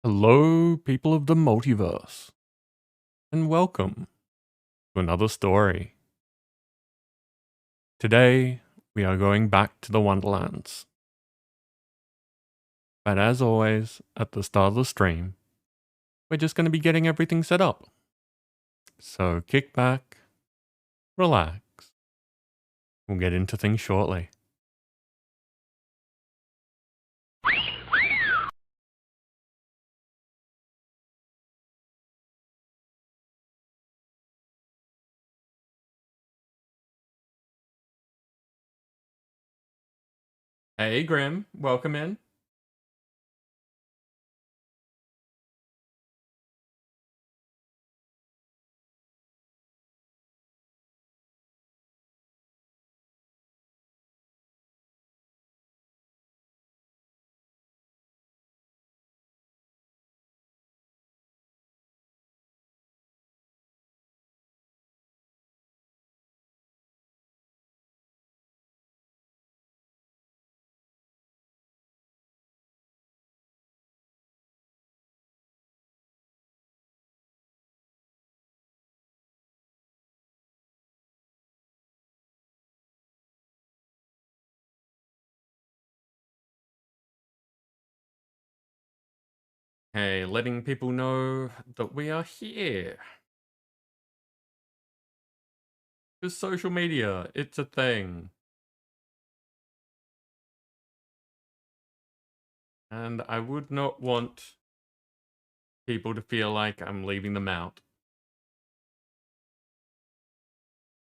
Hello, people of the multiverse, and welcome to another story. Today, we are going back to the Wonderlands. But as always, at the start of the stream, we're just going to be getting everything set up. So kick back, relax. We'll get into things shortly. Hey, Grim, welcome in. Hey, letting people know that we are here. Because social media, it's a thing. And I would not want people to feel like I'm leaving them out.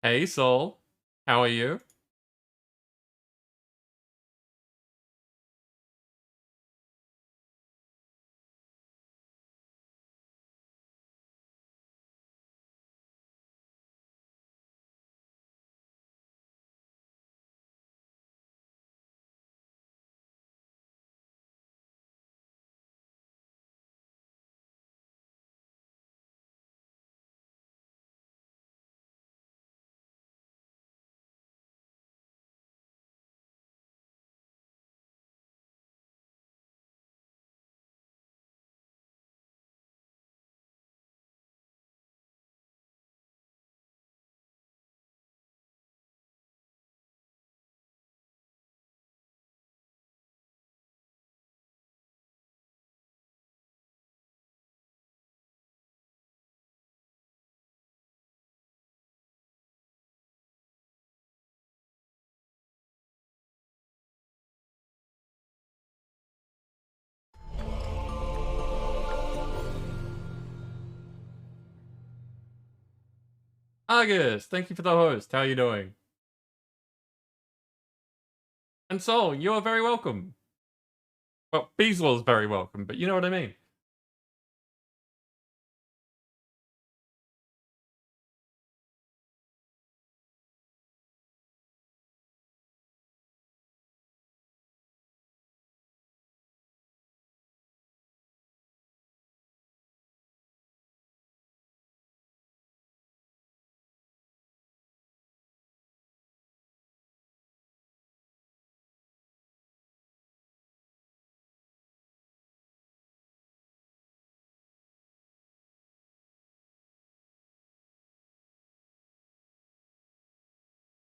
Hey, Soul, how are you? August, thank you for the host. How are you doing? And Sol, you are very welcome. Well, Beanswell is very welcome, but you know what I mean.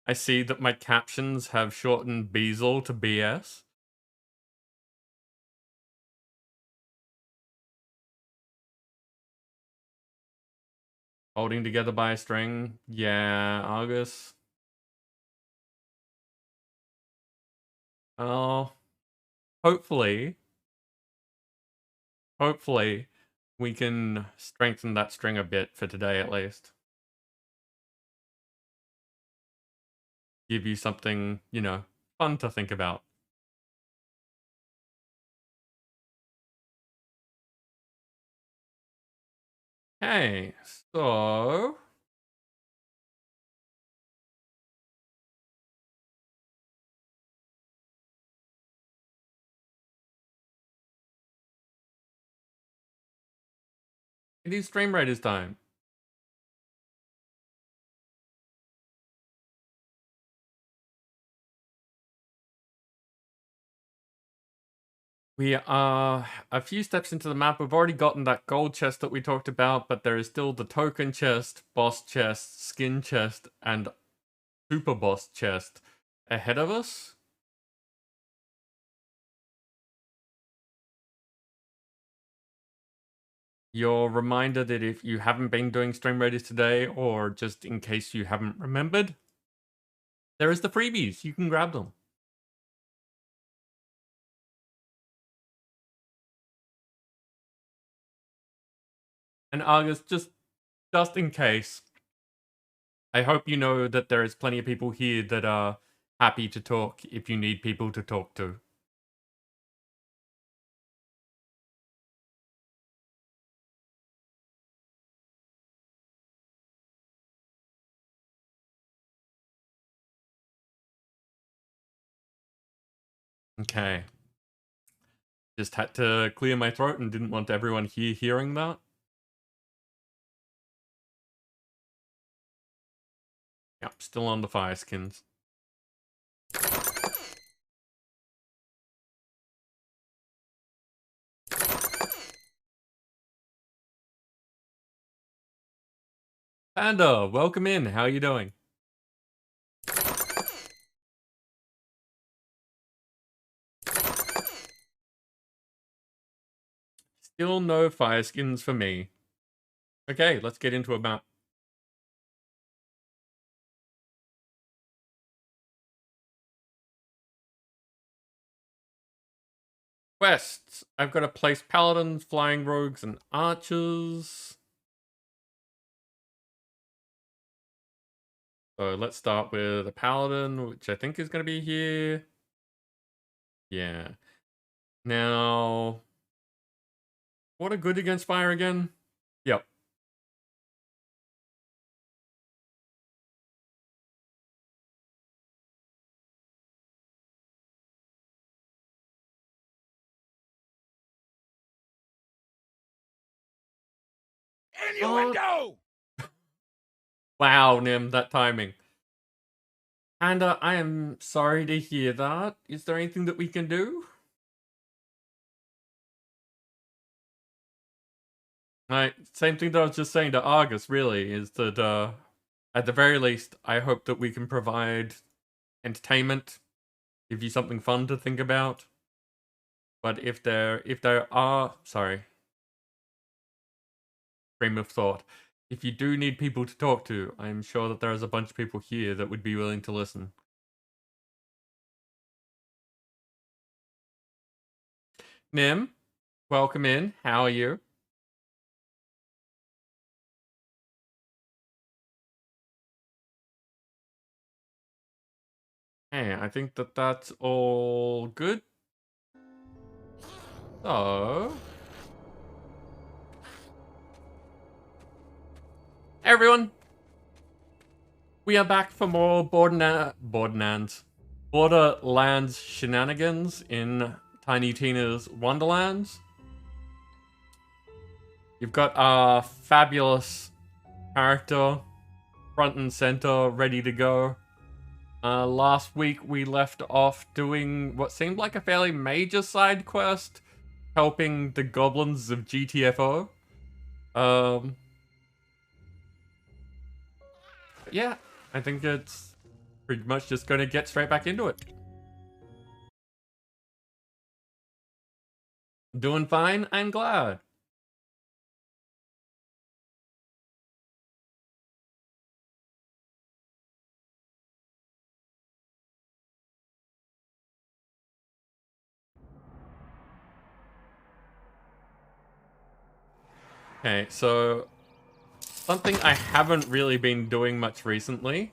I see that my captions have shortened Beazle to BS. Holding together by a string. Yeah, August. Oh, hopefully, hopefully, we can strengthen that string a bit for today at least. Give you something, fun to think about. Hey, so it is Stream Raiders time. We are a few steps into the map. We've already gotten that gold chest that we talked about, but there is still the token chest, boss chest, skin chest, and super boss chest ahead of us. You're reminded that if you haven't been doing stream readies today, or just in case you haven't remembered, there is the freebies. You can grab them. And Argus, just in case, I hope you know that there is plenty of people here that are happy to talk if you need people to talk to. Okay. Just had to clear my throat and didn't want everyone here hearing that. Yep, still on the fire skins. Panda, welcome in. How are you doing? Still no fire skins for me. Okay, let's get into a map. Quests. I've got to place paladins, flying rogues, and archers. So let's start with a paladin, which I think is going to be here. Yeah. Now, what are good against fire again? Yep. Innuendo! Wow, Nim, that timing. And I am sorry to hear that. Is there anything that we can do? Right, same thing that I was just saying to Argus, really, is that at the very least, I hope that we can provide entertainment, give you something fun to think about. But if there are, sorry, stream of thought. If you do need people to talk to, I'm sure that there's a bunch of people here that would be willing to listen. Nim, welcome in. How are you? Hey, I think that that's all good. So, hey everyone, we are back for more Borderlands shenanigans in Tiny Tina's Wonderlands. You've got our fabulous character front and center, ready to go. Last week we left off doing what seemed like a fairly major side quest, helping the goblins of GTFO. Yeah, I think it's pretty much just gonna get straight back into it. Doing fine, I'm glad. Okay, so something I haven't really been doing much recently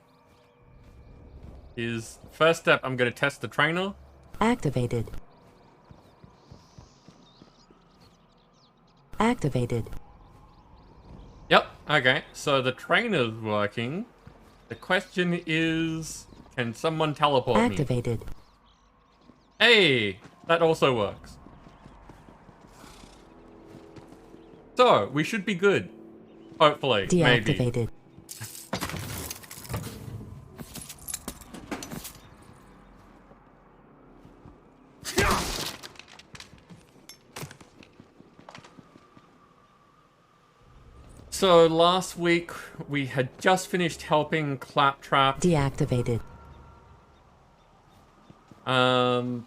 is, first step, I'm gonna test the trainer. Activated. Activated. Yep, okay, so the trainer's working. The question is, can someone teleport me? Activated. Hey, that also works. So, we should be good. Hopefully, maybe. Deactivated. So last week we had just finished helping Claptrap. Deactivated. I've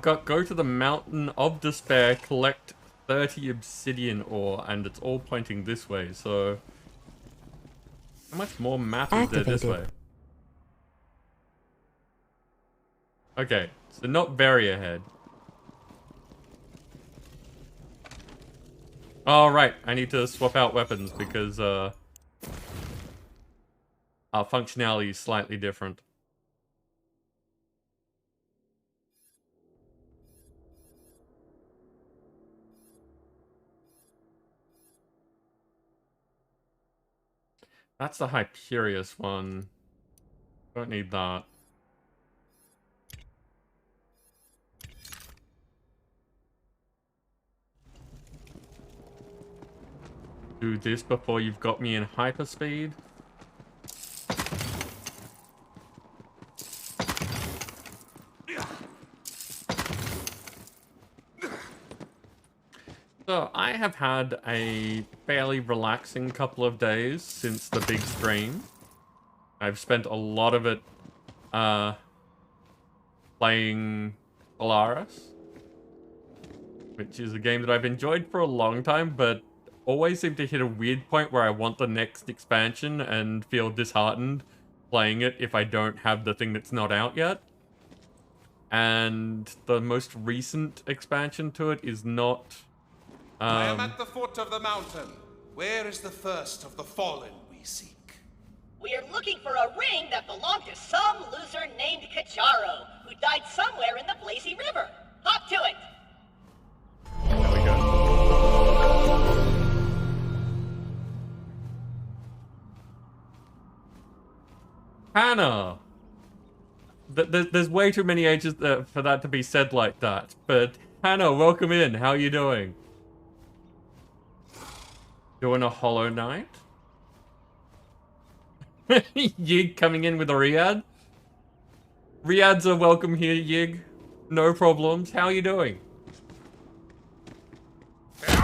got go to the Mountain of Despair, collect 30 obsidian ore, and it's all pointing this way, so... How much more map is there this way? Okay, so not very ahead. Oh, right, I need to swap out weapons because, our functionality is slightly different. That's the Hyperius one. Don't need that. Do this before you've got me in hyperspeed. So, I have had a fairly relaxing couple of days since the big stream. I've spent a lot of it, playing Polaris, which is a game that I've enjoyed for a long time, but always seem to hit a weird point where I want the next expansion and feel disheartened playing it if I don't have the thing that's not out yet. And the most recent expansion to it is not... I am at the foot of the mountain. Where is the first of the fallen we seek? We are looking for a ring that belonged to some loser named Kacharo, who died somewhere in the Blazy River. Hop to it! There we go. Hannah! There's way too many ages for that to be said like that, but Hannah, welcome in. How are you doing? Doing a Hollow Knight? Yig coming in with a Riyadh? Riyadhs are welcome here, Yig. No problems. How are you doing?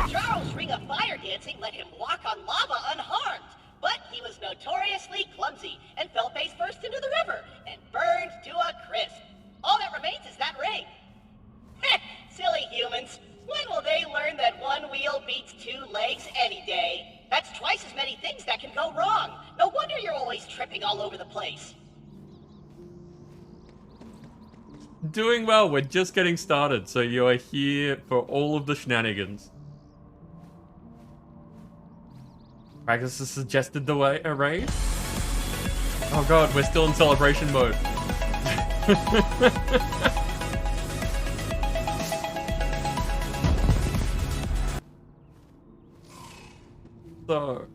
Charles' ring of fire dancing let him walk on lava unharmed, but he was notoriously clumsy and fell face first into the river and burned to a crisp. All that remains is that ring. Heh, silly humans. When will they learn that one wheel beats two legs any day? That's twice as many things that can go wrong. No wonder you're always tripping all over the place. Doing well. We're just getting started, so you are here for all of the shenanigans. Practice has suggested the way a raid. Oh god, we're still in celebration mode. So,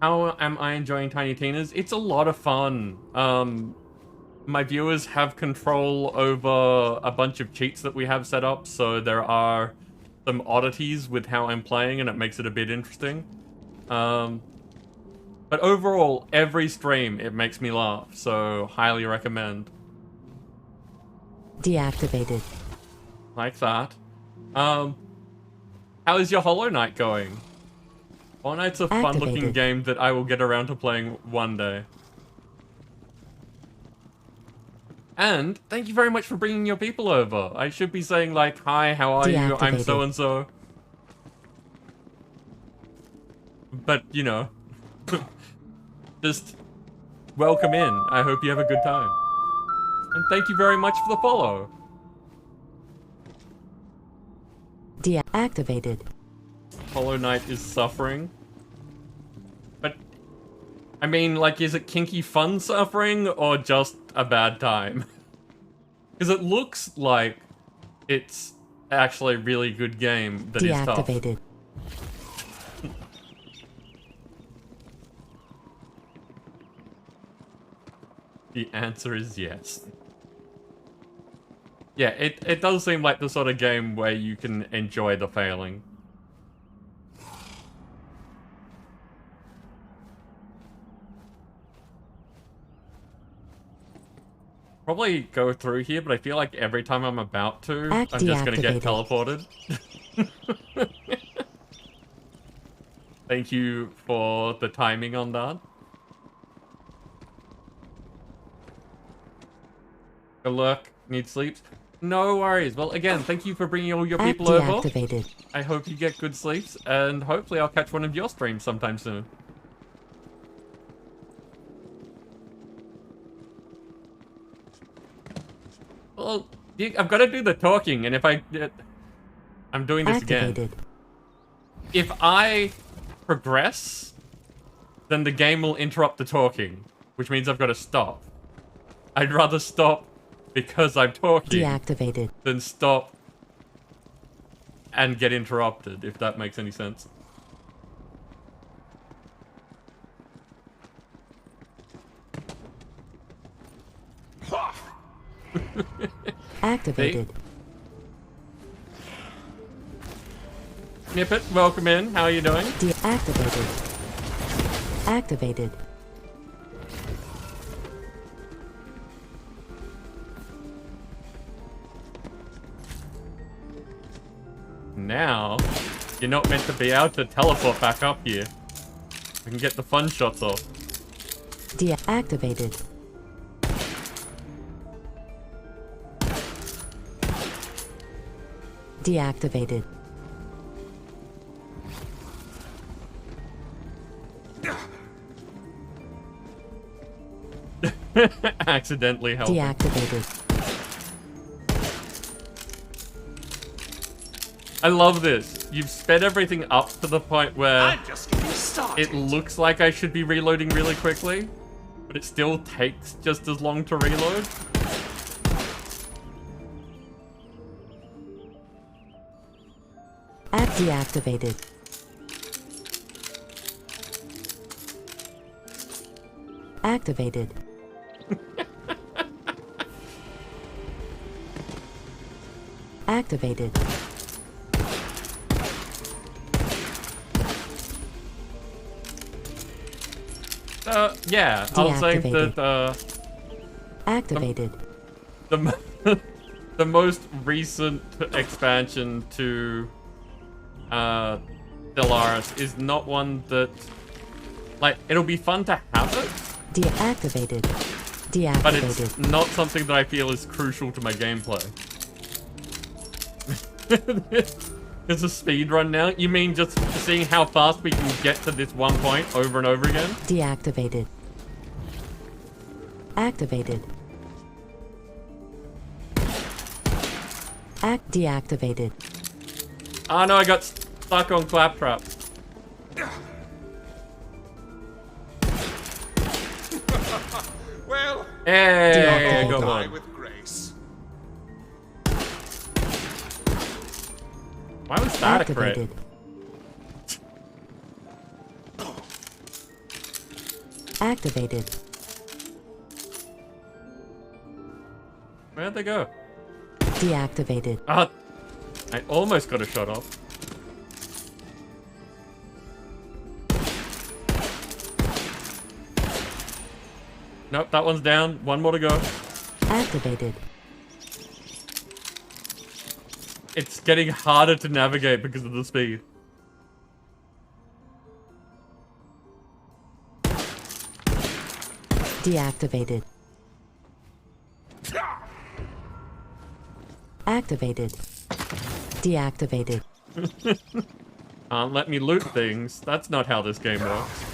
how am I enjoying Tiny Tina's? It's a lot of fun. My viewers have control over a bunch of cheats that we have set up, so there are some oddities with how I'm playing, and it makes it a bit interesting. But overall, every stream, it makes me laugh, so highly recommend. Deactivated. Like that. How is your Hollow Knight going? Hollow Knight's a fun-looking game that I will get around to playing one day. And thank you very much for bringing your people over. I should be saying like, hi, how are you? I'm so-and-so. But, you know, just welcome in. I hope you have a good time. And thank you very much for the follow. Deactivated. Hollow Knight is suffering. But, I mean, like, is it kinky fun suffering or just a bad time? Because it looks like it's actually a really good game that is tough. Deactivated. The answer is yes. Yeah, it does seem like the sort of game where you can enjoy the failing. Probably go through here, but I feel like every time I'm about to, I'm just gonna get teleported. Thank you for the timing on that. Good luck. Need sleeps? No worries. Well, again, thank you for bringing all your people over. Deactivated. I hope you get good sleeps, and hopefully I'll catch one of your streams sometime soon. Well, I've got to do the talking, and if I'm doing this Activated. again. If I progress, then the game will interrupt the talking, which means I've got to stop. I'd rather stop because I'm talking Deactivated. than stop and get interrupted, if that makes any sense. Activated. Snippet, welcome in. How are you doing? Deactivated. Activated. Now, you're not meant to be able to teleport back up here. We can get the fun shots off. Deactivated. Deactivated. Accidentally helped. Deactivated. I love this. You've sped everything up to the point where I'm just getting started. it looks like I should be reloading really quickly, but it still takes just as long to reload. Deactivated. Activated. Activated. Yeah, I was saying Deactivated. that, Activated. the most recent expansion to, Stellaris is not one that, like, it'll be fun to have it, Deactivated. but it's Deactivated. not something that I feel is crucial to my gameplay. It's a speed run now? You mean just seeing how fast we can get to this one point over and over again? Deactivated. Activated. Deactivated. Oh no, I got stuck on Claptrap. Well, Hey, Deactivated. go die on. with grace. Why was that a crit? Activated. Activated. Where'd they go? Deactivated. Ah, I almost got a shot off. Nope, that one's down. One more to go. Activated. It's getting harder to navigate because of the speed. Deactivated. Activated. Deactivated. Can't let me loot things. That's not how this game works.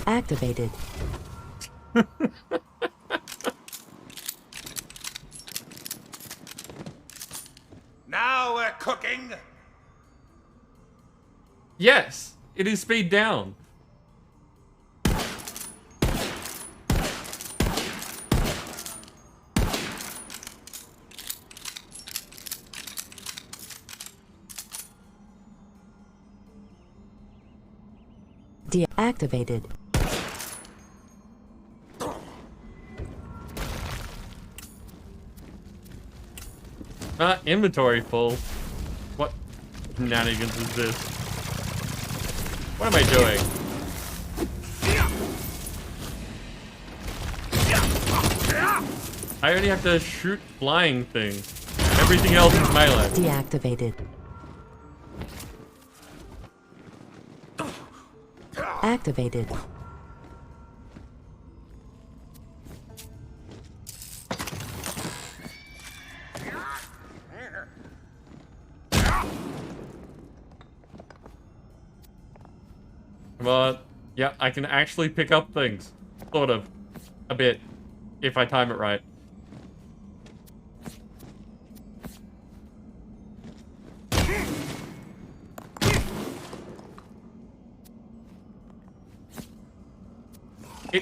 Activated. Now we're cooking. Yes, it is speed down. Deactivated. Inventory full. What shenanigans is this? What am I doing? I only have to shoot flying things. Everything else is melee. Deactivated. Activated. But, yeah, I can actually pick up things. Sort of. A bit. If I time it right.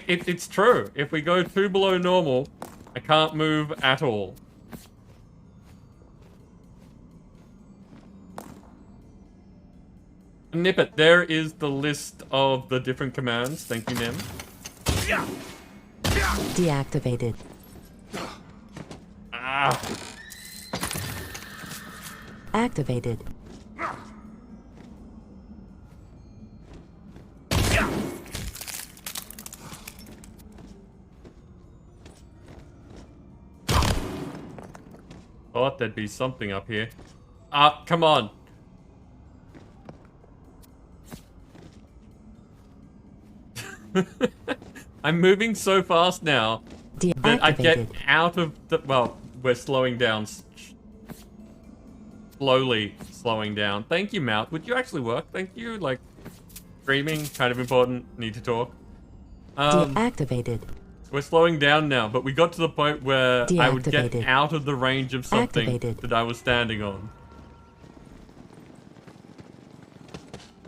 It's true. If we go 2 below normal, I can't move at all. Nippet, there is the list of the different commands. Thank you, Nim. Deactivated. Ah. Activated. Thought there'd be something up here. Ah, come on. I'm moving so fast now that I get out of the... Well, we're slowing down. Slowly slowing down. Thank you, Mouth. Would you actually work? Thank you. Like, streaming, kind of important. Need to talk. Deactivated. We're slowing down now, but we got to the point where I would get out of the range of something that I was standing on.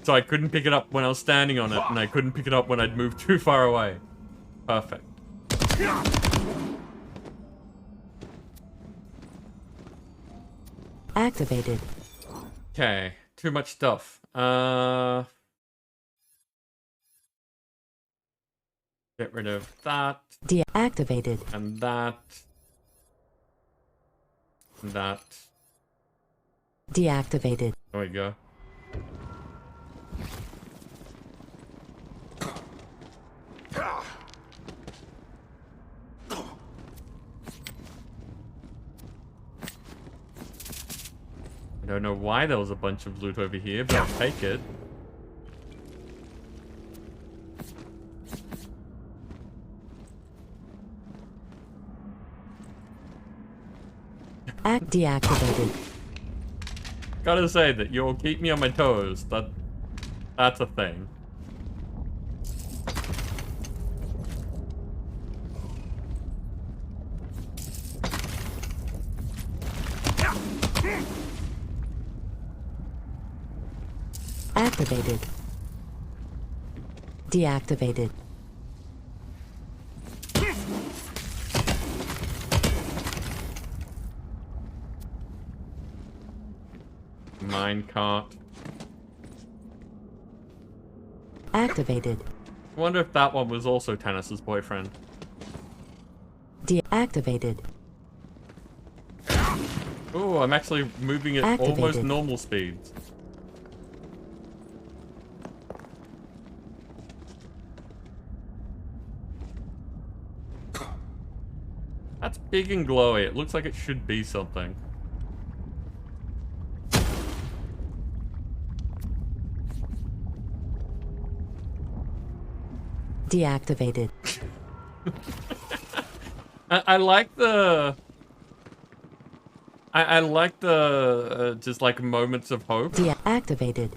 So I couldn't pick it up when I was standing on it, and I couldn't pick it up when I'd moved too far away. Perfect. Activated. Okay, too much stuff. Get rid of that. Deactivated. And that. And that. Deactivated. There we go. I don't know why there was a bunch of loot over here, but I'll take it. Deactivated. Gotta say that you'll keep me on my toes. That's a thing. Activated. Deactivated. Minecart. Activated. I wonder if that one was also Tannis's boyfriend. Deactivated. Ooh, I'm actually moving at almost normal speeds. That's big and glowy. It looks like it should be something. Deactivated. I like the... I like the, just like moments of hope. Deactivated.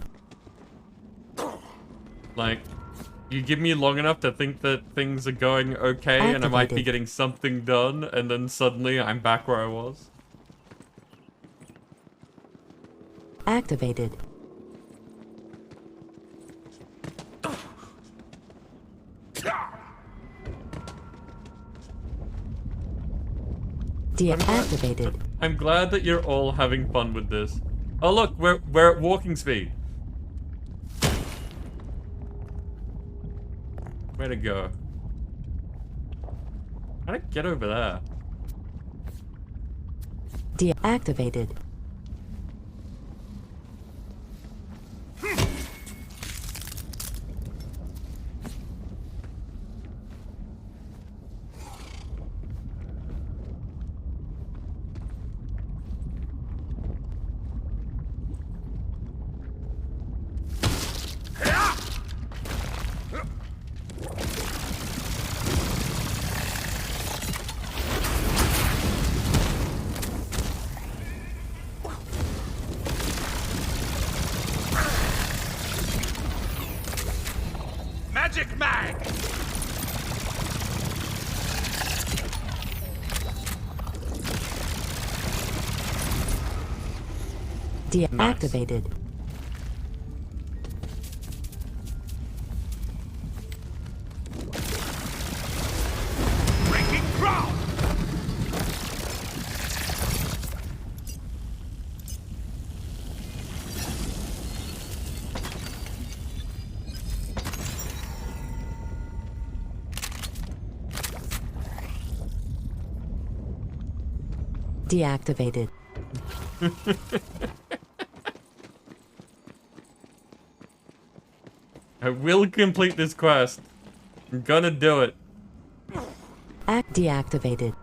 Like, you give me long enough to think that things are going okay and I might be getting something done, and then suddenly I'm back where I was. Activated. Deactivated. I'm glad that you're all having fun with this. Oh look, we're at walking speed. Where to go? How to get over there? Deactivated. magic mag! Deactivated. Breaking ground! Deactivated. I will complete this quest. I'm gonna do it. Deactivated.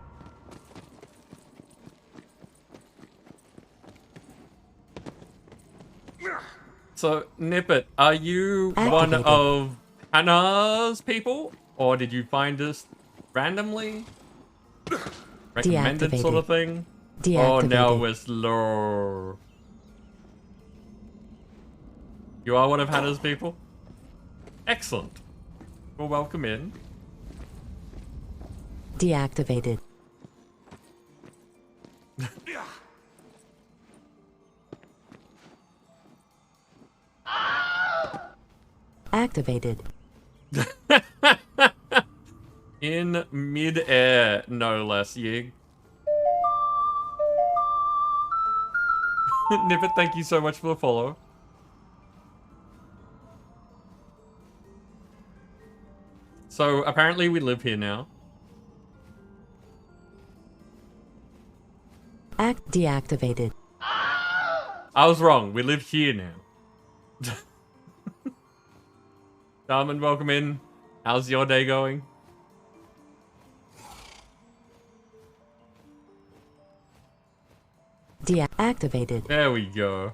So, Nippet, are you one Activated. of Hannah's people? Or did you find us randomly? Recommended sort of thing? Oh, now Deactivated. we're slow. You are one of Hannah's people? Excellent. Well, welcome in. Deactivated. Activated. In mid-air, no less, Yig. Nippet, thank you so much for the follow. So, apparently we live here now. Deactivated. I was wrong. We live here now. Diamond, welcome in. How's your day going? Deactivated. There we go.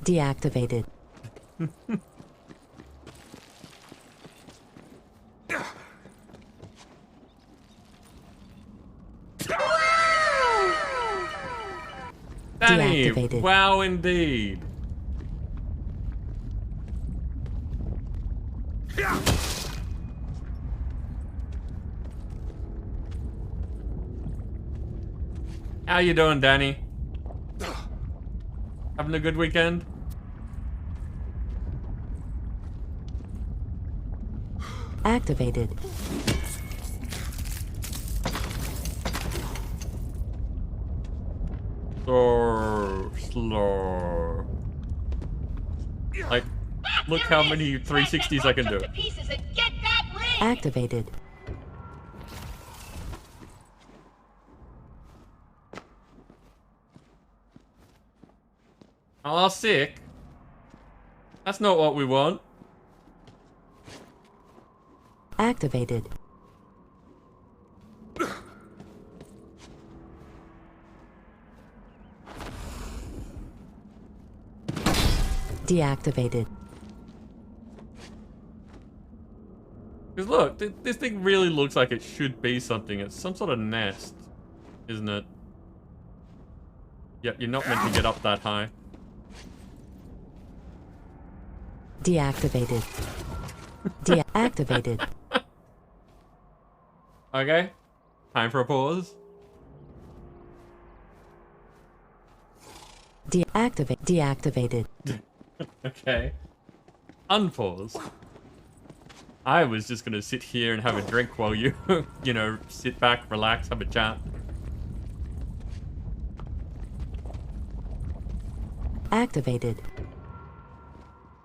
Deactivated. Danny, Deactivated. wow indeed. How you doing, Danny? Having a good weekend? Activated. So slow. Like, look how many 360s I can do. To pieces and get that ring! Activated. Oh, sick. That's not what we want. Activated. Deactivated. Because look, this thing really looks like it should be something. It's some sort of nest, isn't it? Yep, you're not meant to get up that high. Deactivated. Deactivated. Okay, time for a pause. Deactivated. Okay. Unpause. I was just gonna sit here and have a drink while you, you know, sit back, relax, have a chat. Activated.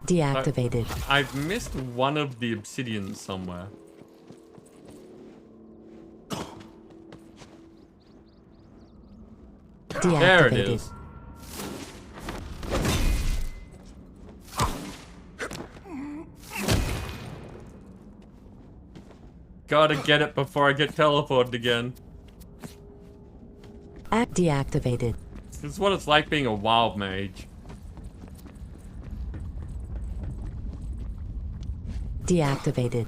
Deactivated. I've missed one of the obsidians somewhere. Deactivated. There it is. Gotta get it before I get teleported again. Deactivated. This is what it's like being a wild mage. Deactivated.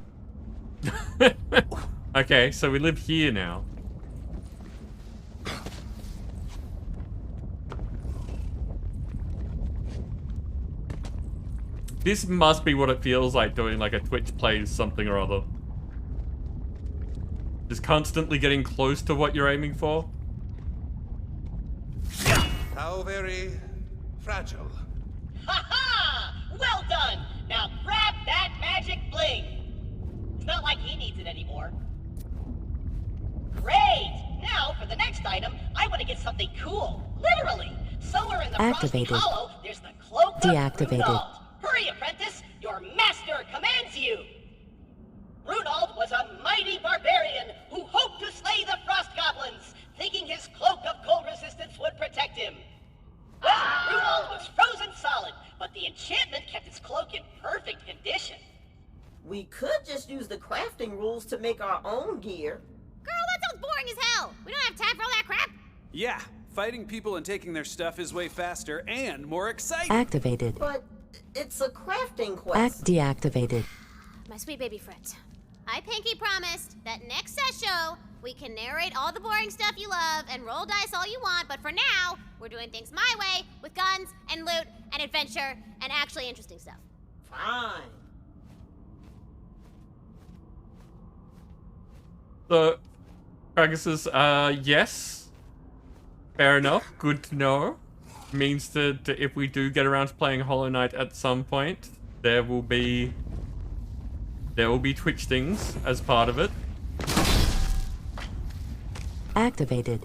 Okay, so we live here now. This must be what it feels like doing like a Twitch plays something or other. Just constantly getting close to what you're aiming for. How very fragile. Ha ha! Well done! Now grab that magic bling! It's not like he needs it anymore. Great! Now for the next item, I want to get something cool. Literally! Somewhere in the Activated. Frosty Hollow, there's the cloak of Deactivated. Brunald. Hurry, apprentice! Your master commands you! Brunald was a mighty barbarian who hoped to slay the frost goblins, thinking his cloak of cold resistance would protect him. Well, Brunald was frozen solid, but the enchantment kept his cloak in perfect condition. We could just use the crafting rules to make our own gear. Girl, that sounds boring as hell. We don't have time for all that crap. Yeah, fighting people and taking their stuff is way faster and more exciting. Activated. But it's a crafting quest. Deactivated. My sweet baby friend. I pinky promised that next set show, we can narrate all the boring stuff you love and roll dice all you want, but for now, we're doing things my way with guns and loot and adventure and actually interesting stuff. Fine. So, Kragus yes. Fair enough. Good to know. Means that if we do get around to playing Hollow Knight at some point, there will be Twitch things as part of it. Activated.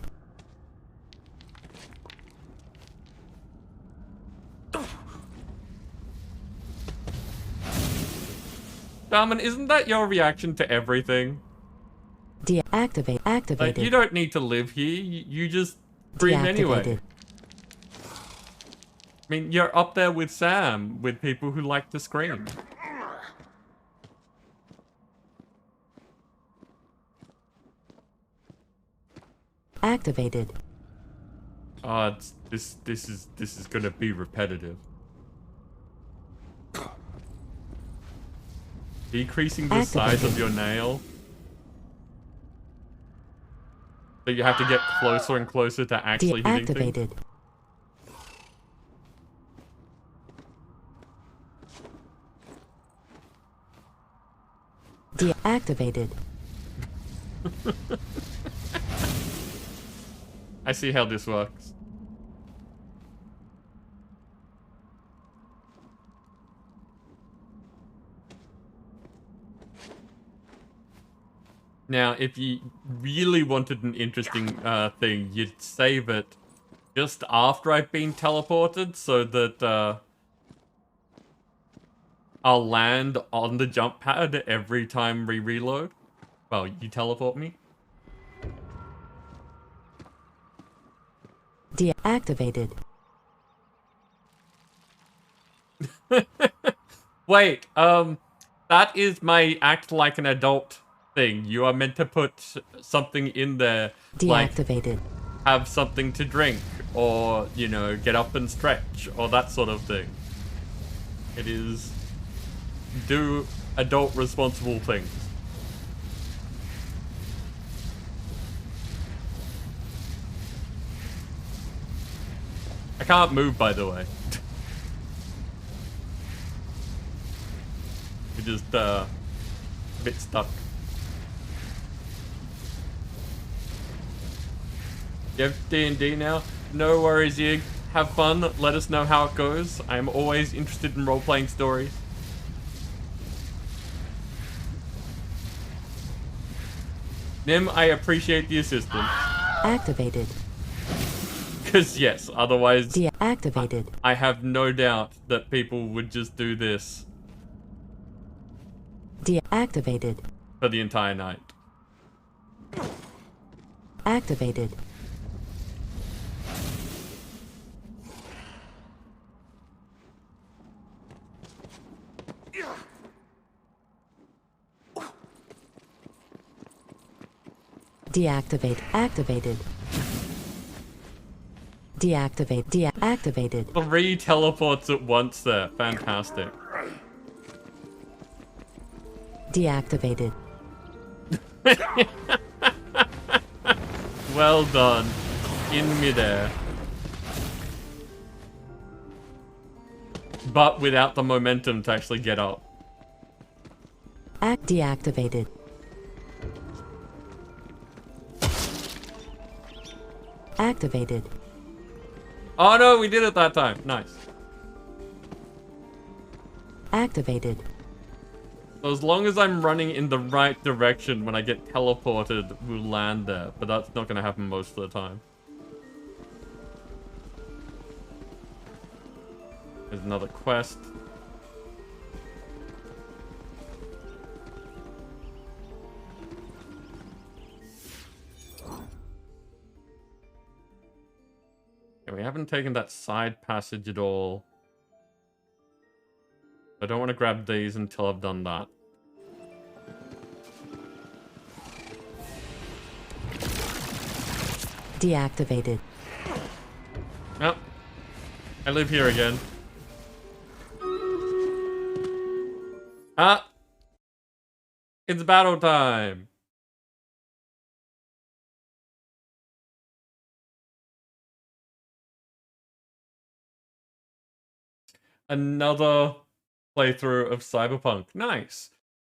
Darman, isn't that your reaction to everything? Deactivate. Activated. Like, you don't need to live here. You just scream anyway. Deactivated. I mean, you're up there with Sam, with people who like to scream. Activated. Oh, this is gonna be repetitive. Decreasing the size of your nail. So you have to get closer and closer to actually hitting things. Deactivated. Deactivated. I see how this works. Now, if you really wanted an interesting thing, you'd save it just after I've been teleported so that I'll land on the jump pad every time we reload. Well, you teleport me. Deactivated. Wait, that is my act like an adult thing. You are meant to put something in there, like Deactivated. have something to drink, or, you know, get up and stretch, or that sort of thing. It is do adult responsible things. I can't move, by the way. You're just a bit stuck. You have D&D now? No worries, Yig. Have fun. Let us know how it goes. I'm always interested in role-playing stories. Nim, I appreciate the assistance. Activated. Because yes, otherwise Deactivated. I have no doubt that people would just do this Deactivated. for the entire night. Activated. Deactivate. Activated. Deactivate. Deactivated. 3 teleports at once there. Fantastic. Deactivated. Well done. In midair. but without the momentum to actually get up. Deactivated. Activated. Oh no, we did it that time. Nice. Activated. So as long as I'm running in the right direction when I get teleported, we'll land there. But that's not going to happen most of the time. There's another quest. Okay, we haven't taken that side passage at all. I don't want to grab these until I've done that. Deactivated. Yep. I live here again. Ah! It's battle time! Another playthrough of Cyberpunk. Nice.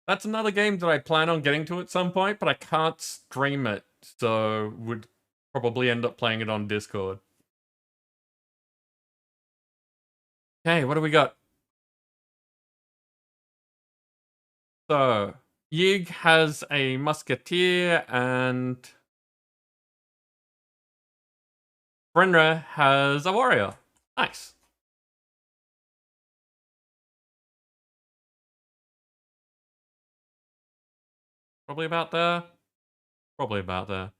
That's another game that I plan on getting to at some point, but I can't stream it, so would probably end up playing it on Discord. Okay, what do we got? So, Yig has a musketeer and Brenra has a warrior. Nice. Probably about there. Probably about there.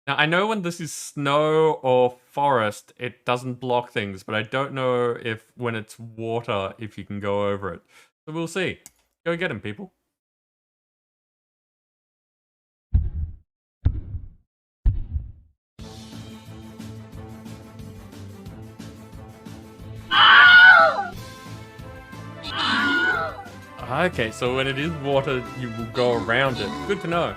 Now, I know when this is snow or forest, it doesn't block things, but I don't know if when it's water, if you can go over it. So we'll see. Go get him, people. Okay, so when it is water, you will go around it. Good to know.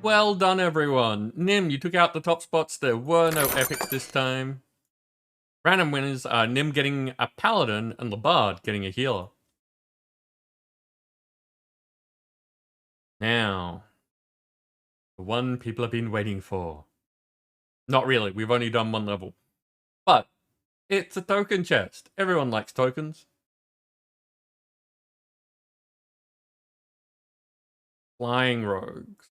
Well done, everyone. Nim, you took out the top spots. There were no epics this time. Random winners are Nim getting a paladin and Labard getting a healer. Now, the one people have been waiting for. Not really, we've only done one level. But, it's a token chest. Everyone likes tokens. Flying rogues.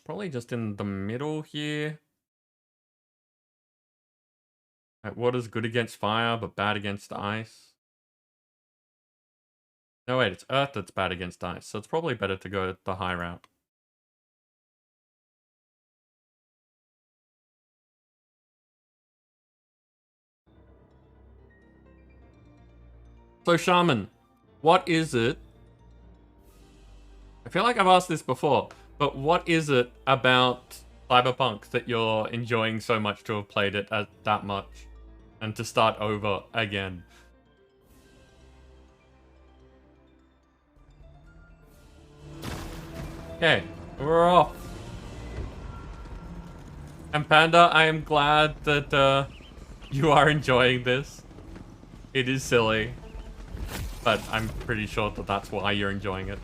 Probably just in the middle here. Like, water's good against fire, but bad against ice. No, wait, it's earth that's bad against ice, so it's probably better to go the high route. So, Shaman, what is it? I feel like I've asked this before, but what is it about Cyberpunk that you're enjoying so much to have played it that much and to start over again? Okay, we're off. And Panda, I am glad that you are enjoying this. It is silly, but I'm pretty sure that that's why you're enjoying it.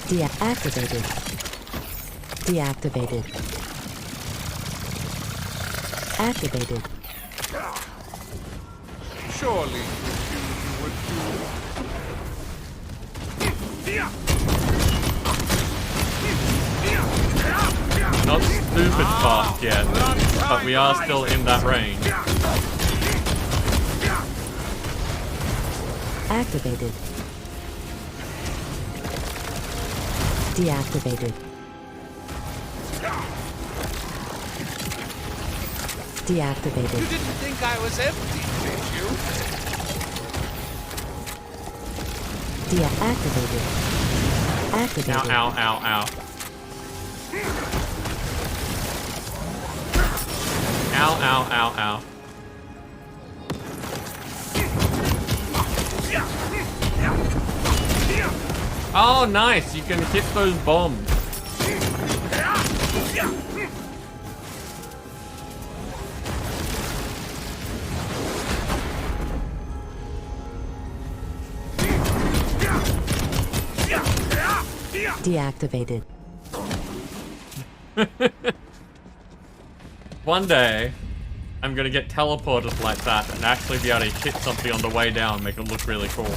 Deactivated. Deactivated. Activated. Surely you would do. Not stupid fast yet, but we are still in that range. Activated. Deactivated. Deactivated. You didn't think I was empty, did you? Deactivated. Activated. Ow, ow, ow, ow. Ow, ow, ow, ow. Oh, nice! You can hit those bombs. Deactivated. One day, I'm gonna get teleported like that and actually be able to hit something on the way down, make it look really cool.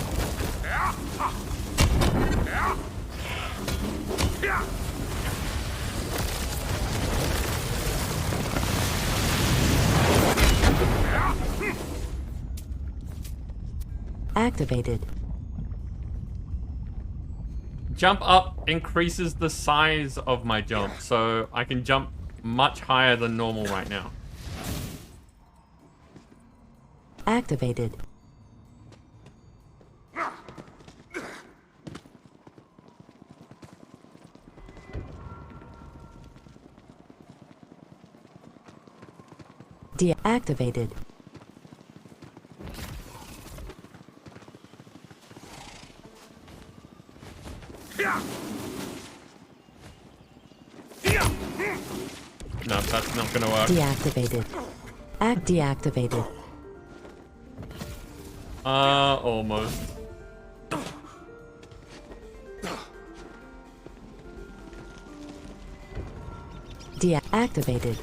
Activated. Jump up increases the size of my jump, so I can jump much higher than normal right now. Activated. Deactivated. No, that's not gonna work. Deactivated. Deactivated. Almost. Deactivated.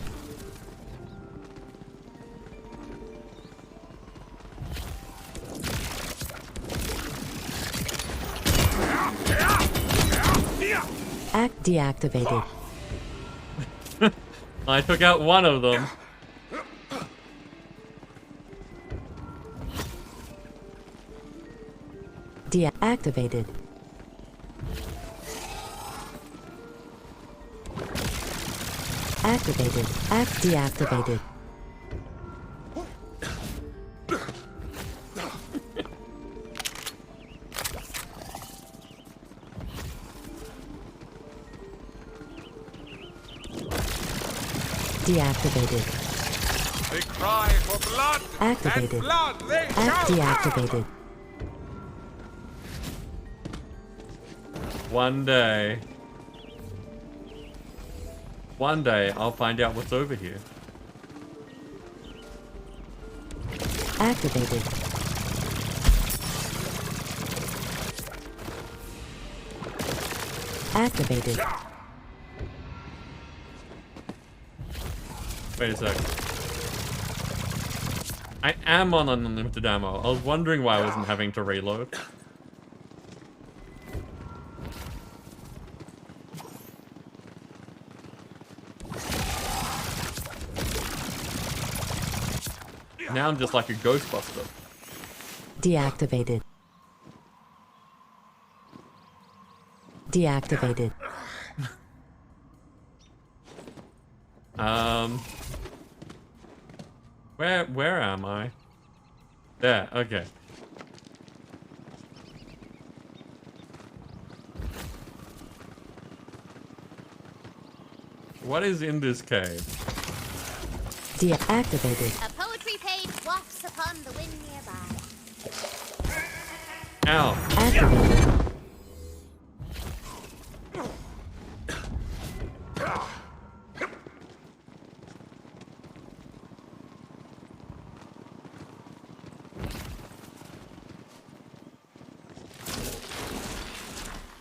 Deactivated. I took out one of them. Deactivated. Activated. Deactivated. Deactivated. They cry for blood. Activated. And blood they shall have. Deactivated. One day, I'll find out what's over here. Activated. Activated. Wait a sec. I am on unlimited ammo. I was wondering why I wasn't having to reload. Now I'm just like a Ghostbuster. Deactivated. Deactivated. Where am I? There, okay. What is in this cave? Deactivated. A poetry page wafts upon the wind nearby. Ow. Activated.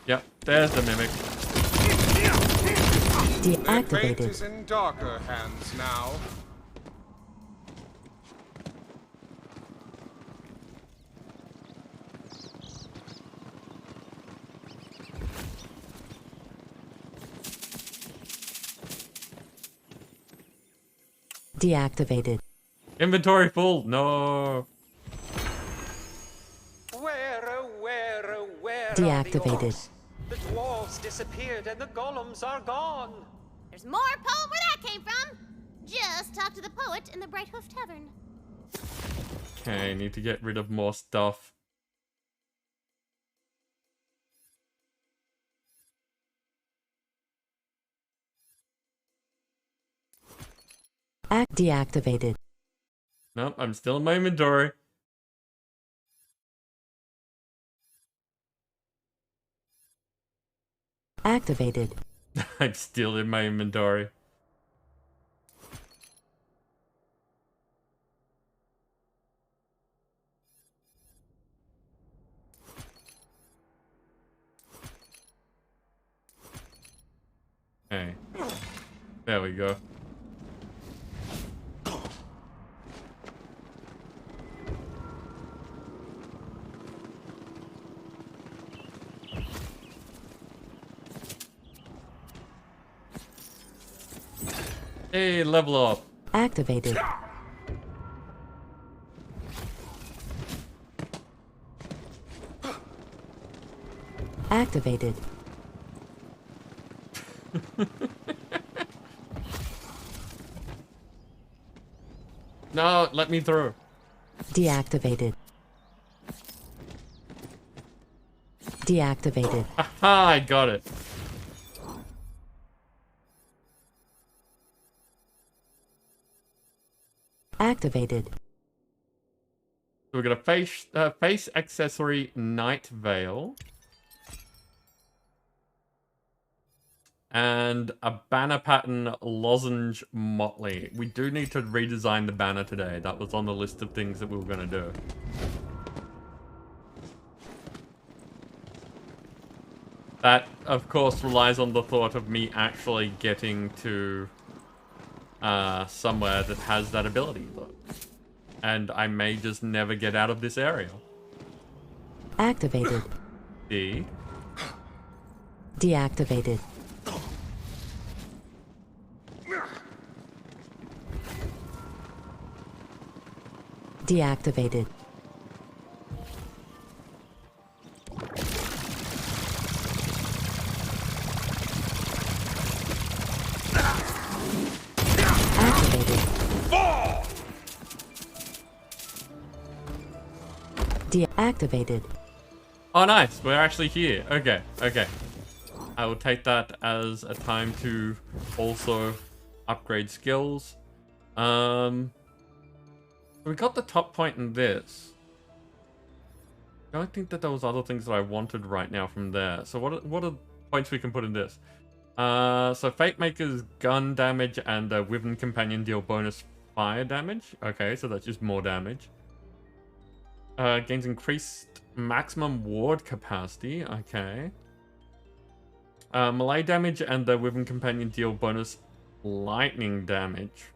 Yep, there's the mimic. Their fate Deactivated. is in darker hands now. Deactivated. Inventory full. No. Where Deactivated. are the orcs? The dwarves disappeared and the golems are gone. There's more poem where that came from. Just talk to the poet in the Bright Hoof Tavern. Okay, need to get rid of more stuff. Deactivated. Nope, I'm still in my inventory. Activated. I'm still in my inventory. Okay. There we go. Hey, level up. Activated. Activated. No, let me through. Deactivated. Deactivated. Aha, I got it. Activated. So we got a face accessory night veil. And a banner pattern lozenge motley. We do need to redesign the banner today. That was on the list of things that we were going to do. That, of course, relies on the thought of me actually getting to somewhere that has that ability, though. And I may just never get out of this area. Activated. D. Deactivated. Deactivated. Activated. Deactivated. Oh, nice. We're actually here. Okay, okay. I will take that as a time to also upgrade skills. We got the top point in this. I don't think that there was other things that I wanted right now from there. So what are points we can put in this? So Fate Maker's gun damage and Wyvern Companion deal bonus fire damage. Okay, so that's just more damage. Gains increased maximum ward capacity. Okay. Melee damage and the Wyvern Companion deal bonus lightning damage.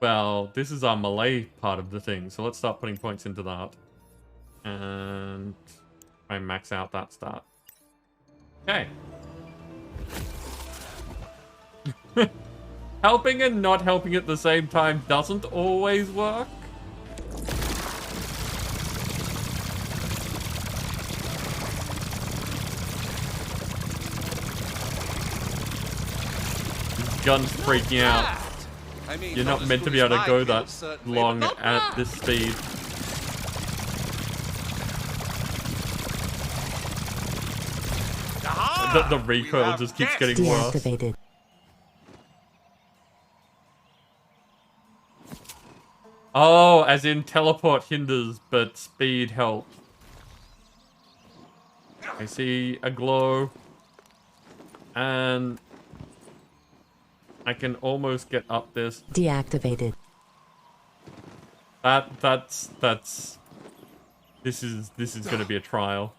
Well, this is our melee part of the thing, so let's start putting points into that. And I max out that stat. Okay. Helping and not helping at the same time doesn't always work. Gun's freaking out. I mean, You're not as meant to good be as able to my go kills, that certainly, long but not at much. this speed. The recoil just keeps getting worse. Deactivated. Oh, as in teleport hinders, but speed helps. I see a glow. And I can almost get up this. Deactivated. That's this is gonna be a trial.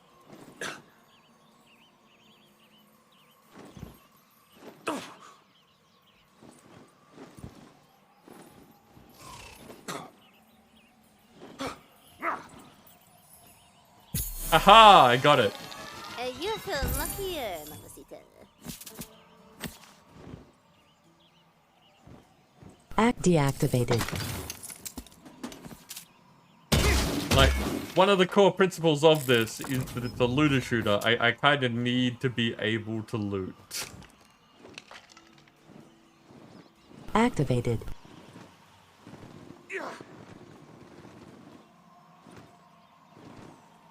Aha! I got it. You feel luckier, Mamacita. Deactivated. Like, one of the core principles of this is that it's a looter shooter. I kind of need to be able to loot. Activated.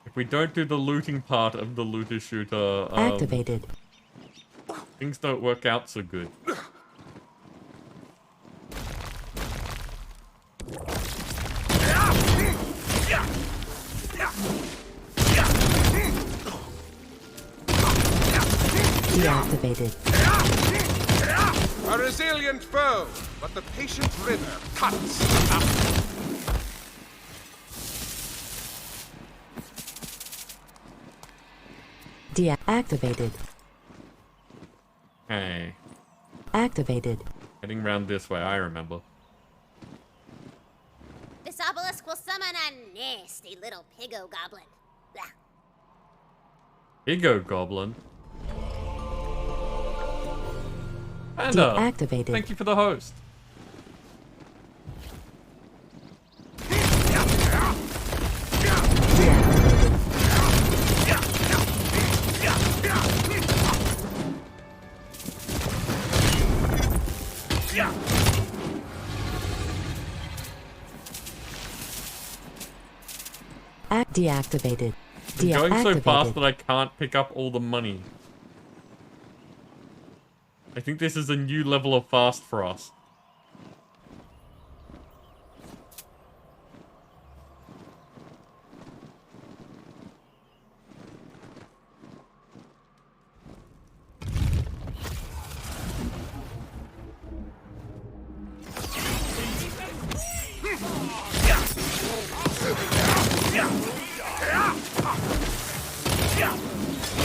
If we don't do the looting part of the looter shooter, Activated. things don't work out so good. Deactivated. A resilient foe, but the patient river cuts up. Deactivated. Hey, Activated. heading round this way, I remember. This obelisk will summon a nasty little piggo goblin. Blah. Ego Goblin. Panda, Deactivated. thank you for the host. Deactivated. I'm going so fast Deactivated. that I can't pick up all the money. I think this is a new level of fast for us.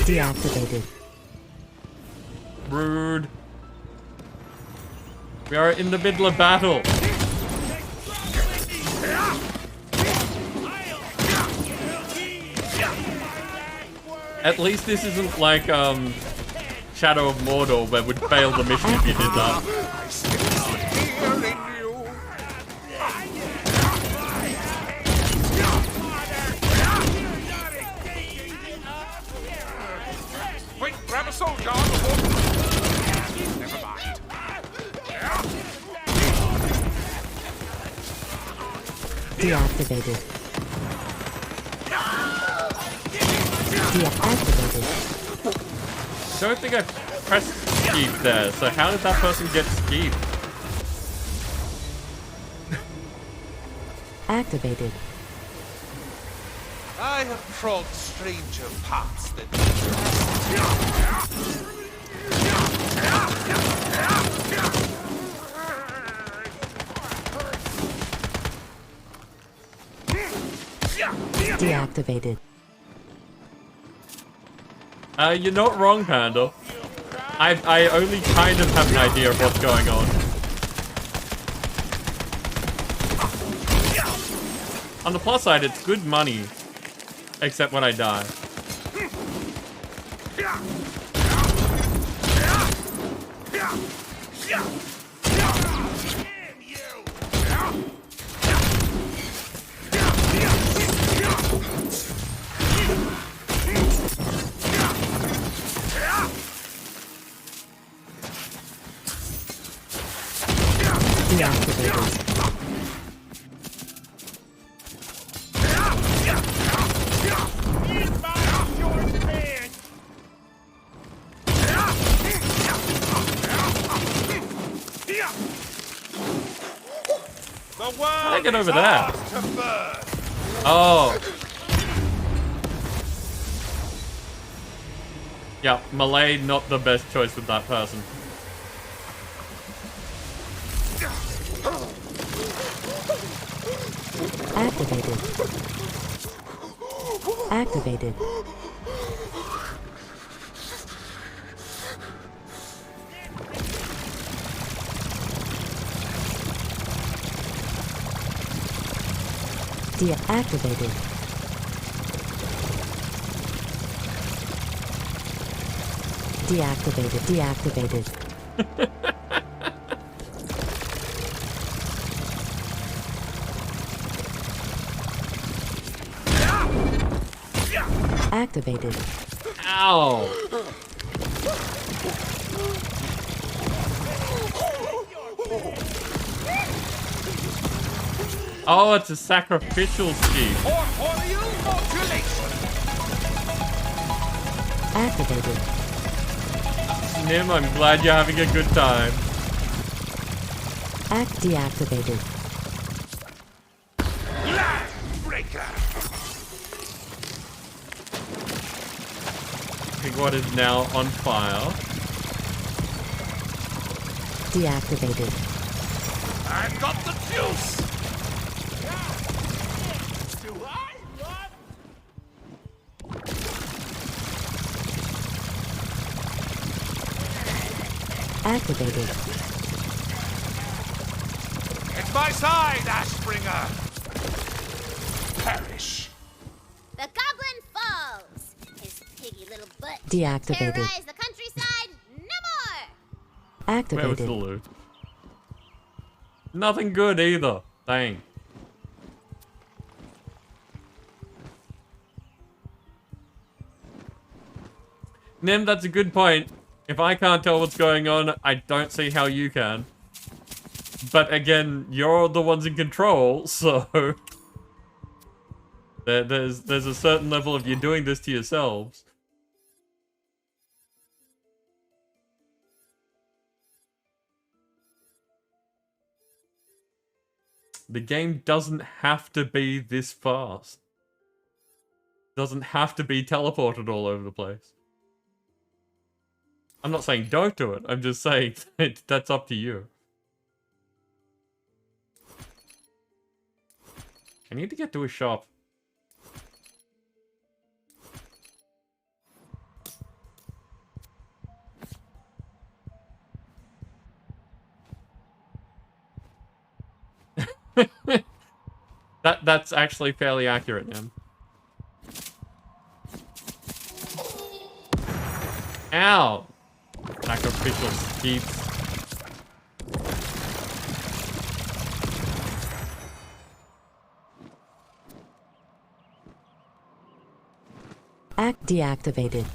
Deactivated. Rude. We are in the middle of battle. At least this isn't like Shadow of Mordor, where we'd fail the mission if you did that. I still see fear in you. Wait, grab a soldier before... Never mind. Deactivated. Deactivated. Don't think I pressed escape there, so how did that person get escaped? Activated. I have trod stranger paths than Deactivated. You're not wrong, Panda. I only kind of have an idea of what's going on. On the plus side, it's good money. Except when I die. Deactivated. How did I get over there? Oh. Yeah, Malay not the best choice with that person. Activated. Activated. Deactivated. Deactivated. Deactivated. Activated. Ow! Oh, it's a sacrificial sheep. Corporeal modulation. Activated. Nim, I'm glad you're having a good time. Act deactivated. Lag breaker. What is now on fire. Deactivated. I've got the juice. Do I love? Activated. It's my side, Ashbringer. Perish. The goblin falls. His piggy little butt Deactivated. terrorize the countryside no more. Where was the Activated. loot? Nothing good either. Dang. Nim, that's a good point. If I can't tell what's going on, I don't see how you can. But again, you're the ones in control, so... There's a certain level of you're doing this to yourselves. The game doesn't have to be this fast. Doesn't have to be teleported all over the place. I'm not saying don't do it. I'm just saying that's up to you. I need to get to a shop. That's actually fairly accurate, Nim. Ow! Sacrificial skeets. Act deactivated.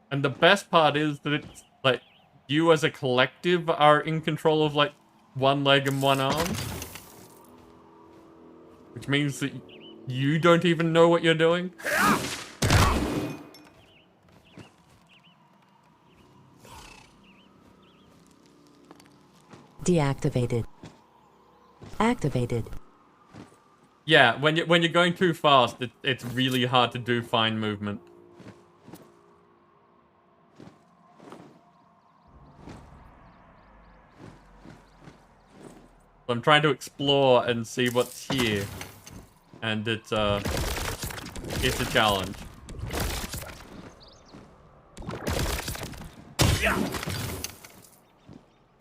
And the best part is that it's like you as a collective are in control of like one leg and one arm. Which means that you don't even know what you're doing. Deactivated. Activated. Yeah, when you're going too fast, it's really hard to do fine movement. I'm trying to explore and see what's here, and it's a challenge.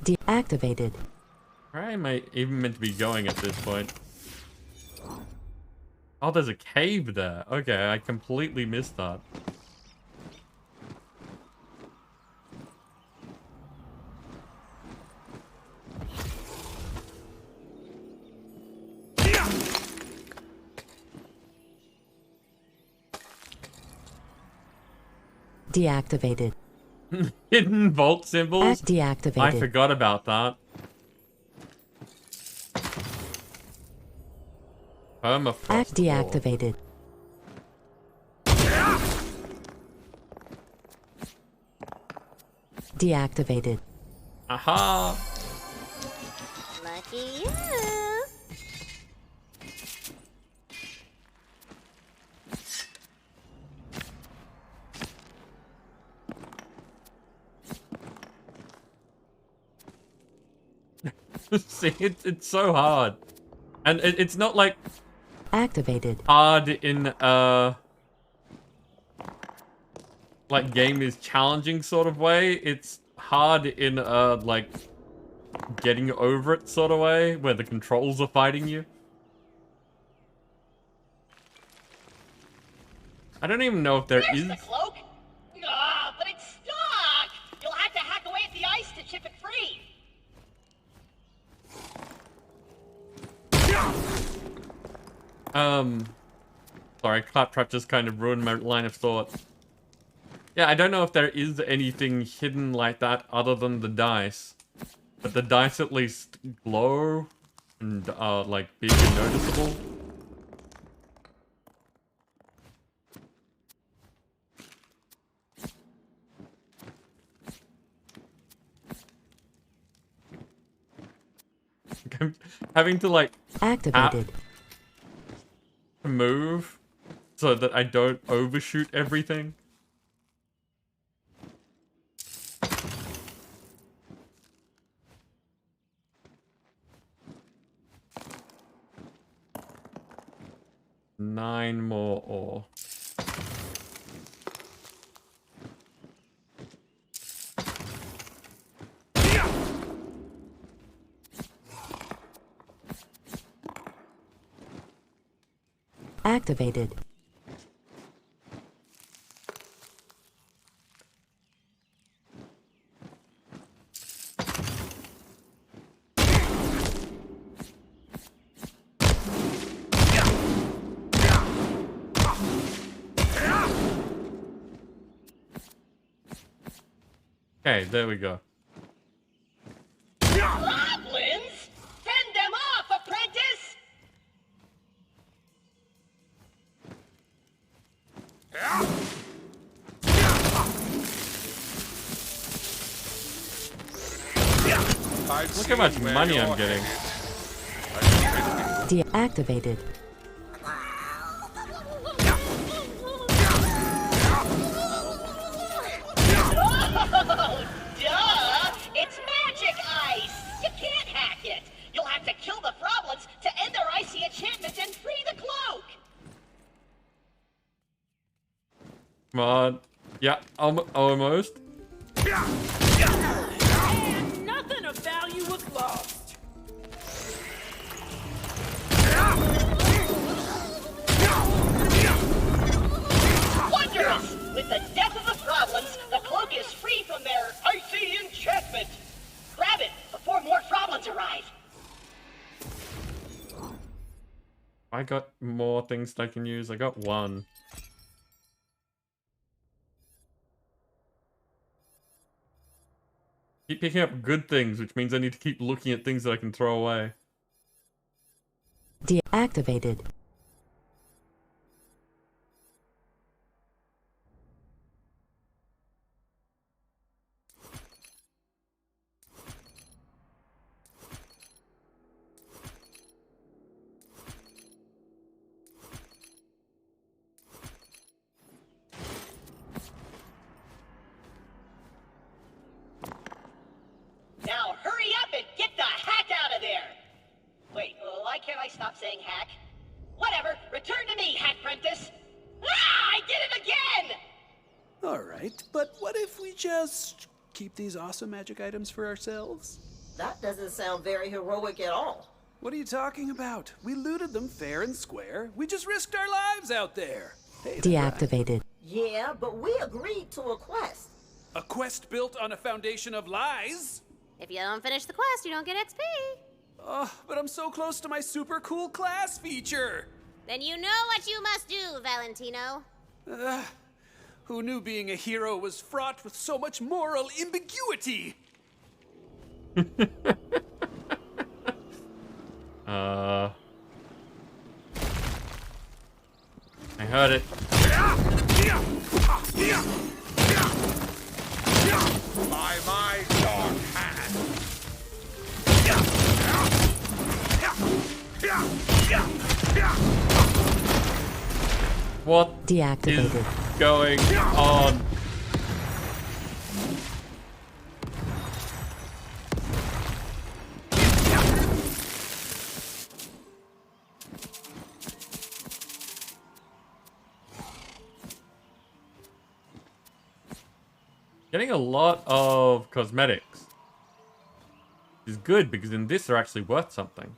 Deactivated. Where am I even meant to be going at this point? Oh, there's a cave there. Okay, I completely missed that. Deactivated. Hidden vault symbols? Act deactivated. I forgot about that. Permafrost. Act deactivated. Deactivated. Aha! Lucky you. See, it's so hard. And it's not like Activated. hard in like game is challenging sort of way. It's hard in like getting over it sort of way, where the controls are fighting you. I don't even know if there There's is. the cloak. Ah, but it's stuck. You'll have to hack away at the ice to chip it free. Sorry, Claptrap just kind of ruined my line of thought. Yeah, I don't know if there is anything hidden like that other than the dice. But the dice at least glow and are like big and noticeable. I'm having to like Activated. move so that I don't overshoot everything. Nine more ore. Activated. Okay, there we go. Goblins? Fend them off, apprentice! Look how much money I'm getting. Deactivated. Oh, duh! It's magic ice! You can't hack it! You'll have to kill the Froblins to end their icy enchantment and free the cloak! Come on. Yeah, almost. And nothing of value was lost. Wondrous! With the death of the Froblins, the cloak is free from their icy enchantment! Grab it before more Froblins arrive! I got more things that I can use. I got one. Keep picking up good things, which means I need to keep looking at things that I can throw away. Deactivated. Now hurry up and get the hack out of there! Wait, why can't I stop saying hack? Whatever, return to me, Hack Prentice! Ah, I did it again! Alright, but what if we just keep these awesome magic items for ourselves? That doesn't sound very heroic at all. What are you talking about? We looted them fair and square. We just risked our lives out there. Hey, Deactivated. Yeah, but we agreed to a quest. a quest built on a foundation of lies? If you don't finish the quest, you don't get XP. Oh, but I'm so close to my super cool class feature. Then you know what you must do, Valentino. Who knew being a hero was fraught with so much moral ambiguity? I heard it. By my dark hand. What is Deactivated. going on? Getting a lot of cosmetics is good because in this they're actually worth something.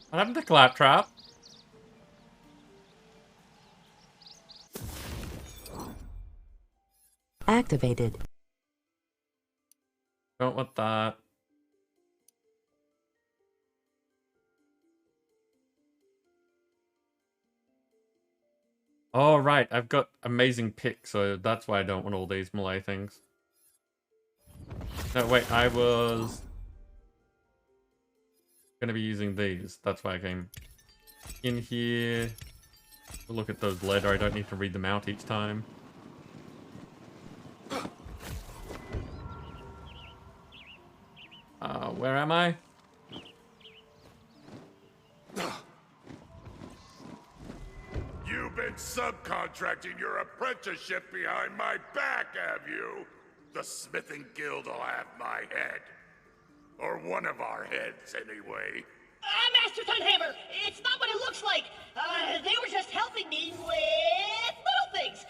What happened to Claptrap? Activated. Don't want that. Oh, right. I've got amazing picks, so that's why I don't want all these melee things. No, wait. I was gonna be using these. That's why I came in here. We'll look at those later. I don't need to read them out each time. Where am I? You've been subcontracting your apprenticeship behind my back, have you? The smithing guild will have my head. Or one of our heads, anyway. Master Sunhammer, it's not what it looks like. They were just helping me with little things.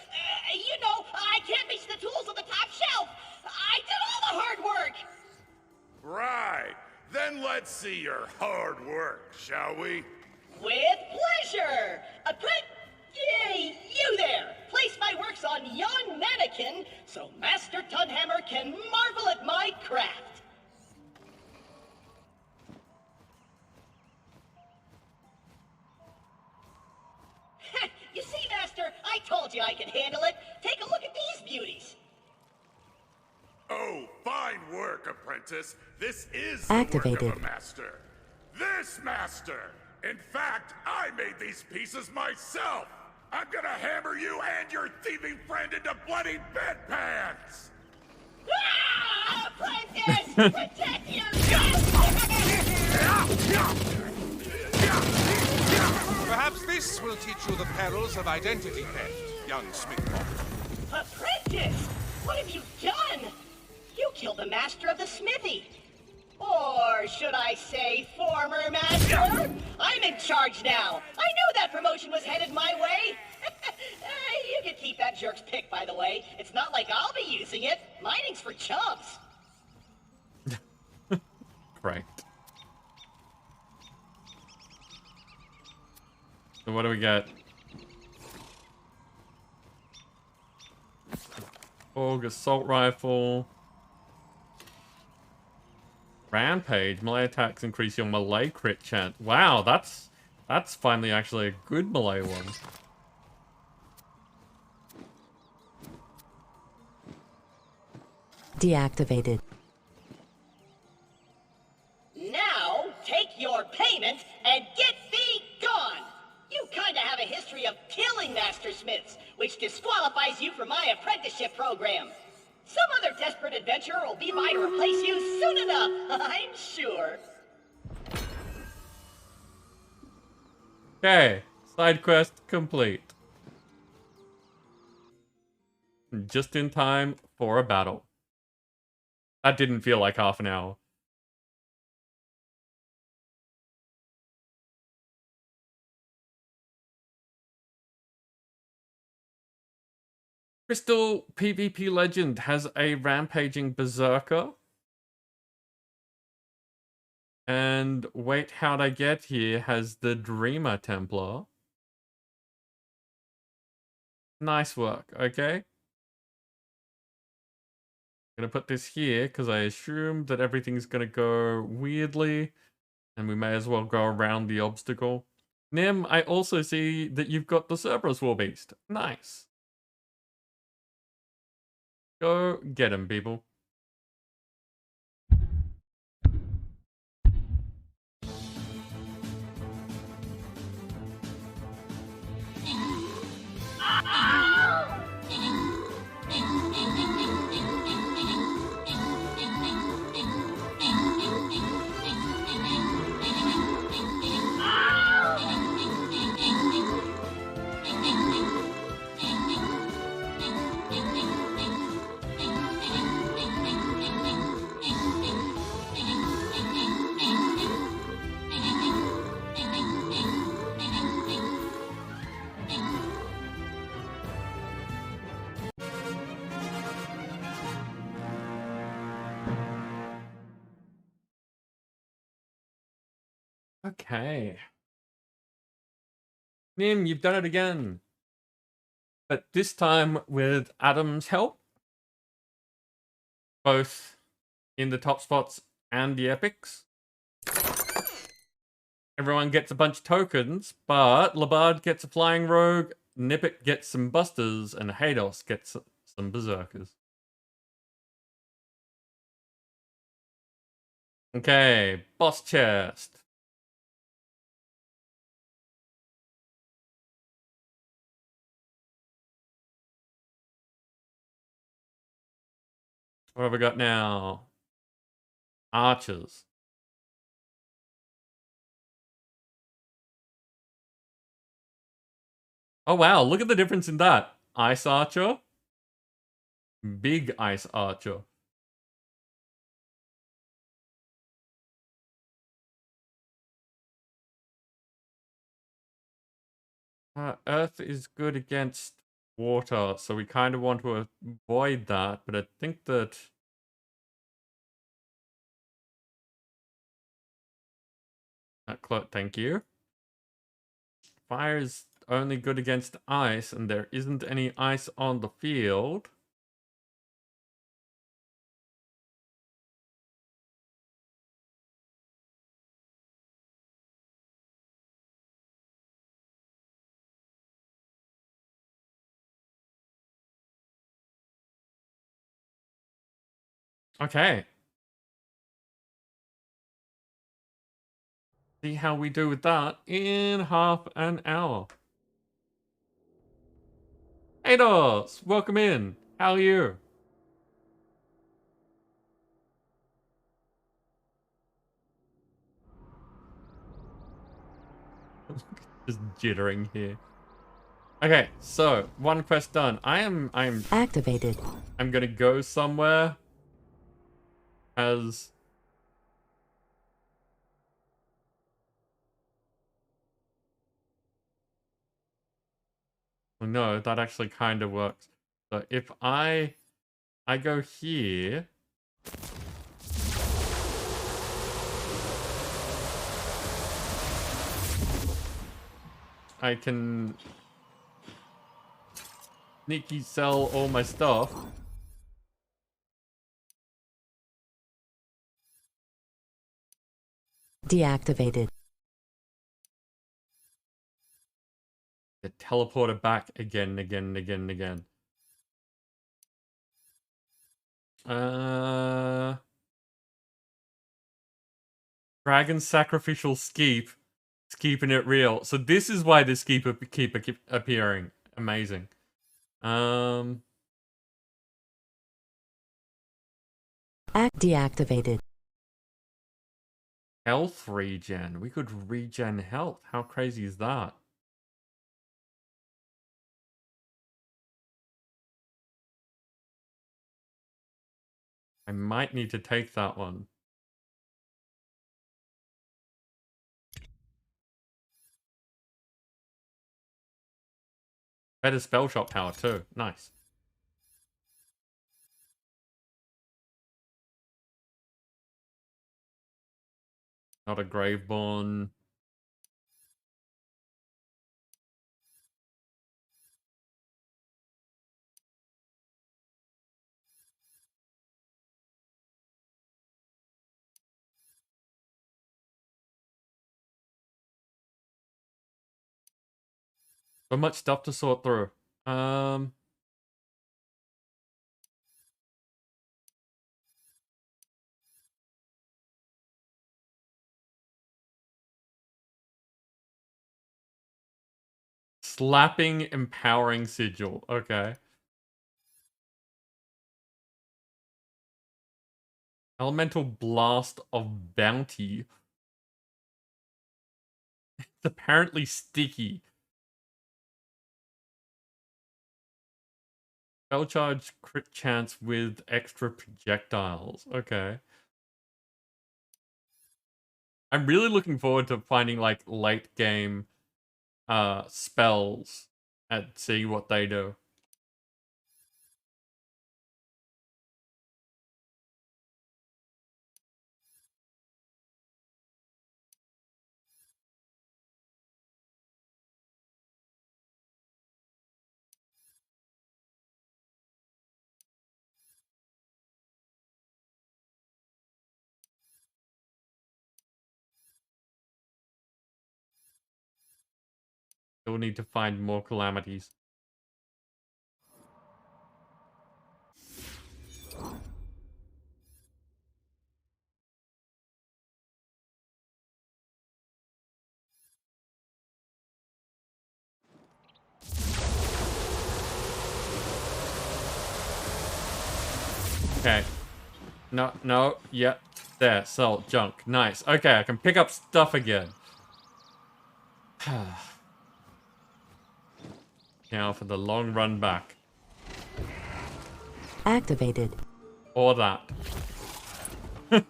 You know, I can't reach the tools on the top shelf. I did all the hard work. Right. Then let's see your hard work, shall we? With pleasure. You there. Place my works on yon mannequin so Master Tunhammer can marvel at my craft. You see, Master, I told you I could handle it. Take a look at these beauties. Oh, fine work, apprentice. This is Activated. the work of a master. This master! In fact, I made these pieces myself! I'm gonna hammer you and your thieving friend into bloody bedpans! Ah! Apprentice! Protect Perhaps this will teach you the perils of identity theft, young Smithbot. Apprentice! What have you done? You killed the master of the smithy. Or should I say former master? I'm in charge now. I knew that promotion was headed my way. You can keep that jerk's pick, by the way. It's not like I'll be using it. Mining's for chumps. Right. So what do we got? Org assault rifle. Rampage. Melee attacks increase your melee crit chance. Wow, that's finally actually a good melee one. Deactivated. Now, take your payment and get thee gone! You kinda have a history of killing master smiths, which disqualifies you from my apprenticeship program. Some other desperate adventurer will be by to replace you soon enough, I'm sure. Okay, side quest complete. Just in time for a battle. That didn't feel like half an hour. Crystal PvP Legend has a rampaging berserker. And Wait How'd I Get Here has the Dreamer Templar. Nice work, okay? I'm gonna put this here because I assume that everything's gonna go weirdly. And we may as well go around the obstacle. Nim, I also see that you've got the Cerberus Warbeast. Nice. Go get him, people. Okay. Nim, you've done it again. But this time with Adam's help. both in the top spots and the epics. Everyone gets a bunch of tokens, but Labard gets a flying rogue, Nippet gets some busters, and Hados gets some berserkers. Okay, boss chest. What have we got now? Archers. Oh wow, look at the difference in that. Ice Archer. Big Ice Archer. Earth is good against water, so we kind of want to avoid that, but I think that... Thank you. Fire is only good against ice, and there isn't any ice on the field. Okay. See how we do with that in half an hour. Ados, welcome in. How are you? Just jittering here. Okay, so one quest done. I'm Activated. I'm gonna go somewhere as well, no, that actually kind of works. So if I go here, I can sneaky sell all my stuff. Deactivated. Get teleported back again and again and again and again. Dragon Sacrificial Skeep. It's keeping it real. So this is why this keep appearing. Amazing. Deactivated. Health regen. We could regen health. How crazy is that? I might need to take that one. Better spell shot power too. Nice. Not a Graveborn. So much stuff to sort through. Slapping Empowering Sigil. Okay. Elemental Blast of Bounty. It's apparently sticky. Spell charge crit chance with extra projectiles. Okay. I'm really looking forward to finding like late game spells and see what they do. Still need to find more calamities. Okay. No, yeah. There, sell, junk. Nice. Okay, I can pick up stuff again. Now for the long run back. Activated. Or that. Ready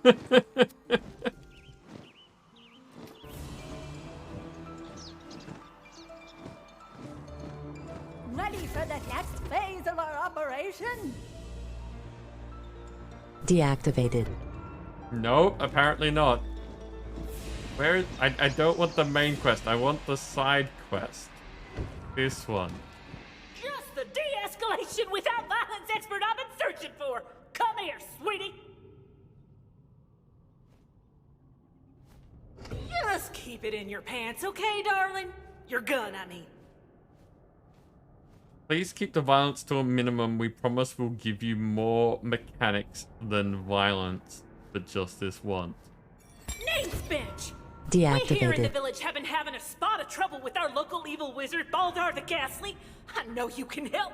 for the next phase of our operation? Deactivated. No, apparently not. Where is... I don't want the main quest. I want the side quest. This one. Just the de-escalation without violence expert I've been searching for. Come here, sweetie. Just keep it in your pants, okay, darling? Your gun, I mean. Please keep the violence to a minimum. We promise we'll give you more mechanics than violence for just this once. Names bench! Deactivated. We here in the village have been having a spot of trouble with our local evil wizard, Baldar the Ghastly. I know you can help.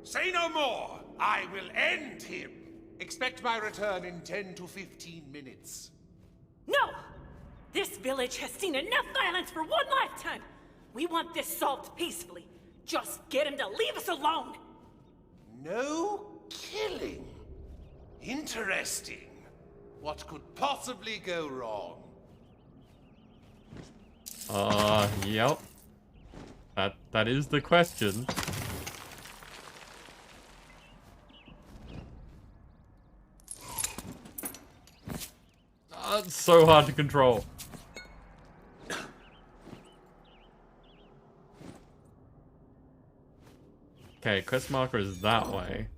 Say no more. I will end him. Expect my return in 10 to 15 minutes. No! This village has seen enough violence for one lifetime. We want this solved peacefully. Just get him to leave us alone. No killing. Interesting. What could possibly go wrong? Yep. That is the question. It's so hard to control. Okay, quest marker is that way.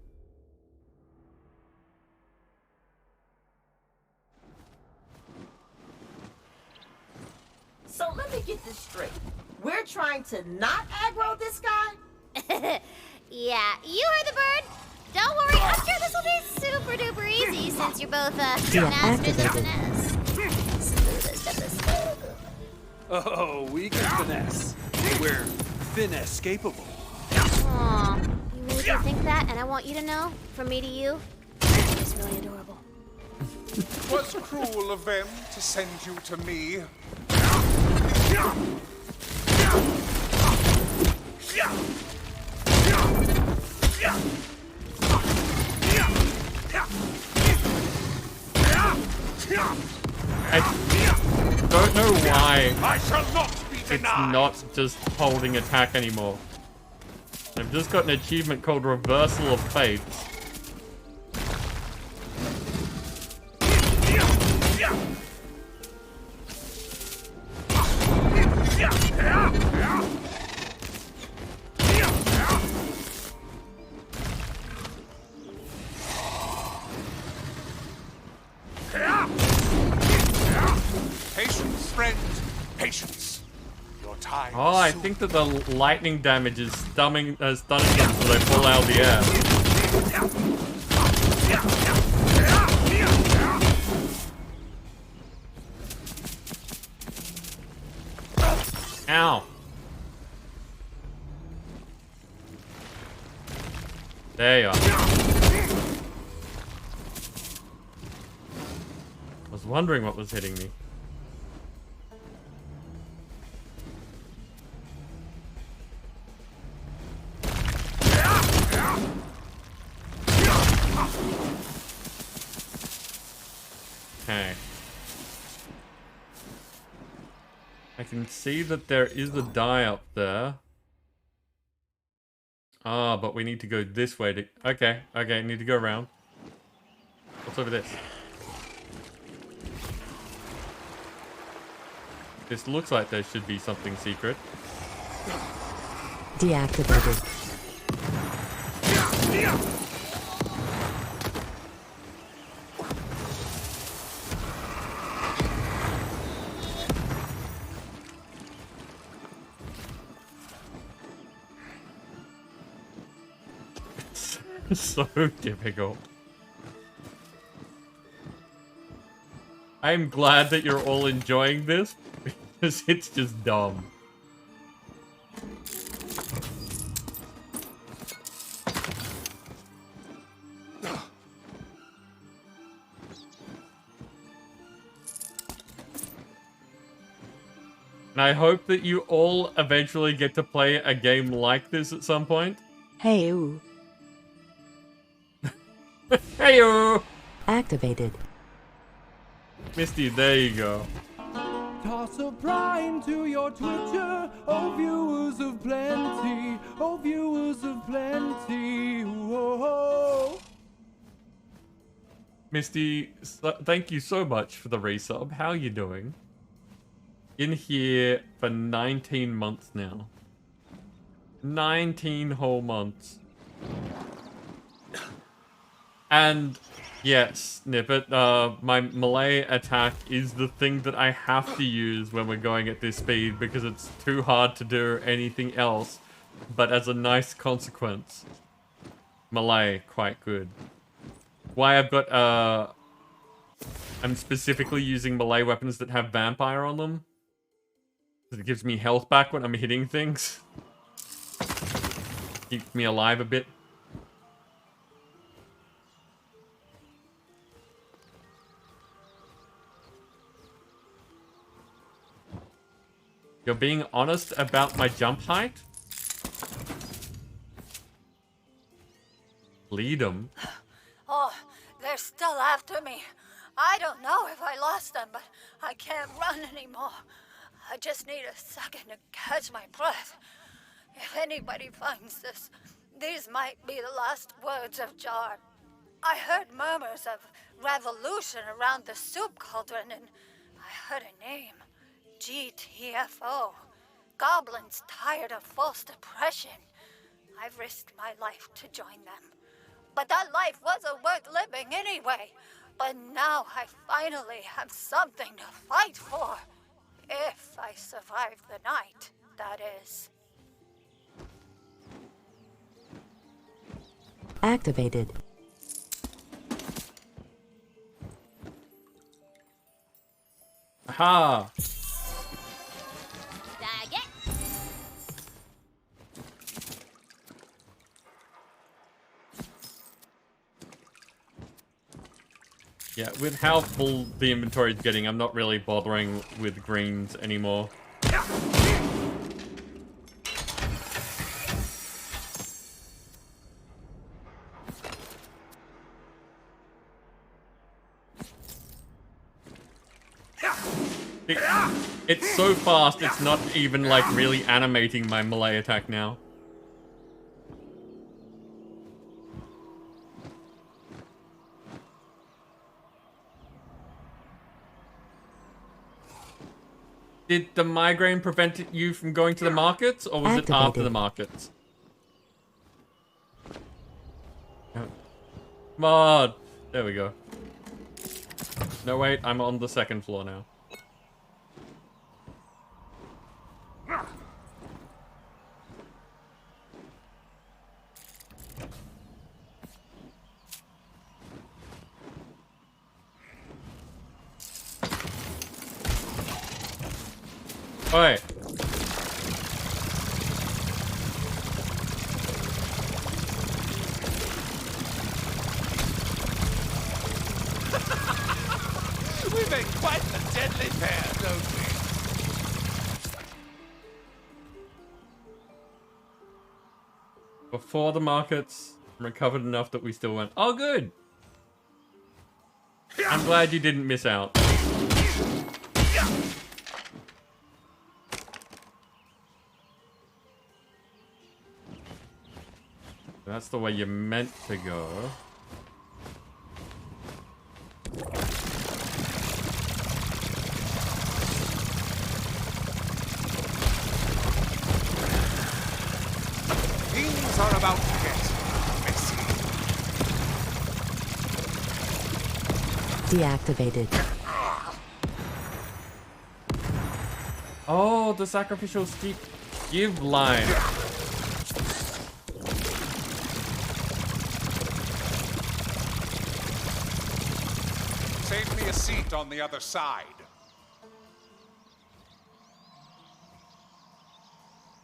So let me get this straight. We're trying to not aggro this guy? Yeah, you heard the bird. Don't worry, I'm sure this will be super duper easy since you're both masters of finesse. Oh, we can finesse. We're finesse-capable. Aw, you really do think that? And I want you to know, from me to you, it's really adorable. Was cruel of them to send you to me. I don't know why I shall not be it's denied. not just holding attack anymore. I've just got an achievement called Reversal of Fates. Patience, friend. Patience. Your time. Oh, I soon. think that the lightning damage is stunning them so they fall out of the air. Ow. There you are. I was wondering what was hitting me. Okay. I can see that there is a die up there. Ah, but we need to go this way to... Okay, need to go around. What's over this? This looks like there should be something secret. Deactivated. So difficult. I'm glad that you're all enjoying this because it's just dumb. And I hope that you all eventually get to play a game like this at some point. Hey-oo. Hey-oo! Activated. Misty, there you go. Toss a prime to your Twitter, oh viewers of plenty, oh viewers of plenty. Whoa. Misty, thank you so much for the resub. How are you doing? In here for 19 months now. 19 whole months. And yes, Nippet, my melee attack is the thing that I have to use when we're going at this speed because it's too hard to do anything else. But as a nice consequence, melee, quite good. Why I've got, I'm specifically using melee weapons that have vampire on them. It gives me health back when I'm hitting things. Keeps me alive a bit. You're being honest about my jump height? Lead 'em. Oh, they're still after me. I don't know if I lost them, but I can't run anymore. I just need a second to catch my breath. If anybody finds this, these might be the last words of Jar. I heard murmurs of revolution around the soup cauldron, and I heard a name. GTFO. Goblins tired of false depression. I've risked my life to join them. But that life wasn't worth living anyway. But now I finally have something to fight for. If I survive the night, that is. Activated. Aha! Tag it. Yeah, with how full the inventory is getting, I'm not really bothering with greens anymore. It's so fast, it's not even like really animating my melee attack now. Did the migraine prevent you from going to the markets, or was it after the markets? Come on! There we go. No, wait, I'm on the second floor now. Oi. We make quite a deadly pair, don't we? Before the markets, recovered enough that we still went. Oh, good. I'm glad you didn't miss out. That's the way you're meant to go. Things are about to get messy. Deactivated. Oh, the sacrificial steep give line. a seat on the other side.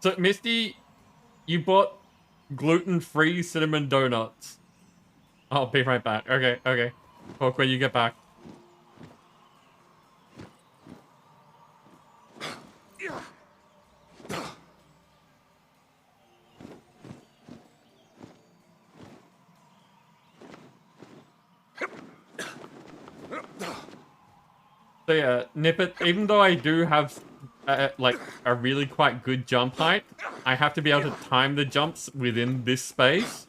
So, Misty, you bought gluten-free cinnamon donuts. I'll be right back. Okay, okay. Talk when you get back. So yeah, Nippet, even though I do have like a really quite good jump height, I have to be able to time the jumps within this space.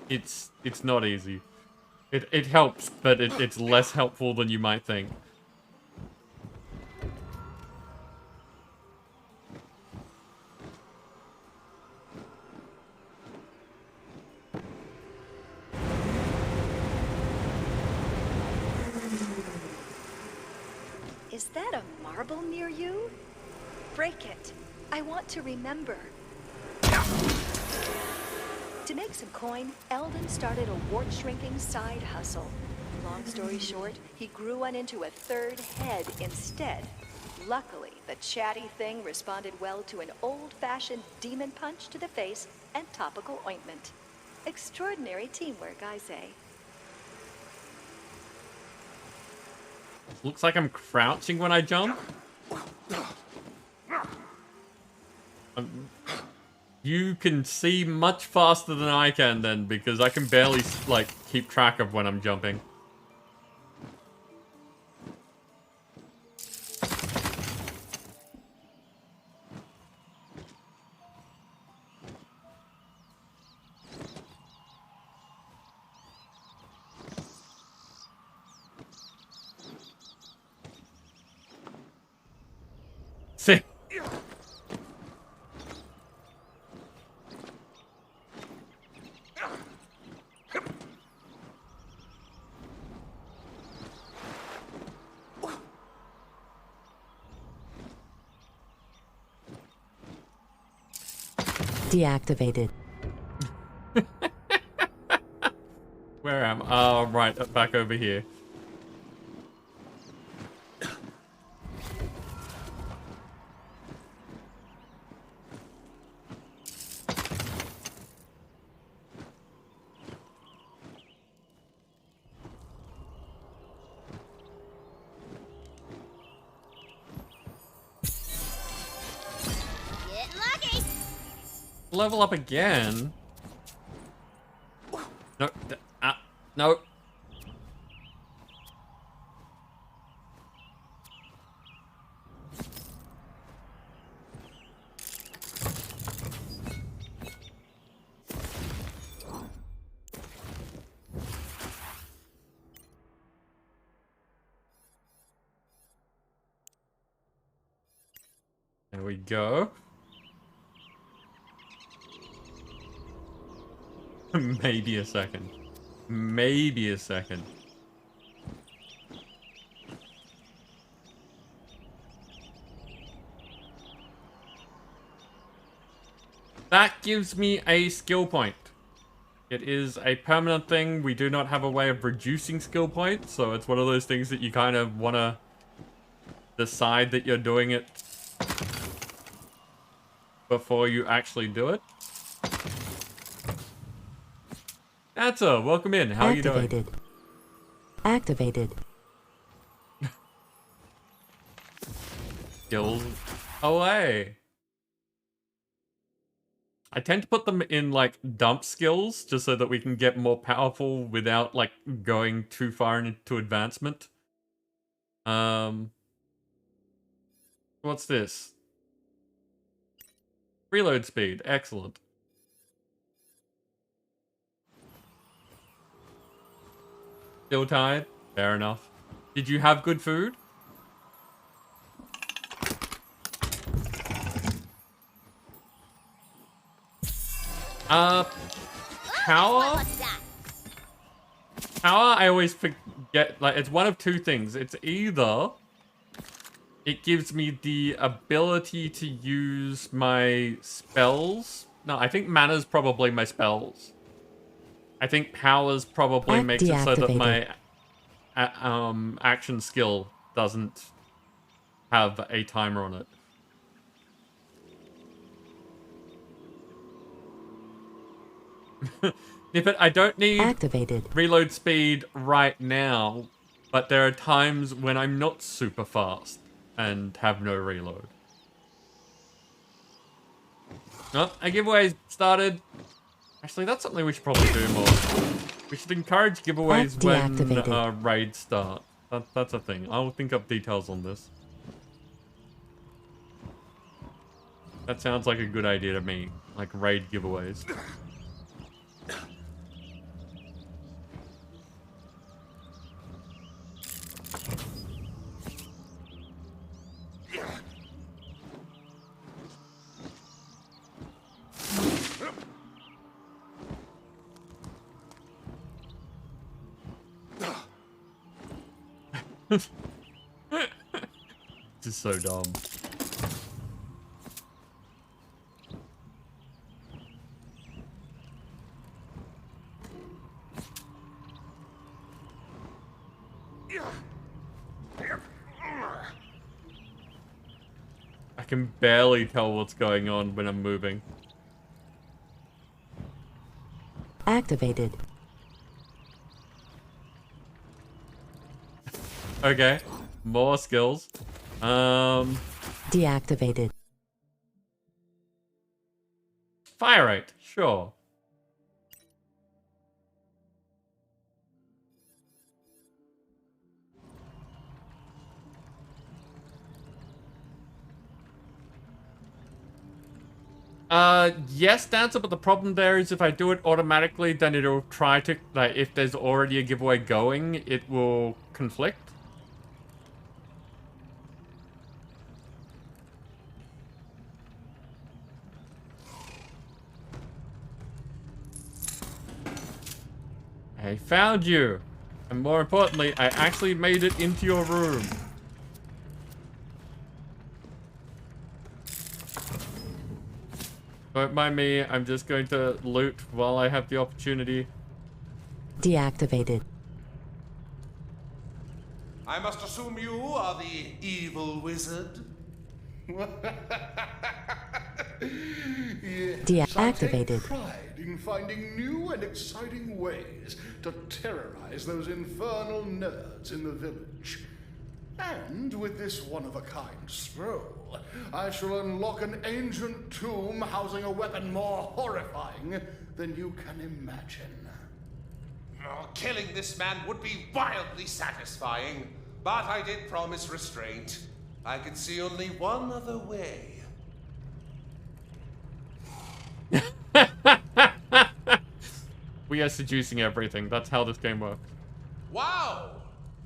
It's not easy. It helps, but it's less helpful than you might think. Is that a marble near you? Break it. I want to remember. To make some coin, Eldon started a wart-shrinking side hustle. Long story short, he grew one into a third head instead. Luckily, the chatty thing responded well to an old-fashioned demon punch to the face and topical ointment. Extraordinary teamwork, I say. Looks like I'm crouching when I jump. You can see much faster than I can then, because I can barely, like, keep track of when I'm jumping. See? Deactivated. Where am I? Oh, right, back over here. Level up again. No, no. There we go. Maybe a second. Maybe a second. That gives me a skill point. It is a permanent thing. We do not have a way of reducing skill points, so it's one of those things that you kind of want to decide that you're doing it before you actually do it. Atza, welcome in. How are you doing? Activated. Skills away. I tend to put them in, like, dump skills, just so that we can get more powerful without, like, going too far into advancement. What's this? Reload speed. Excellent. Still tired? Fair enough. Did you have good food? Power? Power, I always forget, like, it's one of two things. It's either it gives me the ability to use my spells. No, I think mana's probably my spells. I think powers probably makes it so that my action skill doesn't have a timer on it. If I don't need Activated. reload speed right now, but there are times when I'm not super fast and have no reload. Oh, a giveaway started. Actually, that's something we should probably do more. We should encourage giveaways when raids start. That's a thing. I'll think up details on this. That sounds like a good idea to me. Like raid giveaways. This is so dumb. I can barely tell what's going on when I'm moving. Activated. Okay, more skills. Deactivated. Fire rate, sure. Yes, Dancer, but the problem there is if I do it automatically, then it'll try to, like, if there's already a giveaway going, it will conflict. I found you! And more importantly, I actually made it into your room. Don't mind me, I'm just going to loot while I have the opportunity. Deactivated. I must assume you are the evil wizard? Yes, Deactivated. I take pride in finding new and exciting ways to terrorize those infernal nerds in the village. And with this one-of-a-kind scroll, I shall unlock an ancient tomb housing a weapon more horrifying than you can imagine. Oh, killing this man would be wildly satisfying, but I did promise restraint. I could see only one other way. We are seducing everything. That's how this game works. Wow!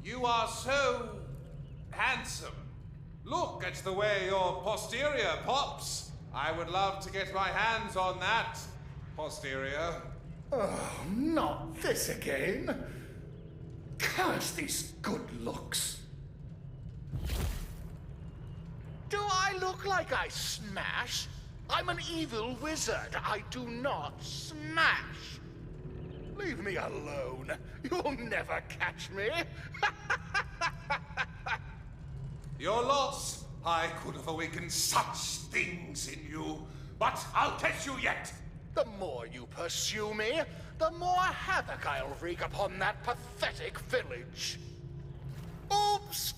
You are so handsome. Look at the way your posterior pops. I would love to get my hands on that posterior. Oh, not this again. Curse these good looks. Do I look like I smash? I'm an evil wizard. I do not smash. Leave me alone. You'll never catch me. Your loss. I could have awakened such things in you, but I'll catch you yet. The more you pursue me, the more havoc I'll wreak upon that pathetic village. Oops!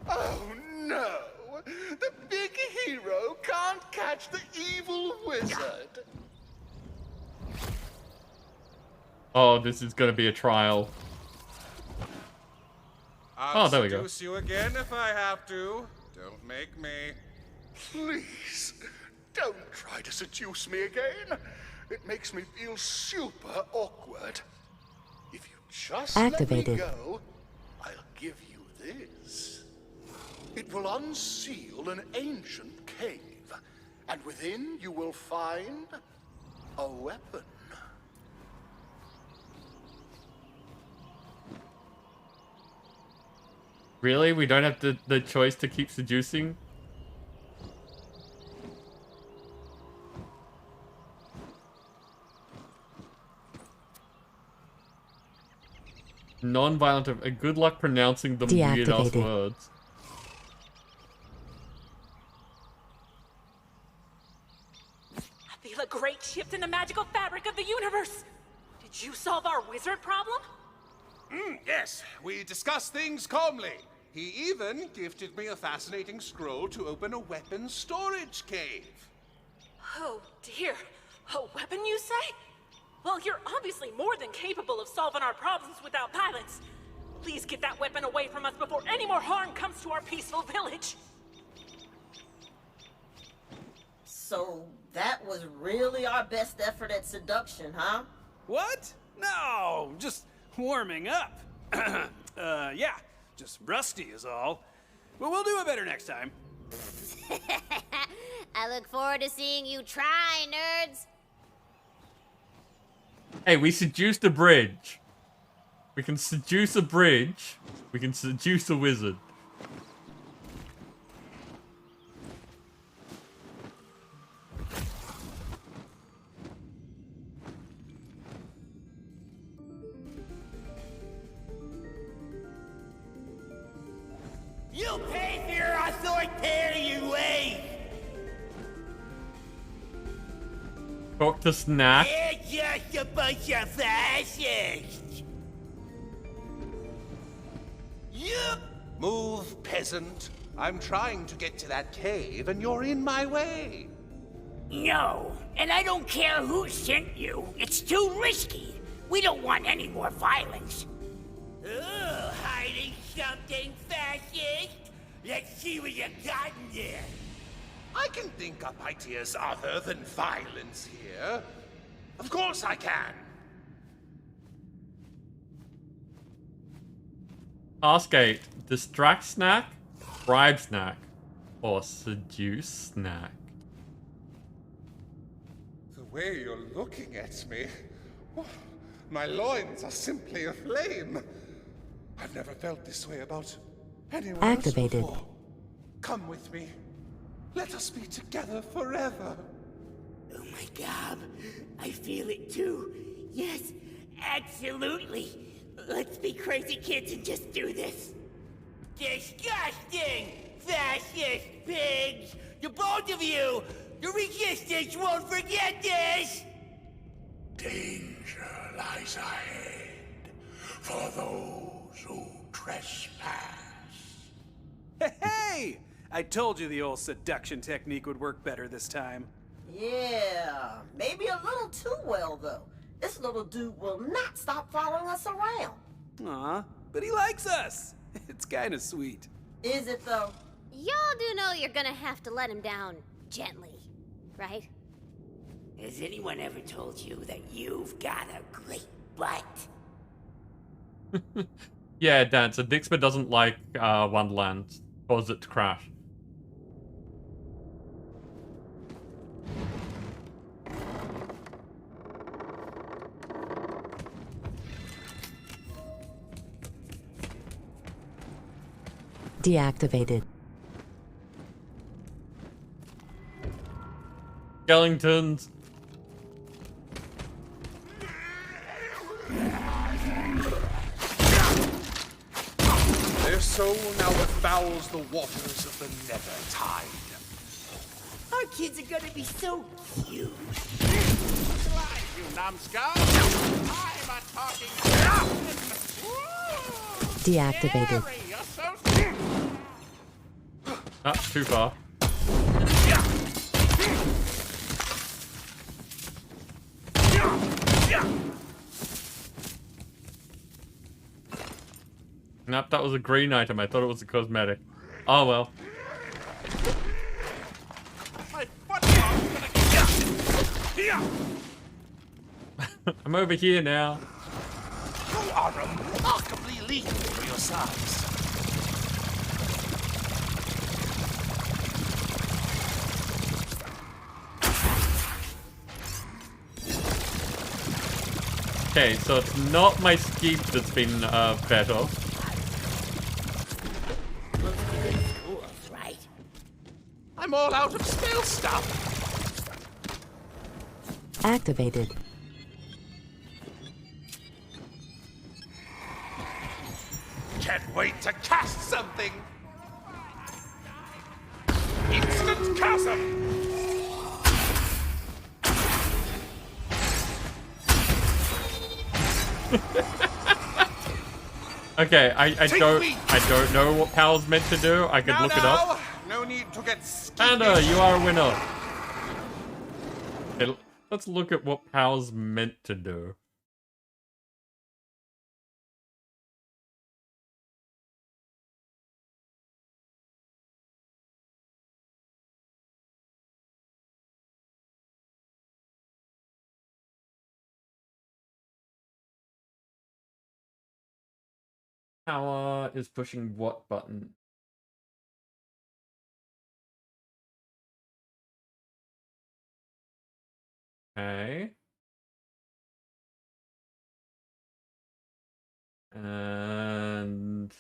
Oh no! The big hero can't catch the evil wizard! Oh, this is gonna be a trial. I'll there we go. seduce you again if I have to. Don't make me. Please, don't try to seduce me again. It makes me feel super awkward. If you just Activated. let me go, I'll give you this. It will unseal an ancient cave, and within you will find a weapon. Really? We don't have the choice to keep seducing? Non-violent. Good luck pronouncing them weird ass Deactivated. words. I feel a great shift in the magical fabric of the universe. Did you solve our wizard problem? Yes, we discussed things calmly. He even gifted me a fascinating scroll to open a weapons storage cave. Oh dear. A weapon, you say? Well, you're obviously more than capable of solving our problems without violence. Please get that weapon away from us before any more harm comes to our peaceful village. So that was really our best effort at seduction, huh? What? No, just warming up. Yeah, just rusty is all. But we'll do it better next time. I look forward to seeing you try, nerds. Hey, we seduced a bridge. We can seduce a bridge. We can seduce a wizard. You pay for your authoritarian ways! Talk to Snack. They're just a bunch of fascists! Move, peasant. I'm trying to get to that cave and you're in my way. No, and I don't care who sent you. It's too risky. We don't want any more violence. Oh, hiding something, fascist? Let's see what you got in there. I can think up ideas other than violence here. Of course I can. Task 8. Distract Snack, bribe Snack, or seduce Snack. The way you're looking at me, my loins are simply aflame. I've never felt this way about anyone Activated. else before. Come with me. Let us be together forever. Oh my god, I feel it too. Yes, absolutely. Let's be crazy kids and just do this. Disgusting! Fascist pigs! The both of you! The resistance won't forget this! Danger lies ahead for those who trespass. Hey! I told you the old seduction technique would work better this time. Yeah, maybe a little too well, though. This little dude will not stop following us around. Aw, but he likes us. It's kind of sweet. Is it, though? Y'all do know you're gonna have to let him down gently, right? Has anyone ever told you that you've got a great butt? Yeah, Dan, so Dixper doesn't like Wonderlands. Causes it to crash. Deactivated. Skeletons. Their soul now befouls the waters of the nether tide. Our kids are gonna be so cute. You numbskull! I'm a talking Deactivated. That's too far. Nope, that was a green item. I thought it was a cosmetic. Oh well. I'm over here now. You are remarkably lethal for your size. Okay, so it's not my skeep that's been better. Right? I'm all out of spell stuff. Activated. can't wait to cast something! Instant chasm! Okay, I don't know what Pal's meant to do. I could look it up. No need to get Panda, you are a winner. Okay, let's look at what Pal's meant to do. Power is pushing what button? Okay. And...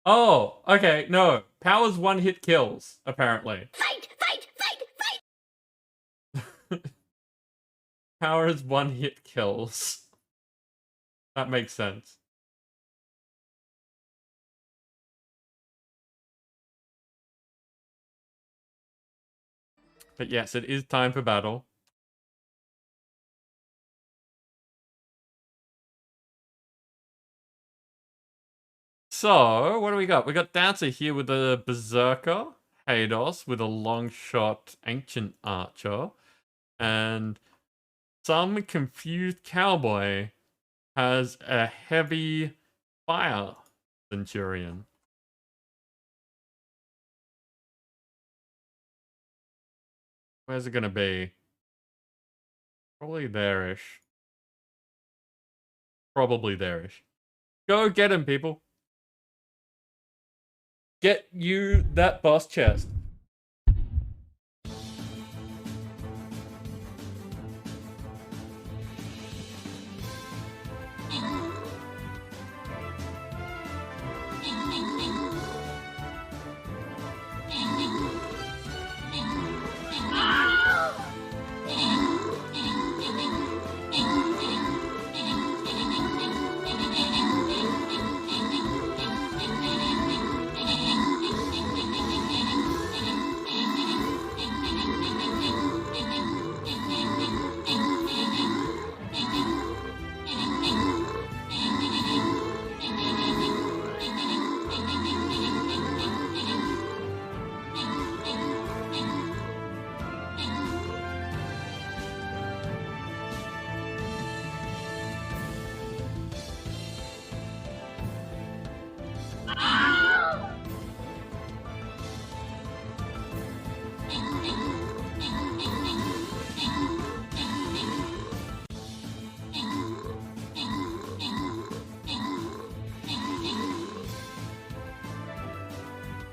oh, okay, no. Power's one-hit kills, apparently. Fight! Fight! Fight! Fight! Power is one-hit kills. That makes sense. But yes, it is time for battle. So, what do we got? We got Dancer here with a Berserker, Hados with a long shot Ancient Archer, and some confused cowboy has a heavy fire Centurion. Where's it gonna be? Probably there-ish. Probably there-ish. Go get him, people. Get you that boss chest.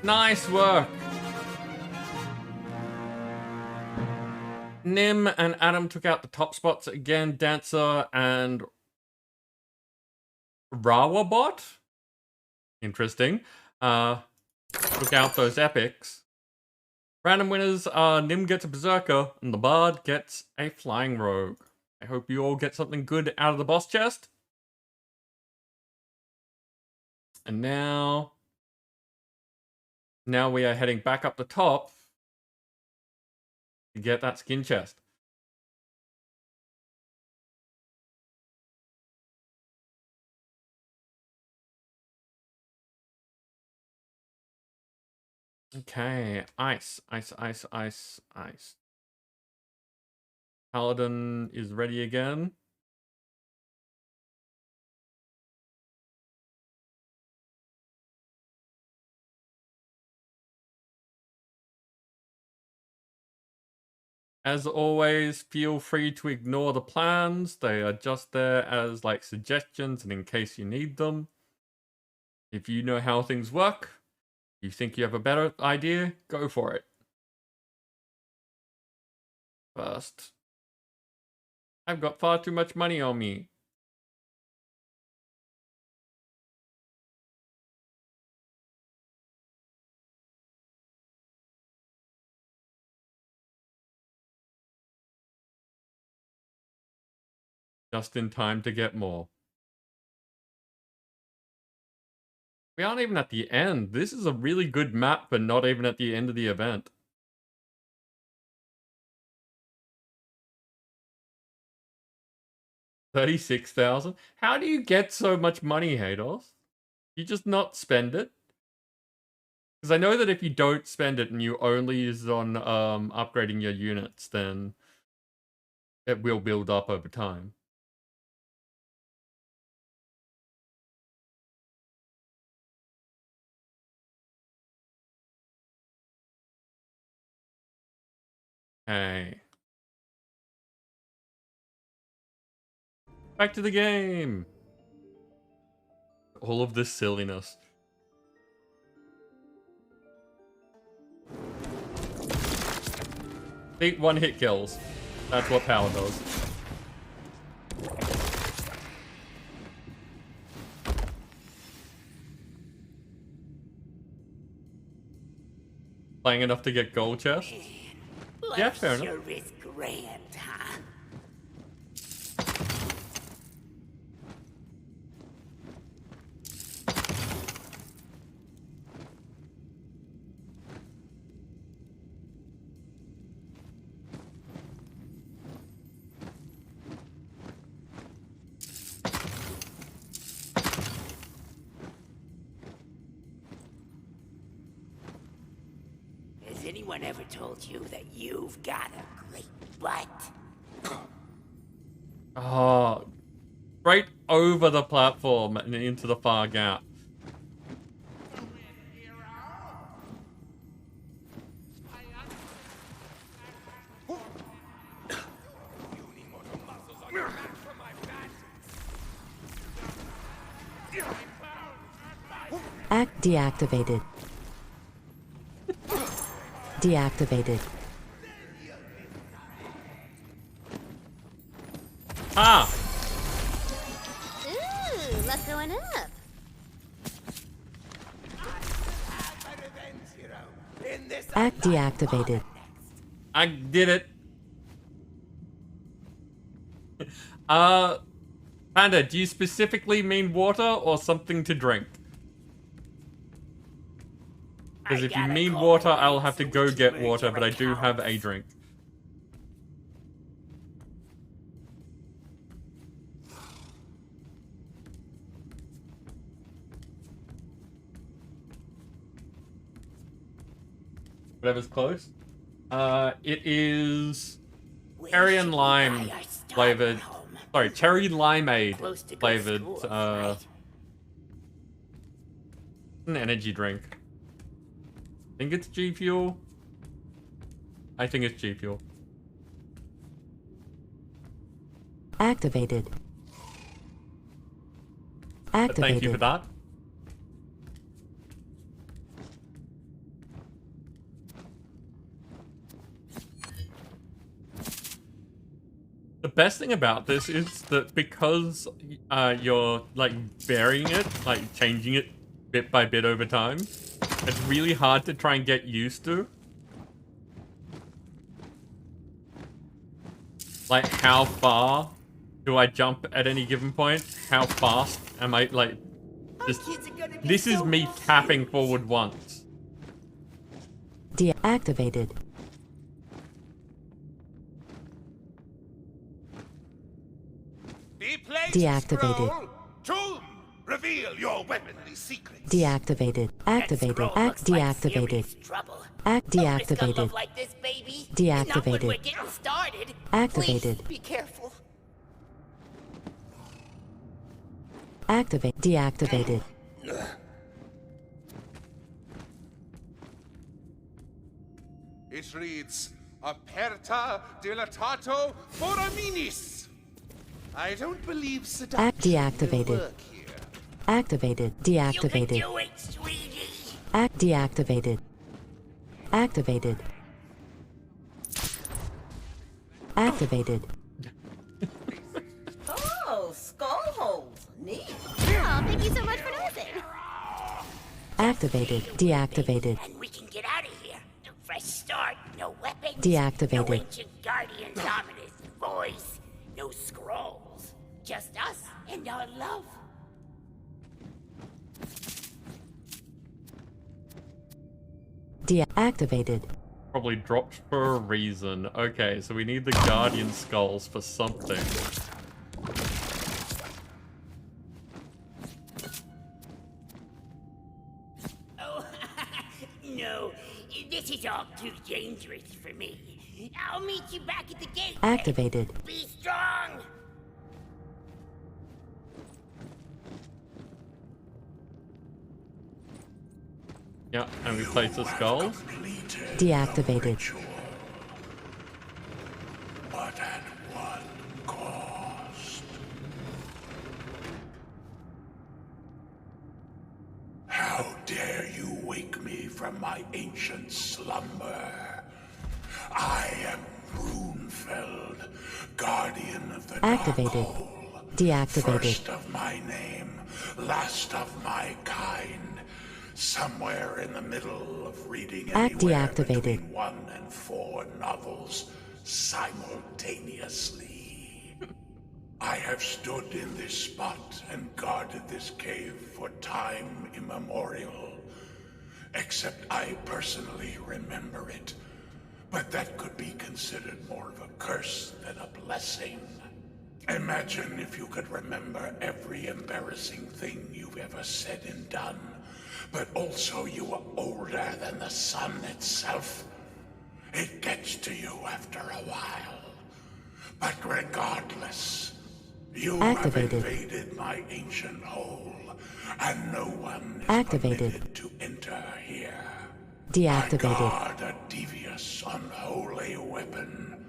Nice work. Nim and Adam took out the top spots again. Dancer and Rawabot. Interesting. Took out those epics. Random winners are Nim gets a Berserker and the Bard gets a Flying Rogue. I hope you all get something good out of the boss chest. And now we are heading back up the top to get that skin chest. Okay, ice. Paladin is ready again. As always, feel free to ignore the plans. They are just there as like suggestions and in case you need them. If you know how things work, you think you have a better idea, go for it. First, I've got far too much money on me. Just in time to get more. We aren't even at the end. This is a really good map, but not even at the end of the event. $36,000? How do you get so much money, Hados? You just not spend it? Because I know that if you don't spend it and you only use it on upgrading your units, then it will build up over time. Hey. Back to the game! All of this silliness. Beat one-hit kills. That's what power does. Playing enough to get gold chests? Yeah, fair enough. Sure is grand, huh? Has anyone ever told you that you've got a great butt? Oh, right over the platform and into the far gap. Act deactivated. Deactivated. Ah! Ooh, luck going up. Act deactivated. I did it. Panda, do you specifically mean water or something to drink? Because if you mean water, I'll have to go get water, but I do have a drink. Whatever's close. It is cherry and lime flavored. Sorry, cherry limeade flavored. An energy drink. I think it's G Fuel. I think it's G Fuel. Activated. Activated. Thank you for that. The best thing about this is that because you're like varying it, like changing it bit by bit over time, it's really hard to try and get used to. Like, how far do I jump at any given point? How fast am I, like, just... This is me tapping forward once. Deactivated. Deactivated. Tomb, reveal your weaponry secrets. Deactivated. Activated. Act deactivated. Act deactivated. Deactivated. Activated. Be careful. Activate. Deactivated. It reads, Aperta dilatato foraminis. I don't believe seduction Act deactivated. will work here. Activated. Deactivated. You can do it, sweetie. Act deactivated. Activated. Activated. Oh, skull holes. Neat. Oh, thank you so much for noticing. Activated. Deactivated. And we can get out of here. Fresh start, no weapons. Deactivated. No ancient guardian's ominous voice. No scrolls. Just us and our love. Deactivated. Probably dropped for a reason. Okay, so we need the Guardian Skulls for something. Oh, no. This is all too dangerous for me. I'll meet you back at the gate. Activated. Be strong. Yeah, and we place the skulls. Deactivated. But at what cost? How dare you wake me from my ancient slumber? I am Runefeld, guardian of the Activated. Dark Hole. Deactivated. First of my name, last of my kind. Somewhere in the middle of reading anywhere between 1 and 4 novels simultaneously. I have stood in this spot and guarded this cave for time immemorial. Except I personally remember it. But that could be considered more of a curse than a blessing. Imagine if you could remember every embarrassing thing you've ever said and done. But also you are older than the sun itself. It gets to you after a while. But regardless, you have invaded my ancient hole, and no one is permitted to enter here. Deactivated. I guard a devious, unholy weapon,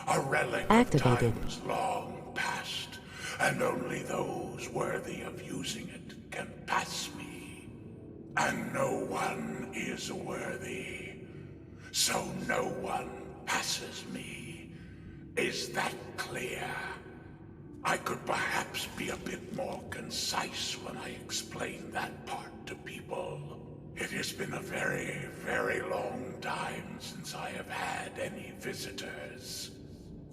a relic of times long past, and only those worthy of using it can pass me. And no one is worthy, so no one passes me. Is that clear? I could perhaps be a bit more concise when I explain that part to people. It has been a very, very long time since I have had any visitors.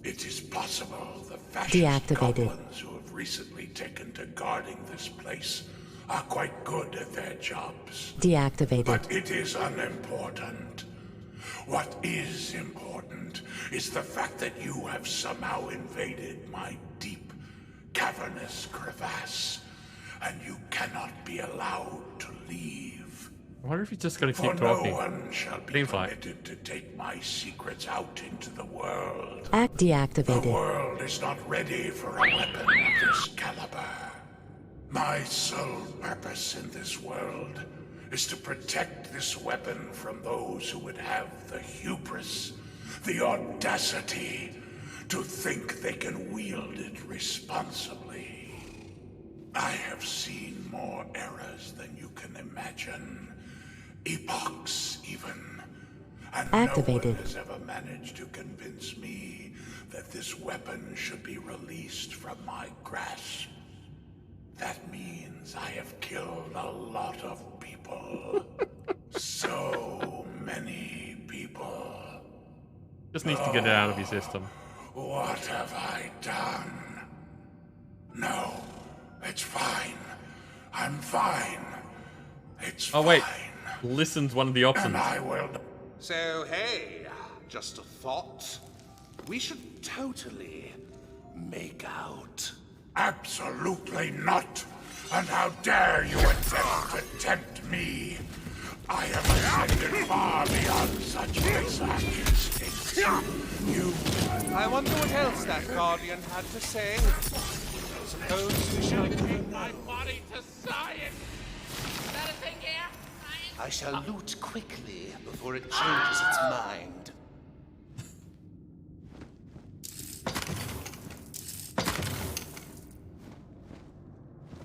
It is possible the fascist goblins who have recently taken to guarding this place are quite good at their jobs. Deactivated. But it is unimportant. What is important is the fact that you have somehow invaded my deep, cavernous crevasse, and you cannot be allowed to leave. I wonder if he's just gonna keep For talking. no one shall be permitted to take my secrets out into the world. Deactivated. The world is not ready for a weapon of this caliber. My sole purpose in this world is to protect this weapon from those who would have the hubris, the audacity, to think they can wield it responsibly. I have seen more errors than you can imagine. Epochs, even. And no one has ever managed to convince me that this weapon should be released from my grasp. That means I have killed a lot of people. So many people. Just needs to get it out of your system. What have I done? No, it's fine. I'm fine. It's Oh wait, listen's one of the options. And I will. So, hey, just a thought. We should totally make out. Absolutely not. And how dare you attempt to tempt me? I have ascended far beyond such basic instincts. I wonder what else that Guardian had to say. Suppose we shall bring my body to science. Is that a thing here? I shall loot quickly before it changes its mind.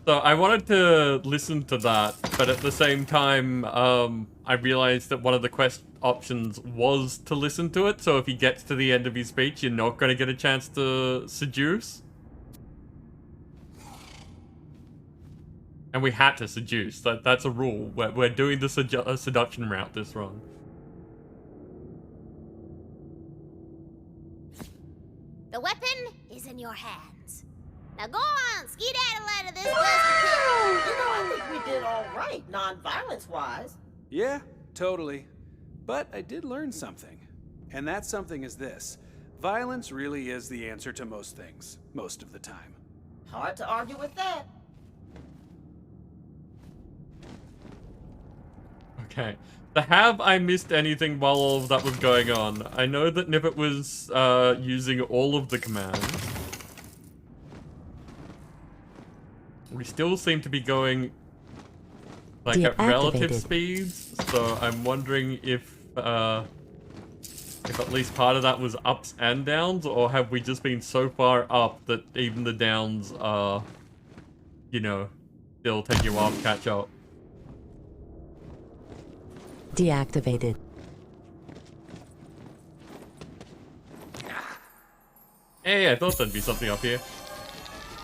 So I wanted to listen to that, but at the same time, I realized that one of the quest options was to listen to it. So if he gets to the end of his speech, you're not going to get a chance to seduce. And we had to seduce. That's a rule. We're doing the seduction route this run. The weapon is in your hands. Now go on, skedaddle out of this dusty pit. You know, I think we did all right, non-violence-wise. Yeah, totally. But I did learn something. And that something is this. Violence really is the answer to most things, most of the time. Hard to argue with that. Okay. So have I missed anything while all of that was going on? I know that Nippet was using all of the commands. We still seem to be going like at relative speeds, so I'm wondering if at least part of that was ups and downs, or have we just been so far up that even the downs are, you know, still taking a while to catch up. Deactivated. Hey, I thought there'd be something up here.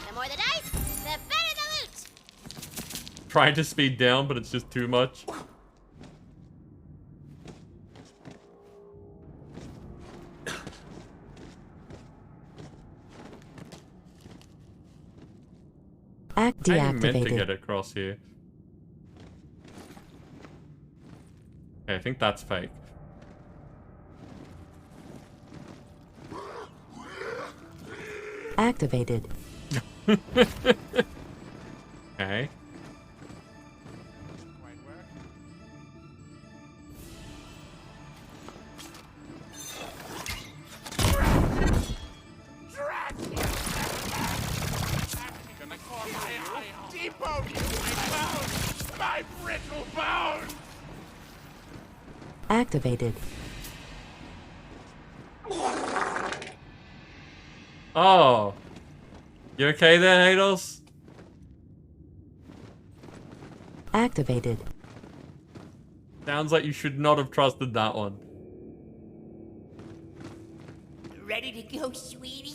The more the dice, the better the loot. Trying to speed down, but it's just too much. Deactivated. I meant to get across here. Okay, I think that's fake. Activated. Okay. Debone you, my bones! My brittle bones! Activated. Oh. You okay there, Hados? Activated. Sounds like you should not have trusted that one. Ready to go, sweetie?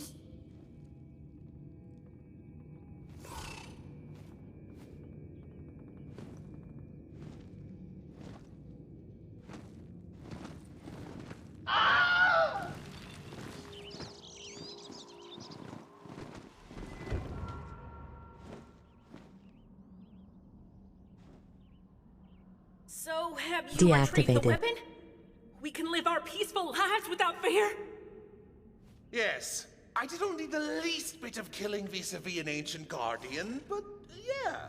So, have you retrieved the Deactivated. weapon? We can live our peaceful lives without fear? Yes, I did only the least bit of killing vis-a-vis an ancient guardian, but yeah.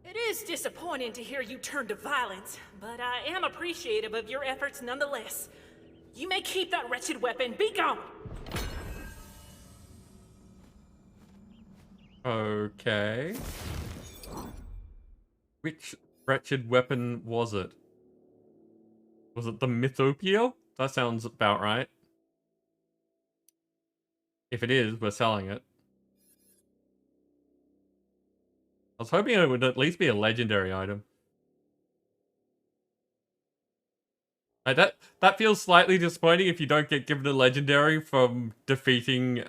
It is disappointing to hear you turn to violence, but I am appreciative of your efforts nonetheless. You may keep that wretched weapon. Be gone! Okay. Which wretched weapon was it? Was it the Mythopia? That sounds about right. If it is, we're selling it. I was hoping it would at least be a legendary item. That feels slightly disappointing if you don't get given a legendary from defeating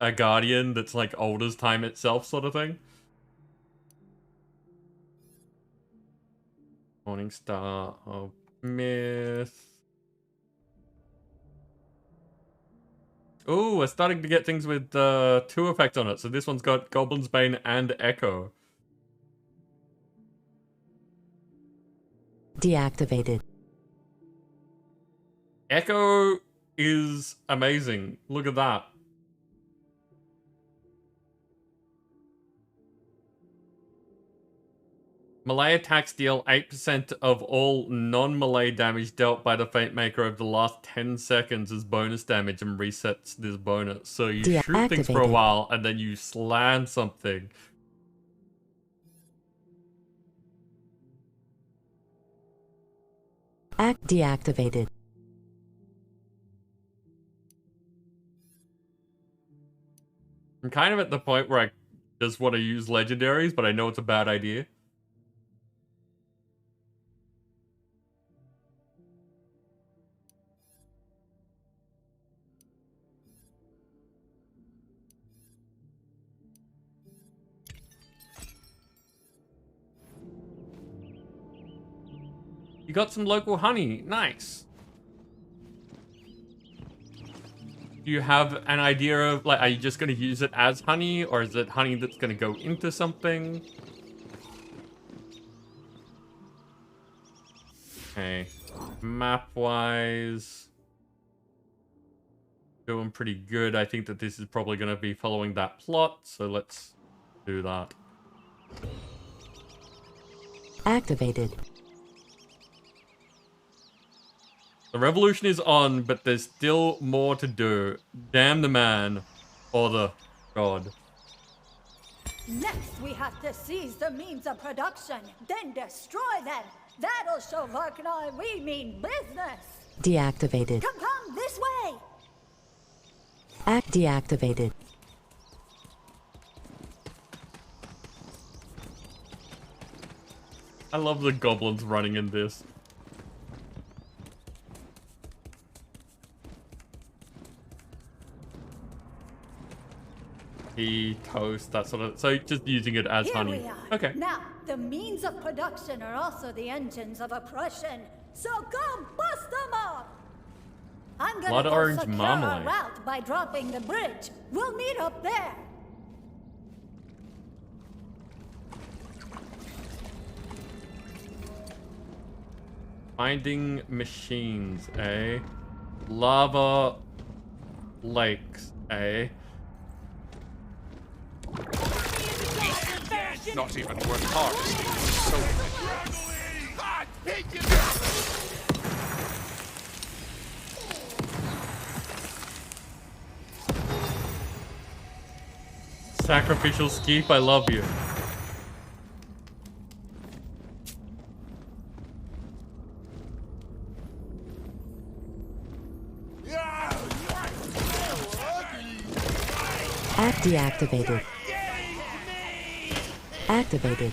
a guardian that's like old as time itself, sort of thing. Morning Star of Myth. Ooh, we're starting to get things with 2 effects on it. So this one's got Goblin's Bane and Echo. Deactivated. Echo is amazing. Look at that. Melee attacks deal 8% of all non-melee damage dealt by the Fate Maker over the last 10 seconds as bonus damage and resets this bonus. So you shoot things for a while and then you slam something. Deactivated. I'm kind of at the point where I just want to use legendaries, but I know it's a bad idea. You got some local honey. Nice. Do you have an idea of, like, are you just going to use it as honey, or is it honey that's going to go into something? Okay. Map-wise, doing pretty good. I think that this is probably going to be following that plot, so let's do that. Activated. The revolution is on, but there's still more to do. Damn the man or the god. Next, we have to seize the means of production, then destroy them. That'll show Varknar we mean business. Deactivated. Come this way. Deactivated. I love the goblins running in this. Tea, toast, that sort of... So just using it as Here honey. we are. Okay. Now, the means of production are also the engines of oppression. So go bust them up! I'm gonna Blood go orange secure marmalade. our route by dropping the bridge. We'll meet up there. Finding machines, eh? Lava lakes, eh? Not even worth harvesting. Sacrificial skeep, I love you. Deactivated. Activated.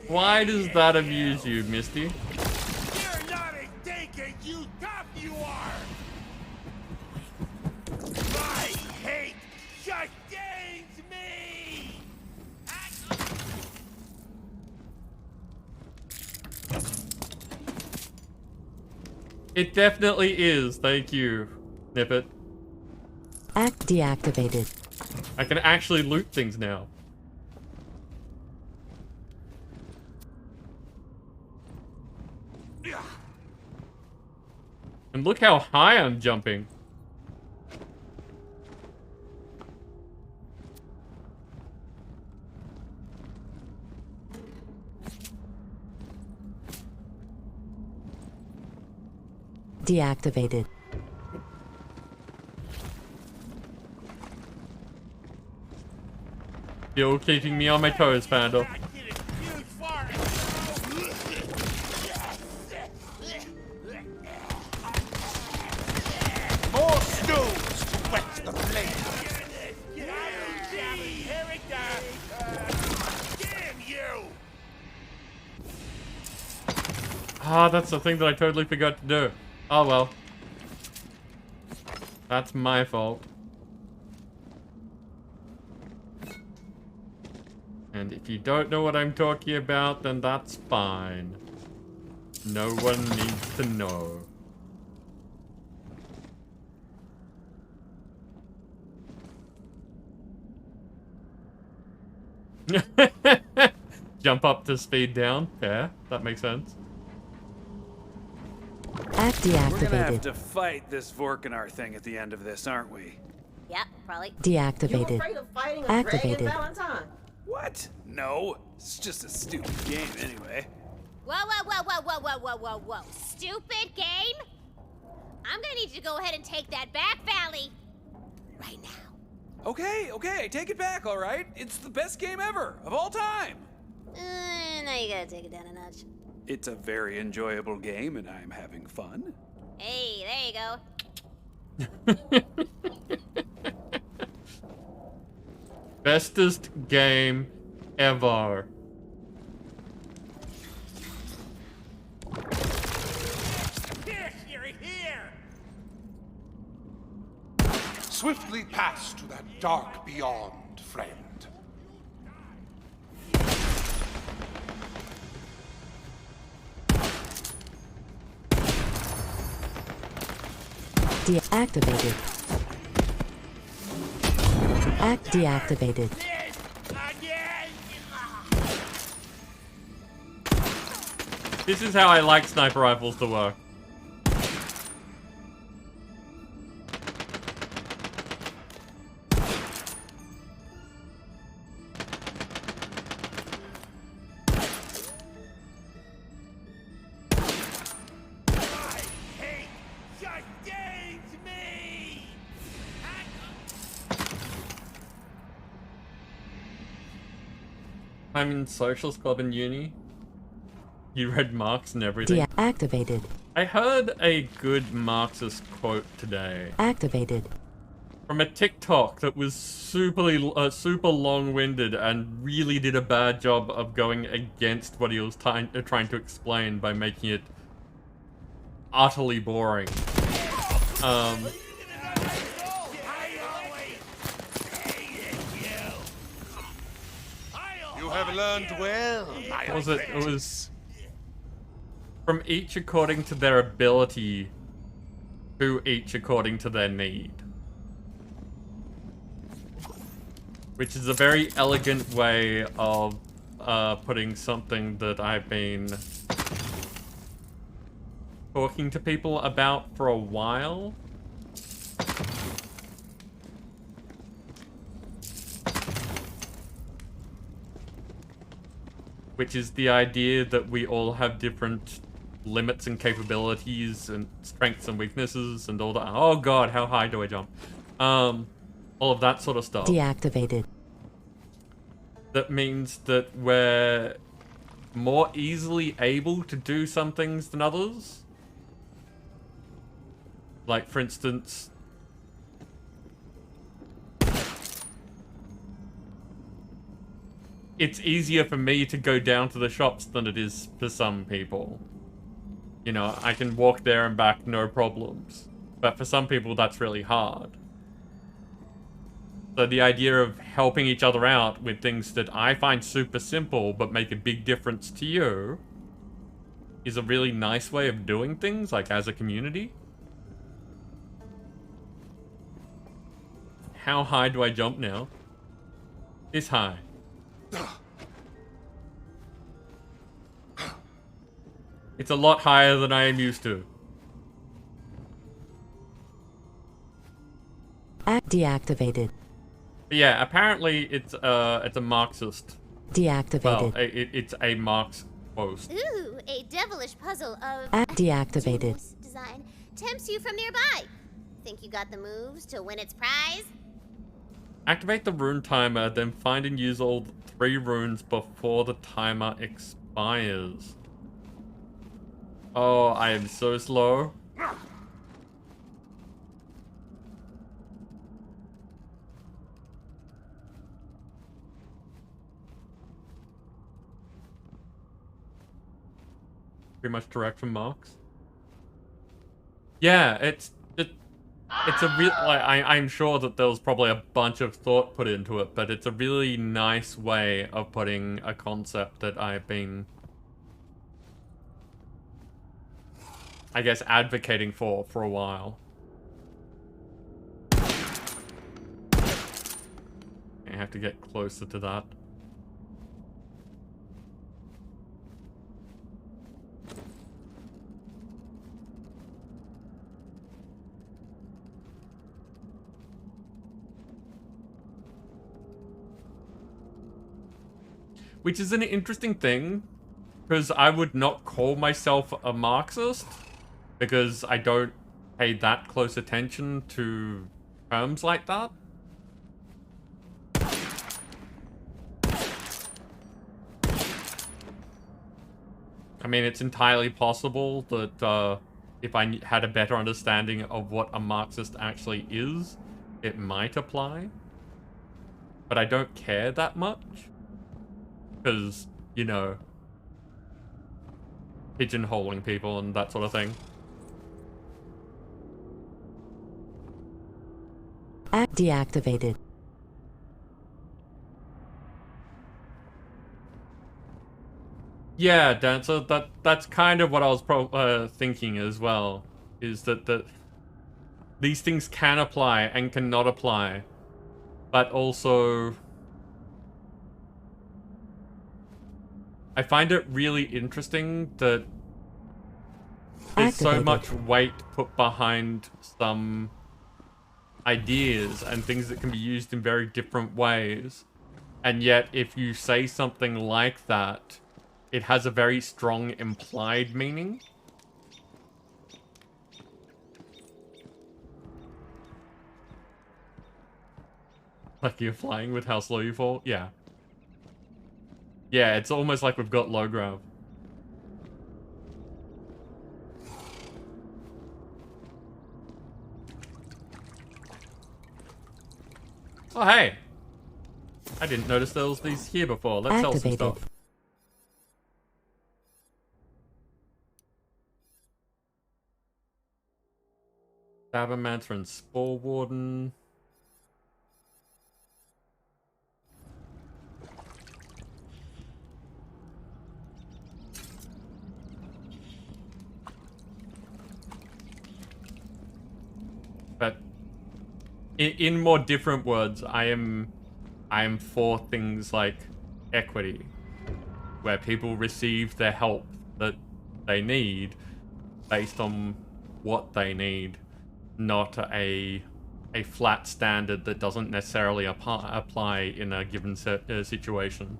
Why does that amuse you, Misty? You're not as naked, you tough you are! My hate sustains me! It definitely is, thank you, Nippet. Deactivated. I can actually loot things now. And look how high I'm jumping. Deactivated. Still keeping me on my toes, Panda. More stones to wet the flame. Damn you! Ah, that's the thing that I totally forgot to do. Oh well. That's my fault. And if you don't know what I'm talking about, then that's fine. No one needs to know. Jump up to speed down. Yeah, that makes sense. We're gonna have Deactivated. to fight this Vorkanar thing at the end of this, aren't we? Yep, probably. You Deactivated. afraid of fighting a Activated. dragon, Valentine? What? No, it's just a stupid game anyway. Whoa, whoa, whoa, whoa, whoa, whoa, whoa, whoa, whoa. Stupid game? I'm gonna need you to go ahead and take that back, Valley. Right now. Okay, okay, take it back, all right? It's the best game ever, of all time. Now you gotta take it down a notch. It's a very enjoyable game, and I'm having fun. Hey, there you go. Bestest game ever. Yes, you're here! Swiftly pass to that dark beyond, friend. Deactivated. Deactivated. This is how I like sniper rifles to work. I'm in socials club in uni. You read Marx and everything. Deactivated. I heard a good Marxist quote today. Activated. From a TikTok that was super long-winded and really did a bad job of going against what he was trying to explain by making it utterly boring. You have learned well. What was it? It was from each according to their ability, to each according to their need. Which is a very elegant way of putting something that I've been talking to people about for a while. Which is the idea that we all have different limits and capabilities and strengths and weaknesses and all that. Oh god, how high do I jump? All of that sort of stuff. Deactivated. That means that we're more easily able to do some things than others. Like, for instance, it's easier for me to go down to the shops than it is for some people. You know, I can walk there and back, no problems. But for some people, that's really hard. So the idea of helping each other out with things that I find super simple but make a big difference to you is a really nice way of doing things, like as a community. How high do I jump now? This high. It's a lot higher than I am used to. Deactivated. But yeah, apparently it's a Marxist. Deactivated. Well, it's a Marx post. Ooh, a devilish puzzle of Deactivated. design tempts you from nearby. Think you got the moves to win its prize? Activate the rune timer, then find and use all 3 runes before the timer expires. Oh, I am so slow. Pretty much direct from Marx. Yeah, it's a real, like, I'm sure that there was probably a bunch of thought put into it, but it's a really nice way of putting a concept that I've been, I guess, advocating for a while. I have to get closer to that. Which is an interesting thing, because I would not call myself a Marxist, because I don't pay that close attention to terms like that. I mean, it's entirely possible that if I had a better understanding of what a Marxist actually is, it might apply. But I don't care that much. Because, you know, pigeonholing people and that sort of thing. Deactivated. Yeah, Dan, so that's kind of what I was thinking as well. Is that these things can apply and cannot apply. But also, I find it really interesting that there's so much weight put behind some ideas and things that can be used in very different ways. And yet, if you say something like that, it has a very strong implied meaning. Like you're flying with how slow you fall? Yeah. Yeah, it's almost like we've got low grav. Oh, hey! I didn't notice there was these here before. Let's sell some stuff. Sabermancer and Spore Warden. But in more different words, I am for things like equity, where people receive the help that they need based on what they need, not a flat standard that doesn't necessarily apply in a given situation.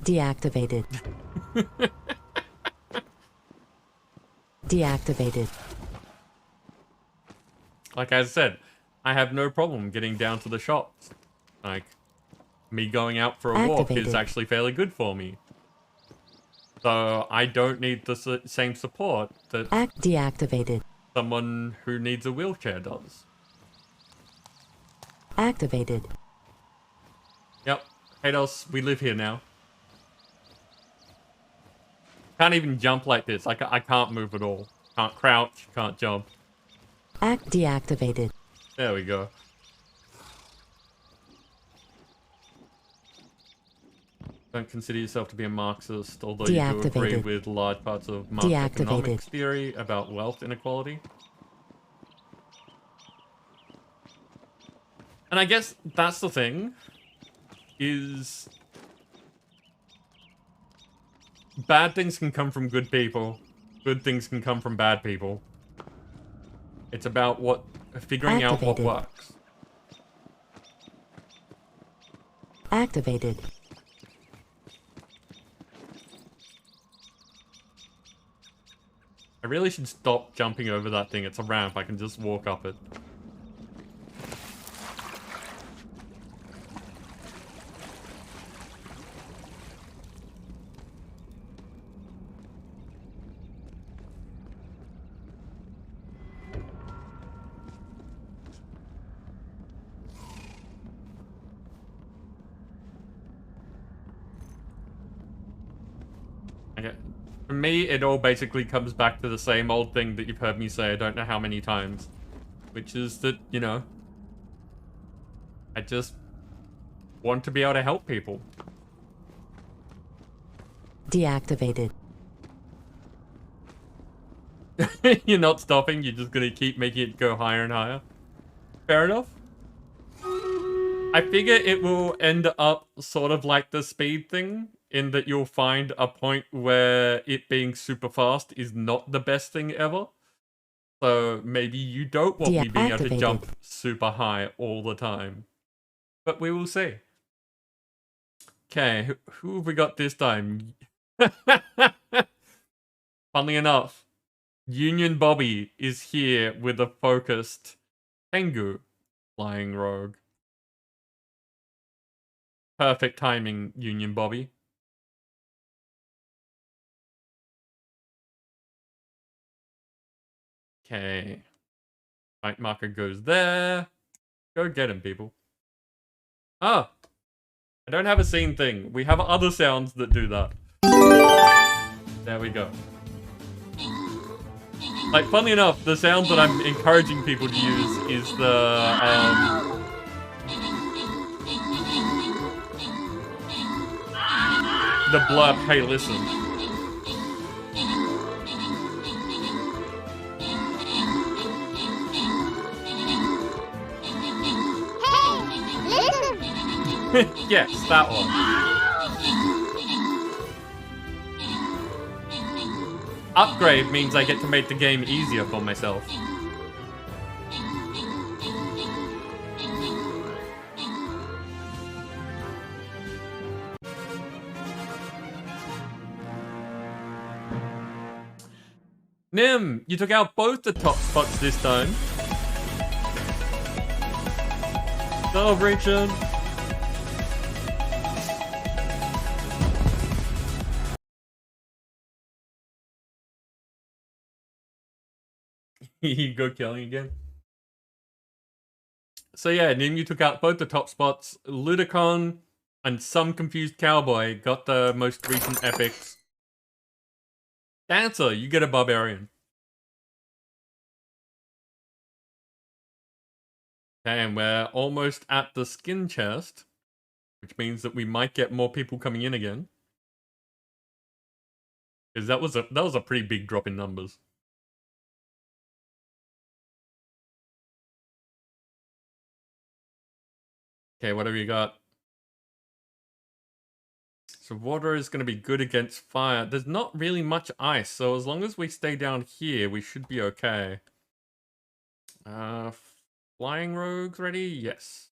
Deactivated. Deactivated. Like I said, I have no problem getting down to the shops. Like, me going out for a walk is actually fairly good for me. So I don't need the same support that deactivated. Someone who needs a wheelchair does. Activated. Yep. Hados, we live here now. Can't even jump like this. I can't move at all. Can't crouch, can't jump. Deactivated. There we go. Don't consider yourself to be a Marxist, although you do agree with large parts of Marx economics theory about wealth inequality. And I guess that's the thing, is bad things can come from good people. Good things can come from bad people. It's about figuring out what works. Activated. I really should stop jumping over that thing. It's a ramp. I can just walk up it. Okay. For me, it all basically comes back to the same old thing that you've heard me say I don't know how many times. Which is that, you know, I just want to be able to help people. Deactivated. You're not stopping, you're just gonna keep making it go higher and higher. Fair enough. I figure it will end up sort of like the speed thing, in that you'll find a point where it being super fast is not the best thing ever. So maybe you don't want me being able to jump super high all the time. But we will see. Okay, who have we got this time? Funnily enough, Union Bobby is here with a focused Tengu flying rogue. Perfect timing, Union Bobby. Okay. Fight marker goes there. Go get him, people. Ah! I don't have a scene thing. We have other sounds that do that. There we go. Like, funnily enough, the sound that I'm encouraging people to use is the, the blurb, hey, listen. Hey, listen! Yes, that one. Upgrade means I get to make the game easier for myself. Nim, you took out both the top spots this time. Celebration. You go killing again. So yeah, Nim, you took out both the top spots. Ludicon and some confused cowboy got the most recent epics. Dancer, you get a barbarian. Okay, and we're almost at the skin chest, which means that we might get more people coming in again. Because that was a pretty big drop in numbers. Okay, what have you got? So water is going to be good against fire. There's not really much ice, so as long as we stay down here, we should be okay. Flying rogues ready? Yes.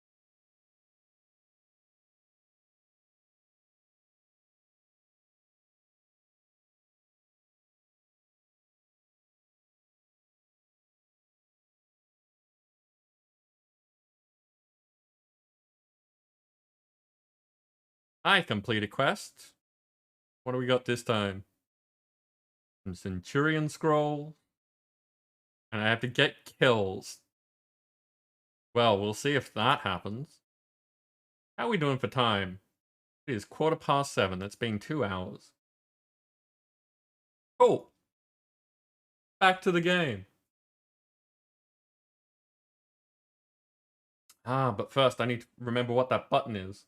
I complete a quest. What do we got this time? Some Centurion Scroll. And I have to get kills. Well, we'll see if that happens. How are we doing for time? It is 7:15. That's been 2 hours. Cool. Back to the game. Ah, but first I need to remember what that button is.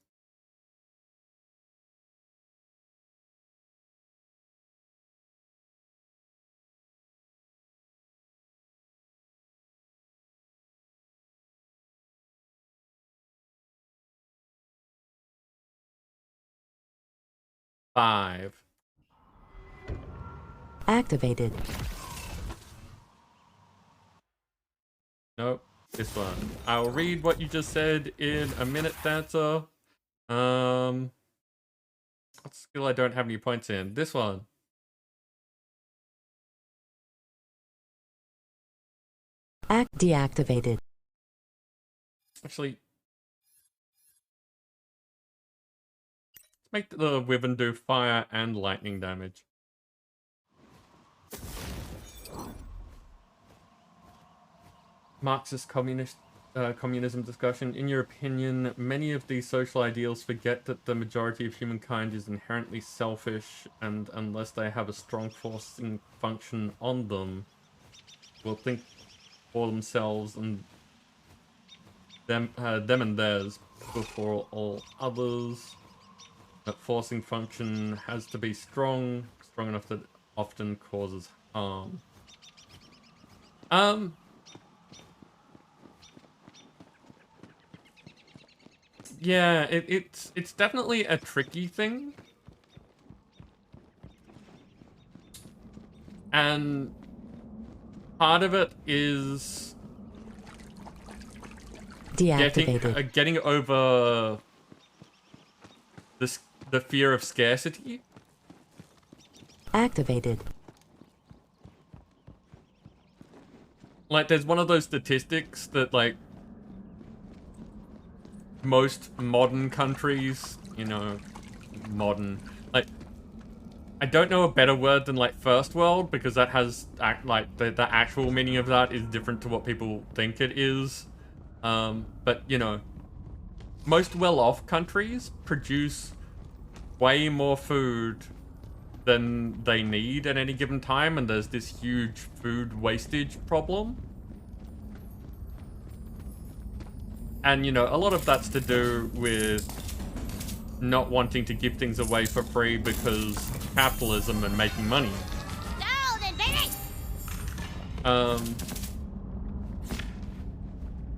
Five. Activated. Nope, this one. I'll read what you just said in a minute, Dancer. What skill I don't have any points in? This one. Deactivated. Actually, let's make the Wyvern do fire and lightning damage. Marxist communism discussion. In your opinion, many of these social ideals forget that the majority of humankind is inherently selfish, and unless they have a strong forcing function on them, will think for themselves and them and theirs before all others. That forcing function has to be strong enough that it often causes harm. Yeah, it's definitely a tricky thing. And part of it is Deactivated. Getting over the fear of scarcity. Activated. Like, there's one of those statistics that, like, most modern countries, you know, modern, like, I don't know a better word than, like, first world, because that has, like, the actual meaning of that is different to what people think it is. But, you know, most well-off countries produce way more food than they need at any given time, and there's this huge food wastage problem. And, you know, a lot of that's to do with not wanting to give things away for free because capitalism and making money. Golden, baby!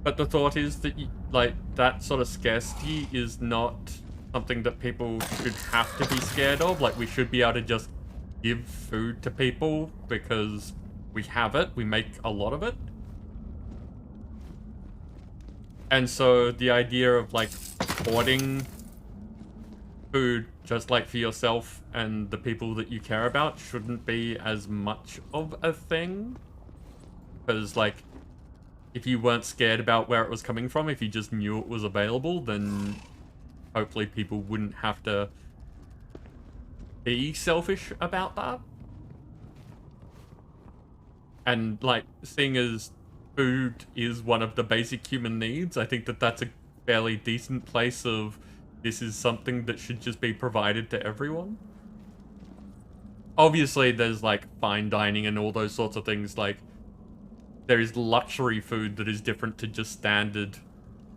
But the thought is that, like, that sort of scarcity is not something that people should have to be scared of. Like, we should be able to just give food to people because we have it. We make a lot of it. And so the idea of, like, hoarding food just, like, for yourself and the people that you care about shouldn't be as much of a thing. Because, like, if you weren't scared about where it was coming from, if you just knew it was available, then hopefully people wouldn't have to be selfish about that. And, like, seeing as food is one of the basic human needs, I think that that's a fairly decent place of this is something that should just be provided to everyone. Obviously, there's, like, fine dining and all those sorts of things, like, there is luxury food that is different to just standard,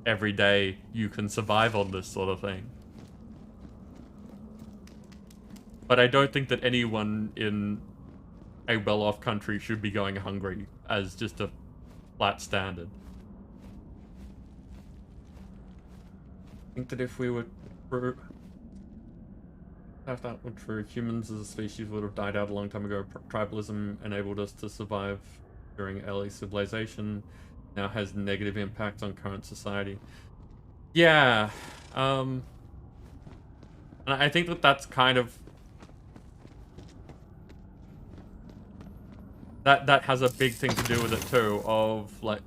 everyday, you can survive on this sort of thing. But I don't think that anyone in a well-off country should be going hungry as just a flat standard. I think that if we were true, if that were true, humans as a species would have died out a long time ago. Tribalism enabled us to survive during early civilization, now has negative impact on current society. Yeah, and I think that that's kind of that has a big thing to do with it too, of like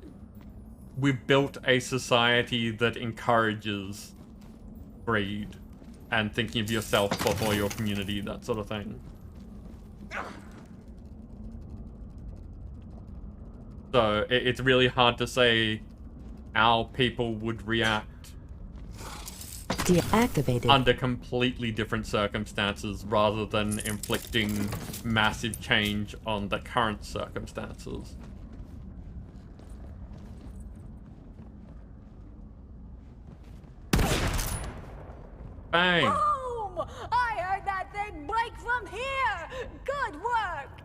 we've built a society that encourages greed and thinking of yourself before your community, that sort of thing. So it's really hard to say how people would react deactivated under completely different circumstances rather than inflicting massive change on the current circumstances. Bang! Boom! I heard that thing break from here! Good work!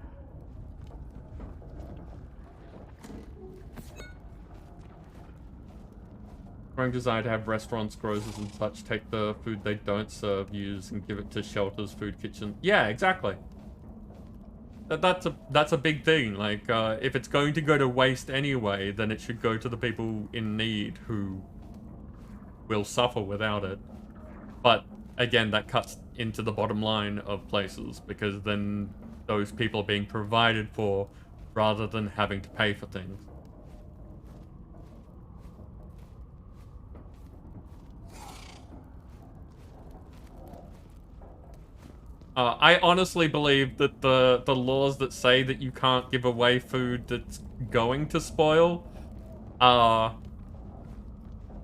Strong desire to have restaurants, grocers and such take the food they don't serve, use, and give it to shelters, food kitchen. Yeah, exactly. That's a big thing. Like, if it's going to go to waste anyway, then it should go to the people in need who will suffer without it. But again, that cuts into the bottom line of places, because then those people are being provided for rather than having to pay for things. I honestly believe that the laws that say that you can't give away food that's going to spoil are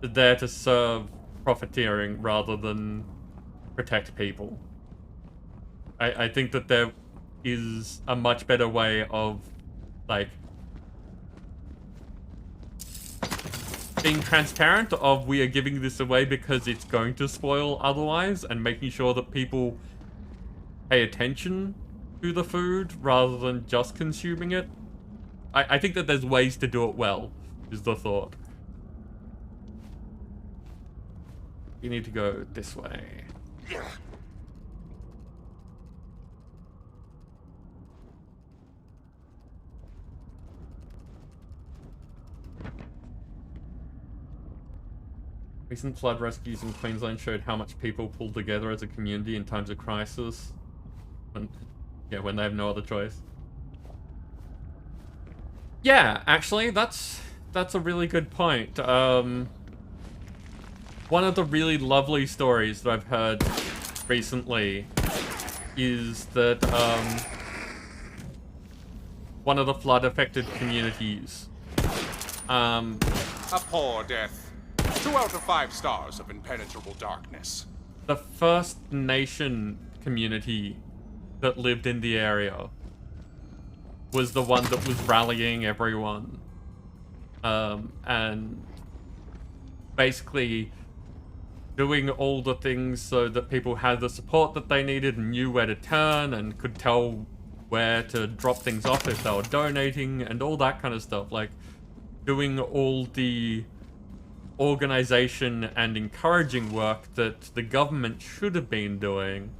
there to serve profiteering rather than protect people. I think that there is a much better way of, like, being transparent of we are giving this away because it's going to spoil otherwise, and making sure that people pay attention to the food rather than just consuming it. I think that there's ways to do it well, is the thought. You need to go this way. Recent flood rescues in Queensland showed how much people pull together as a community in times of crisis. When they have no other choice. Yeah, actually, that's a really good point. One of the really lovely stories that I've heard recently is that one of the flood-affected communities. A poor death. 2 out of 5 stars of impenetrable darkness. The First Nation community that lived in the area was the one that was rallying everyone. And basically doing all the things so that people had the support that they needed and knew where to turn and could tell where to drop things off if they were donating and all that kind of stuff. Like, doing all the organization and encouraging work that the government should have been doing.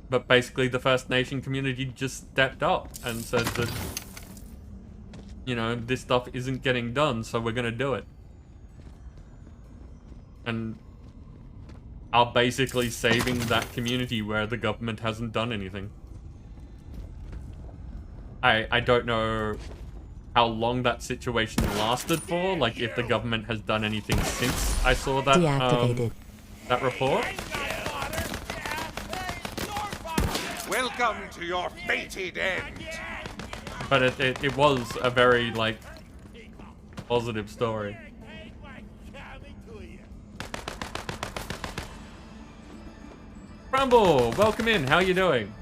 But basically the First Nation community just stepped up and said that, you know, this stuff isn't getting done, so we're gonna do it. And are basically saving that community where the government hasn't done anything. I don't know how long that situation lasted for, like if the government has done anything since I saw that that report. Welcome to your fated end. But it was a very, like, positive story. Crumble, welcome in. How you doing?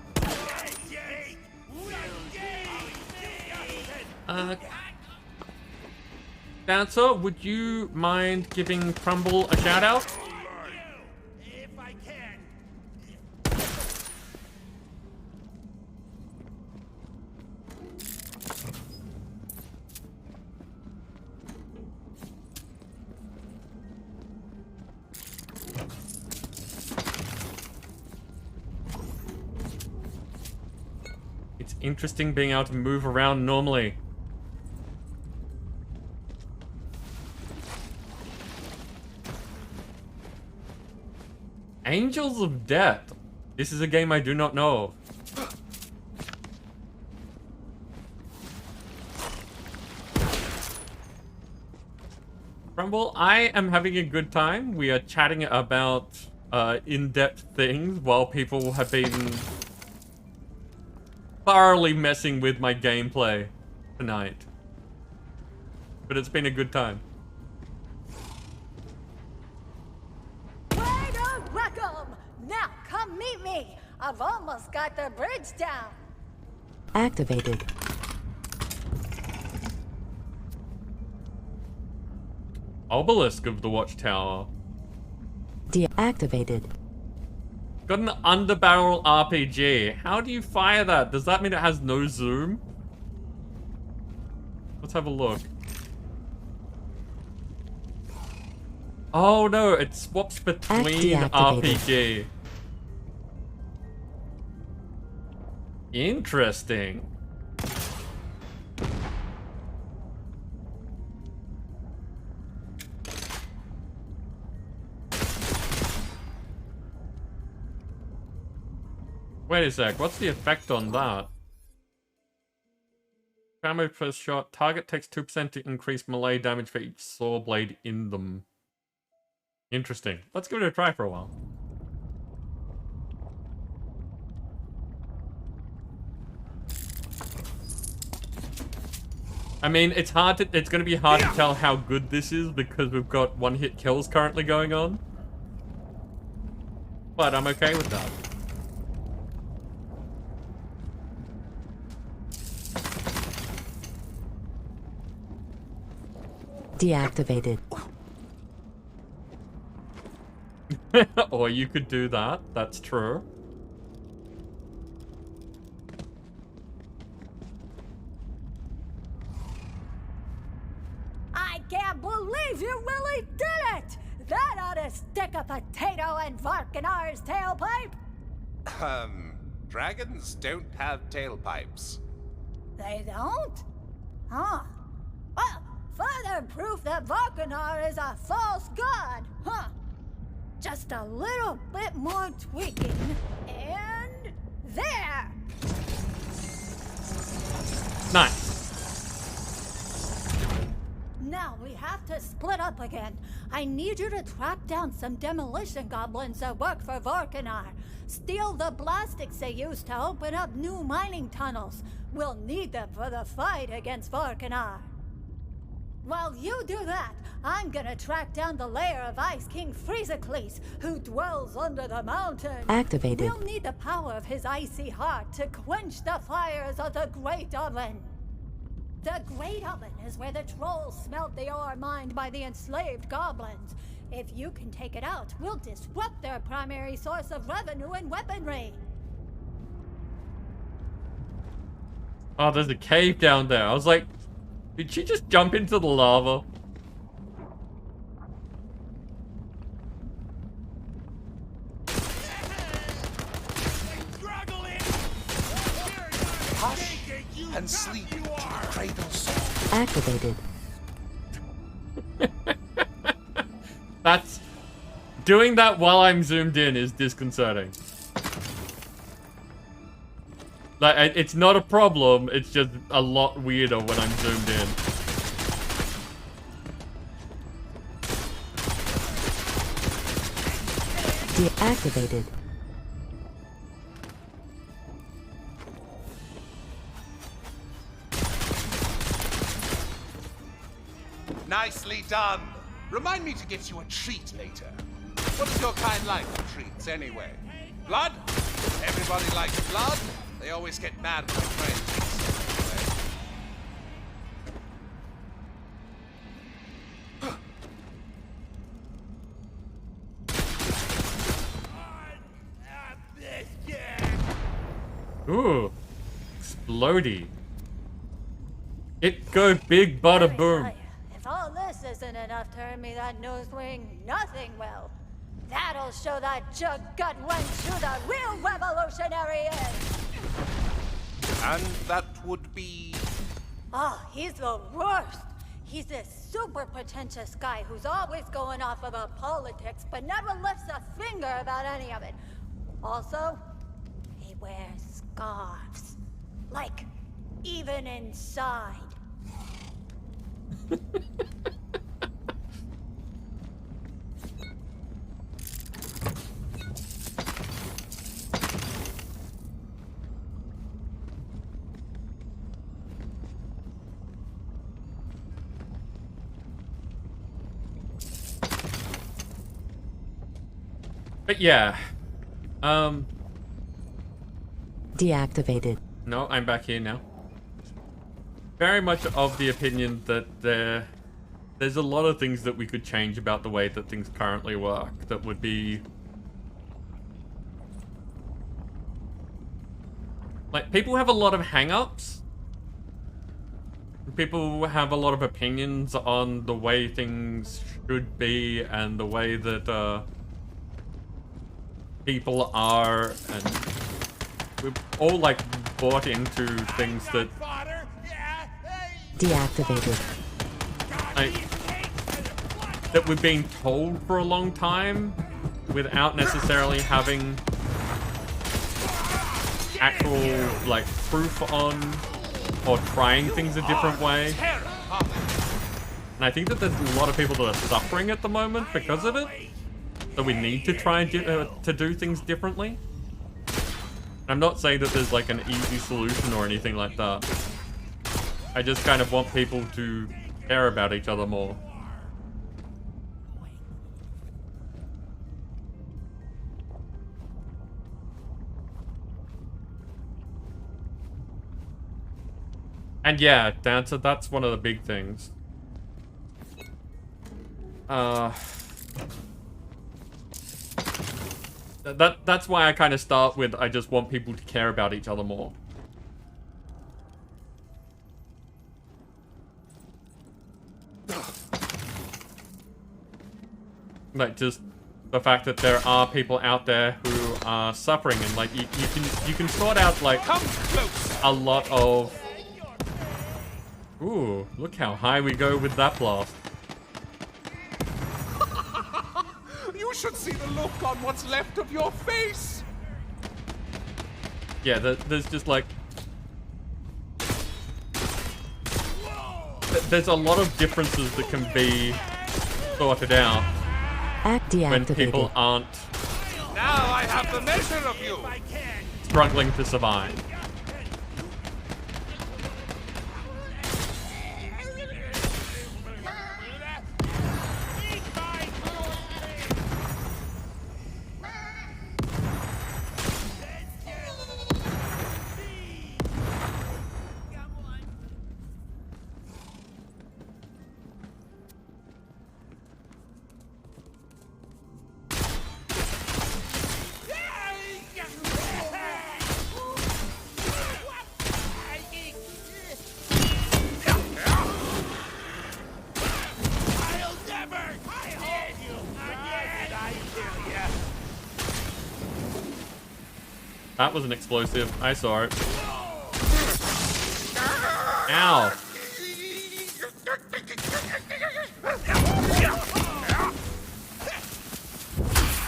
Dancer, would you mind giving Crumble a shout out? It's interesting being able to move around normally. Angels of Death. This is a game I do not know of. Rumble, I am having a good time. We are chatting about in-depth things while people have been thoroughly messing with my gameplay tonight. But it's been a good time. Welcome! Now come meet me. I've almost got the bridge down. Activated. Obelisk of the Watchtower. Deactivated. Got an underbarrel RPG. How do you fire that? Does that mean it has no zoom? Let's have a look. Oh no, it swaps between RPG. Interesting. Wait a sec, what's the effect on that? Ammo first shot. Target takes 2% to increase melee damage for each saw blade in them. Interesting. Let's give it a try for a while. I mean, it's going to be hard to tell how good this is because we've got one-hit kills currently going on. But I'm okay with that. Deactivated. Or you could do that. That's true. I can't believe you really did it! That ought to stick a potato in Varkanar's tailpipe! Dragons don't have tailpipes. They don't? Huh. Well, further proof that Varkanar is a false god, huh? Just a little bit more tweaking, and there! Nice. Now we have to split up again. I need you to track down some demolition goblins that work for Varkanar. Steal the blastics they used to open up new mining tunnels. We'll need them for the fight against Varkanar. While you do that, I'm gonna track down the lair of Ice King Freezicles, who dwells under the mountain. Activated. We'll need the power of his icy heart to quench the fires of the Great Oven. The Great Oven is where the trolls smelt the ore mined by the enslaved goblins. If you can take it out, we'll disrupt their primary source of revenue and weaponry. Oh, there's a cave down there. I was like, did she just jump into the lava? Hush and sleep to the cradle song. Activated. That's... Doing that while I'm zoomed in is disconcerting. Like, it's not a problem, it's just a lot weirder when I'm zoomed in. Deactivated. Nicely done. Remind me to get you a treat later. What does your kind like for treats, anyway? Blood? Everybody likes blood. They always get mad when my friend Ooh. Explodey. It go big bada boom. If all this isn't enough to earn me that nose ring, nothing will. That'll show that jug gut wench who the real revolutionary is. And that would be... Oh, he's the worst. He's this super pretentious guy who's always going off about politics, but never lifts a finger about any of it. Also, he wears scarves. Like, even inside. But yeah. Deactivated. No, I'm back here now. Very much of the opinion that there's a lot of things that we could change about the way that things currently work that would be... Like, people have a lot of hang-ups. People have a lot of opinions on the way things should be and the way that people are, and we've all like bought into things that Deactivated. That we've been told for a long time without necessarily having actual like proof on or trying things a different way. And I think that there's a lot of people that are suffering at the moment because of it. So we need to try and to do things differently. I'm not saying that there's like an easy solution or anything like that. I just kind of want people to care about each other more. And yeah, that's one of the big things. That's why I kind of start with, I just want people to care about each other more. Like, just the fact that there are people out there who are suffering, and like, you can sort out like a lot of... Ooh, look how high we go with that blast. You should see the look on what's left of your face. Yeah, there's just like... There's a lot of differences that can be sorted out when people aren't Now I have the measure of you. struggling to survive. That was an explosive. I saw it. Ow.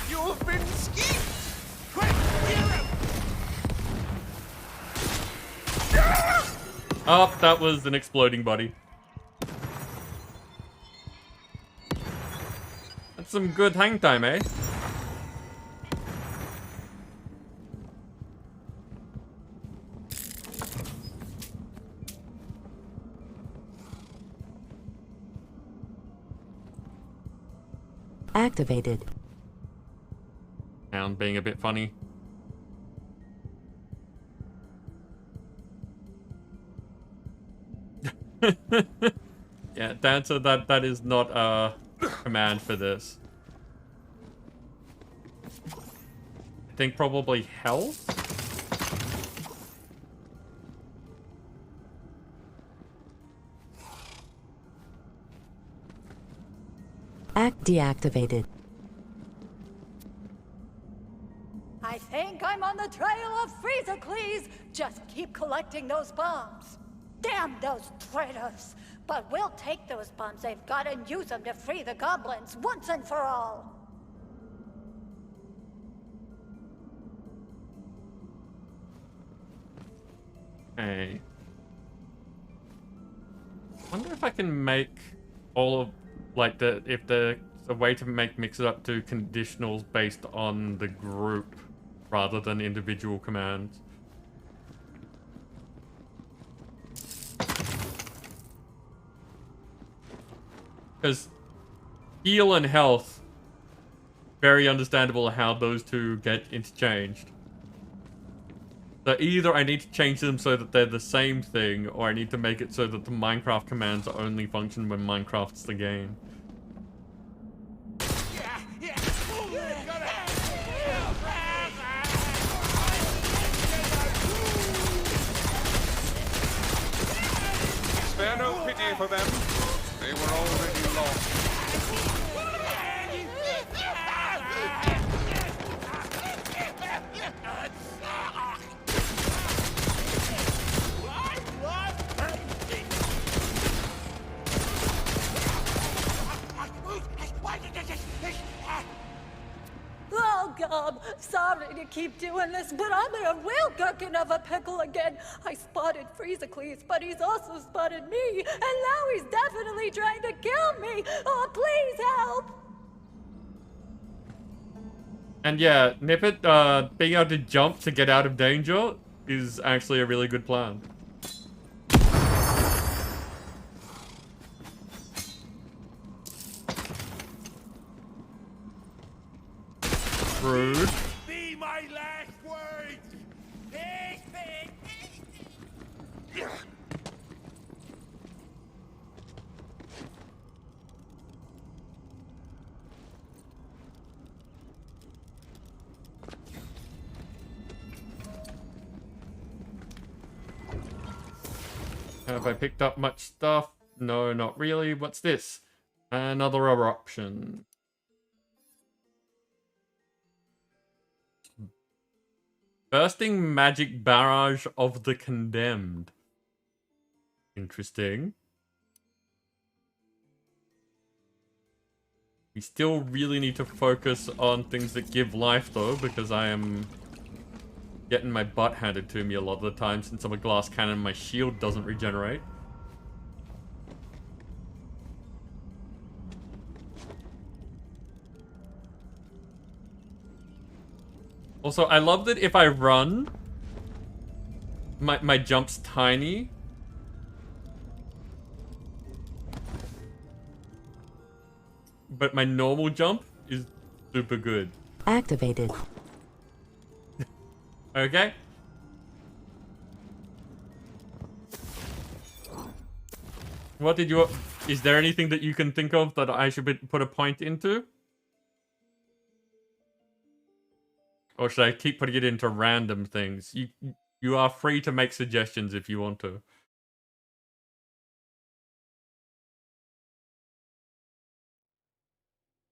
You've been schemed! Oh, that was an exploding body. That's some good hang time, eh? Activated. Sound being a bit funny. Yeah, Dancer, that is not a command for this. I think probably health? Deactivated. I think I'm on the trail of Freezicles. Just keep collecting those bombs. Damn those traitors! But we'll take those bombs they've got and use them to free the goblins once and for all. Hey. Wonder if I can make all of, like, if there's a way to mix it up to conditionals based on the group rather than individual commands. Because heal and health, very understandable how those two get interchanged. So either I need to change them so that they're the same thing, or I need to make it so that the Minecraft commands only function when Minecraft's the game. Spare no pity for them. They were already lost. Oh, Gob, sorry to keep doing this, but I'm in a real gherkin of a pickle again. I spotted Freezicles, but he's also spotted me, and now he's definitely trying to kill me. Oh, please help! And yeah, Nippet, being able to jump to get out of danger is actually a really good plan. Rude. Be my last words! Have I picked up much stuff? No, not really. What's this? Another eruption. Bursting magic barrage of the condemned. Interesting. We still really need to focus on things that give life though, because I am getting my butt handed to me a lot of the time. Since I'm a glass cannon, my shield doesn't regenerate. Also, I love that if I run, my jump's tiny. But my normal jump is super good. Activated. Okay. What did you... Is there anything that you can think of that I should put a point into? Or should I keep putting it into random things? You are free to make suggestions if you want to.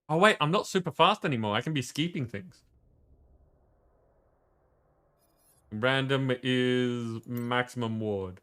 Oh wait, I'm not super fast anymore. I can be skipping things. Random is maximum ward.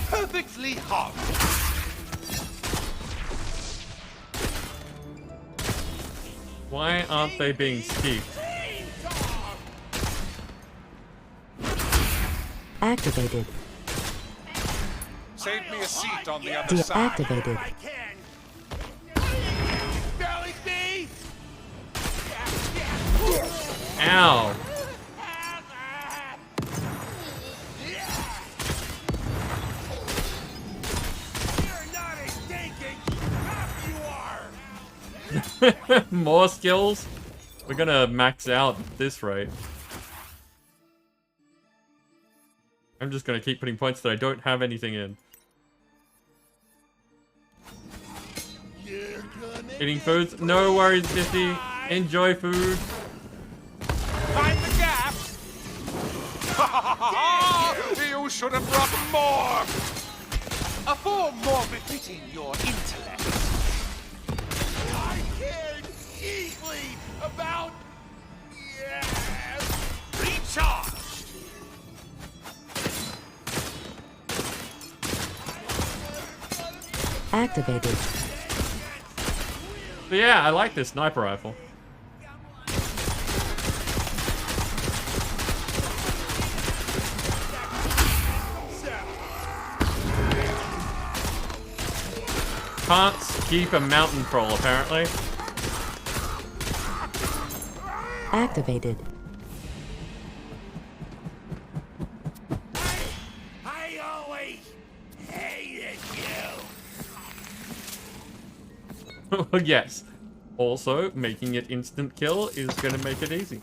Perfectly hot. Why aren't they being skeeved? Activated. Save me a seat on the other side. Deactivated. Ow! More skills? We're gonna max out at this rate. I'm just gonna keep putting points that I don't have anything in. Eating foods? No worries, Biffy. Enjoy food. Find the gap! You should have brought more! A form more befitting your intellect. I cared deeply about... Recharge! Activated. But yeah, I like this sniper rifle. Can't keep a mountain troll, apparently. Activated. I always hated you. Yes. Also, making it instant kill is gonna make it easy.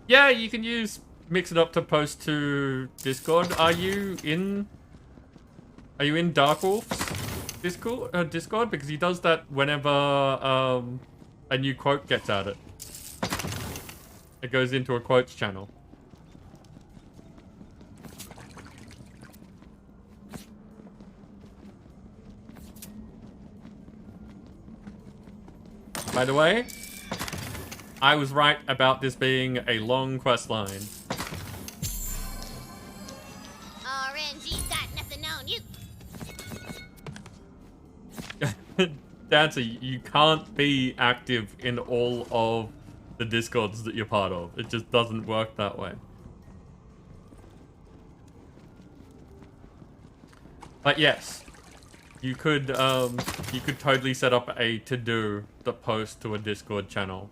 Yeah, you can use mix it up to post to Discord. Are you in Dark Wolf's Discord? Because he does that whenever a new quote gets added. It goes into a quotes channel. By the way, I was right about this being a long quest line. RNG's got nothing on you. Dancer, you can't be active in all of the Discords that you're part of. It just doesn't work that way. But yes, you could totally set up a to-do that posts to a Discord channel.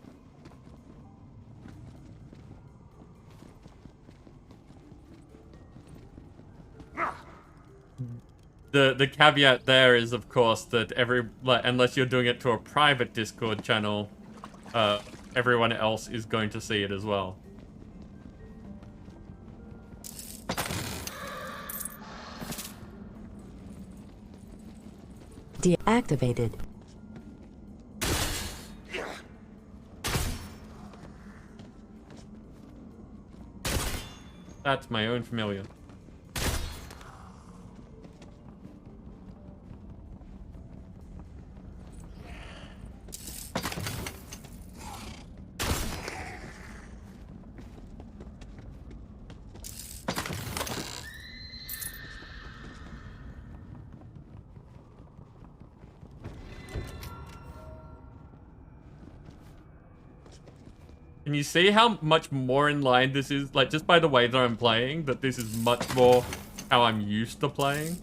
The caveat there is, of course, that unless you're doing it to a private Discord channel, everyone else is going to see it as well. Deactivated. That's my own familiar. Can you see how much more in line this is? Like, just by the way that I'm playing, that this is much more how I'm used to playing.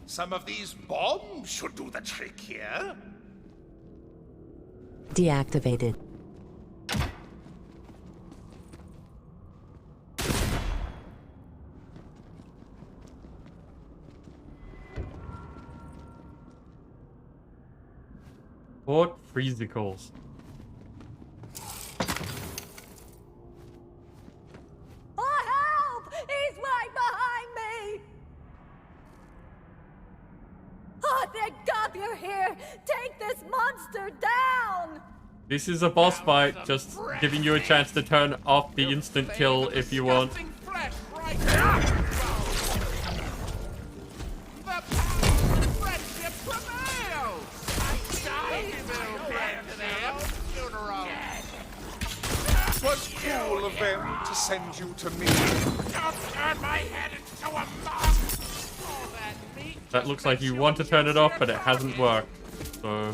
Some of these bombs should do the trick here. Deactivated. Fort Freezicles. For help! He's right behind me! Oh, thank God you're here! Take this monster down! This is a boss fight, just giving you a chance to turn off the instant kill if you want. Was cool of them to send you to me. Don't turn my head into a moth! All that meat. That looks like you want to turn it off, but it hasn't worked. So...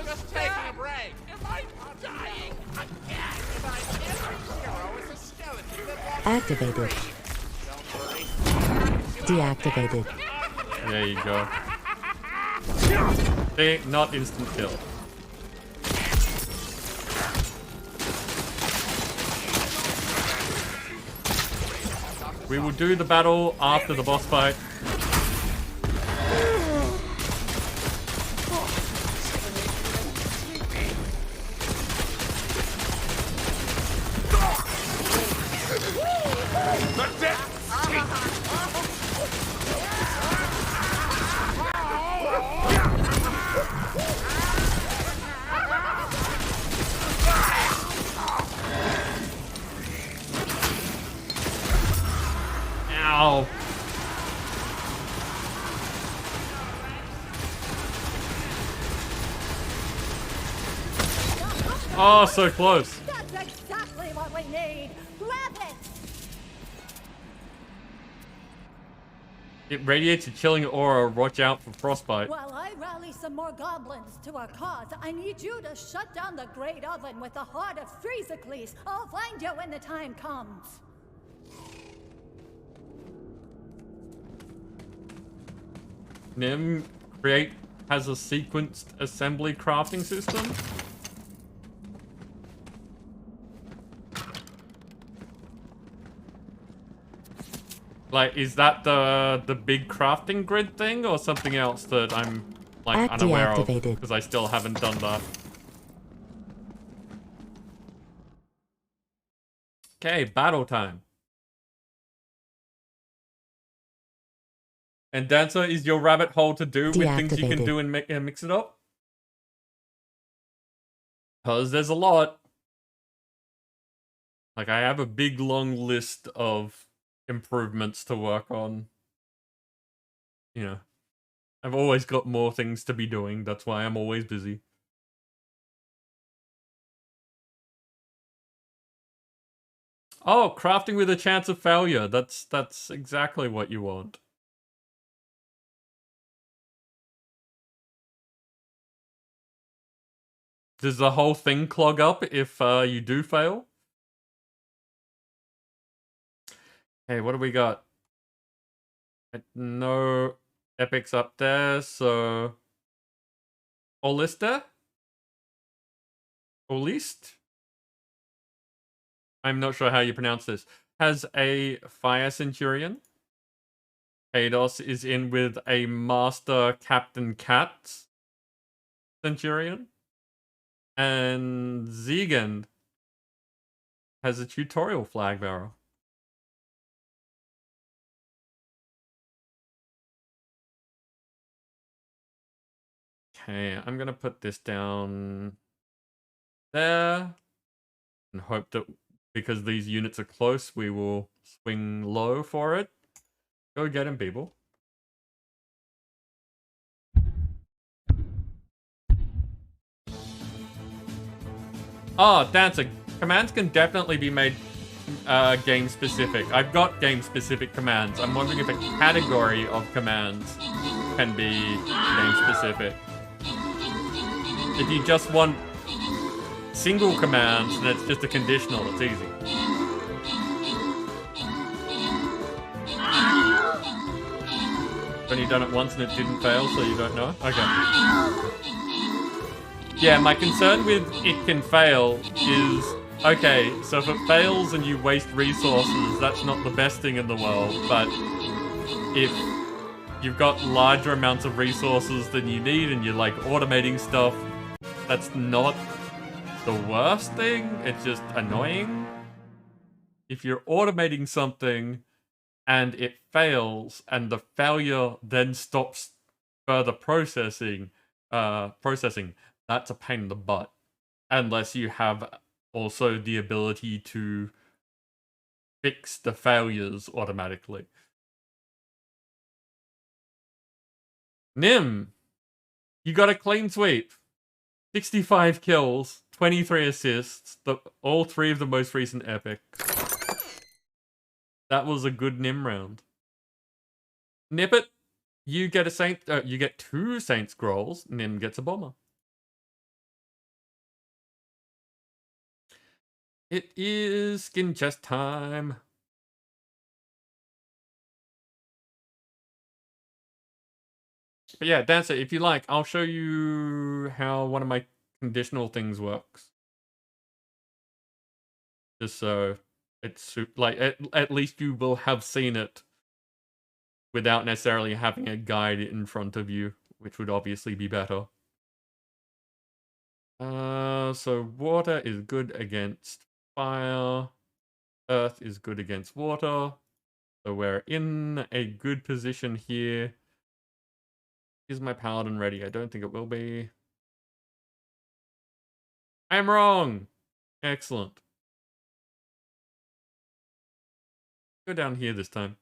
Just taking a break. Am I dying again? Am I every hero is a skeleton that wants Activated. Don't worry. Deactivated. There you go. See, not instant kill. We will do the battle after the boss fight. Ow. Oh, so close. That's exactly what we need! Grab it! It radiates a chilling aura. Watch out for frostbite. While I rally some more goblins to our cause, I need you to shut down the Great Oven with the heart of Freezicles. I'll find you when the time comes. Nim has a sequenced assembly crafting system. Like, is that the big crafting grid thing or something else that I'm like unaware of? Because I still haven't done that. Okay, battle time. And Dancer, is your rabbit hole to do with things you can do and mix it up? Because there's a lot. Like, I have a big long list of improvements to work on. You know, I've always got more things to be doing. That's why I'm always busy. Oh, crafting with a chance of failure. That's exactly what you want. Does the whole thing clog up if you do fail? Hey, what do we got? No epics up there, so... Olista? Olist? I'm not sure how you pronounce this. Has a Fire Centurion. Eidos is in with a Master Captain Cat Centurion. And Zegand has a tutorial flag bearer. Okay, I'm gonna put this down there and hope that because these units are close, we will swing low for it. Go get him, people. Oh, Dancer, commands can definitely be made game specific. I've got game specific commands. I'm wondering if a category of commands can be game specific. If you just want single commands, then it's just a conditional. It's easy. When you've done it once and it didn't fail, so you don't know? Okay. Yeah, my concern with it can fail is Okay, so if it fails and you waste resources, that's not the best thing in the world, but if you've got larger amounts of resources than you need and you're like automating stuff, that's not the worst thing, it's just annoying. If you're automating something and it fails and the failure then stops further processing, that's a pain in the butt. Unless you have also the ability to fix the failures automatically. Nim, you got a clean sweep. 65 kills, 23 assists, all 3 of the most recent epics. That was a good Nim round. Nippet, you get you get 2 Saint Scrolls. Nim gets a bomber. It is skin chest time. But yeah, Dancer, if you like, I'll show you how one of my conditional things works. Just so it's like at least you will have seen it without necessarily having a guide in front of you, which would obviously be better. So water is good against fire. Earth is good against water. So we're in a good position here. Is my paladin ready? I don't think it will be. I'm wrong! Excellent. Go down here this time.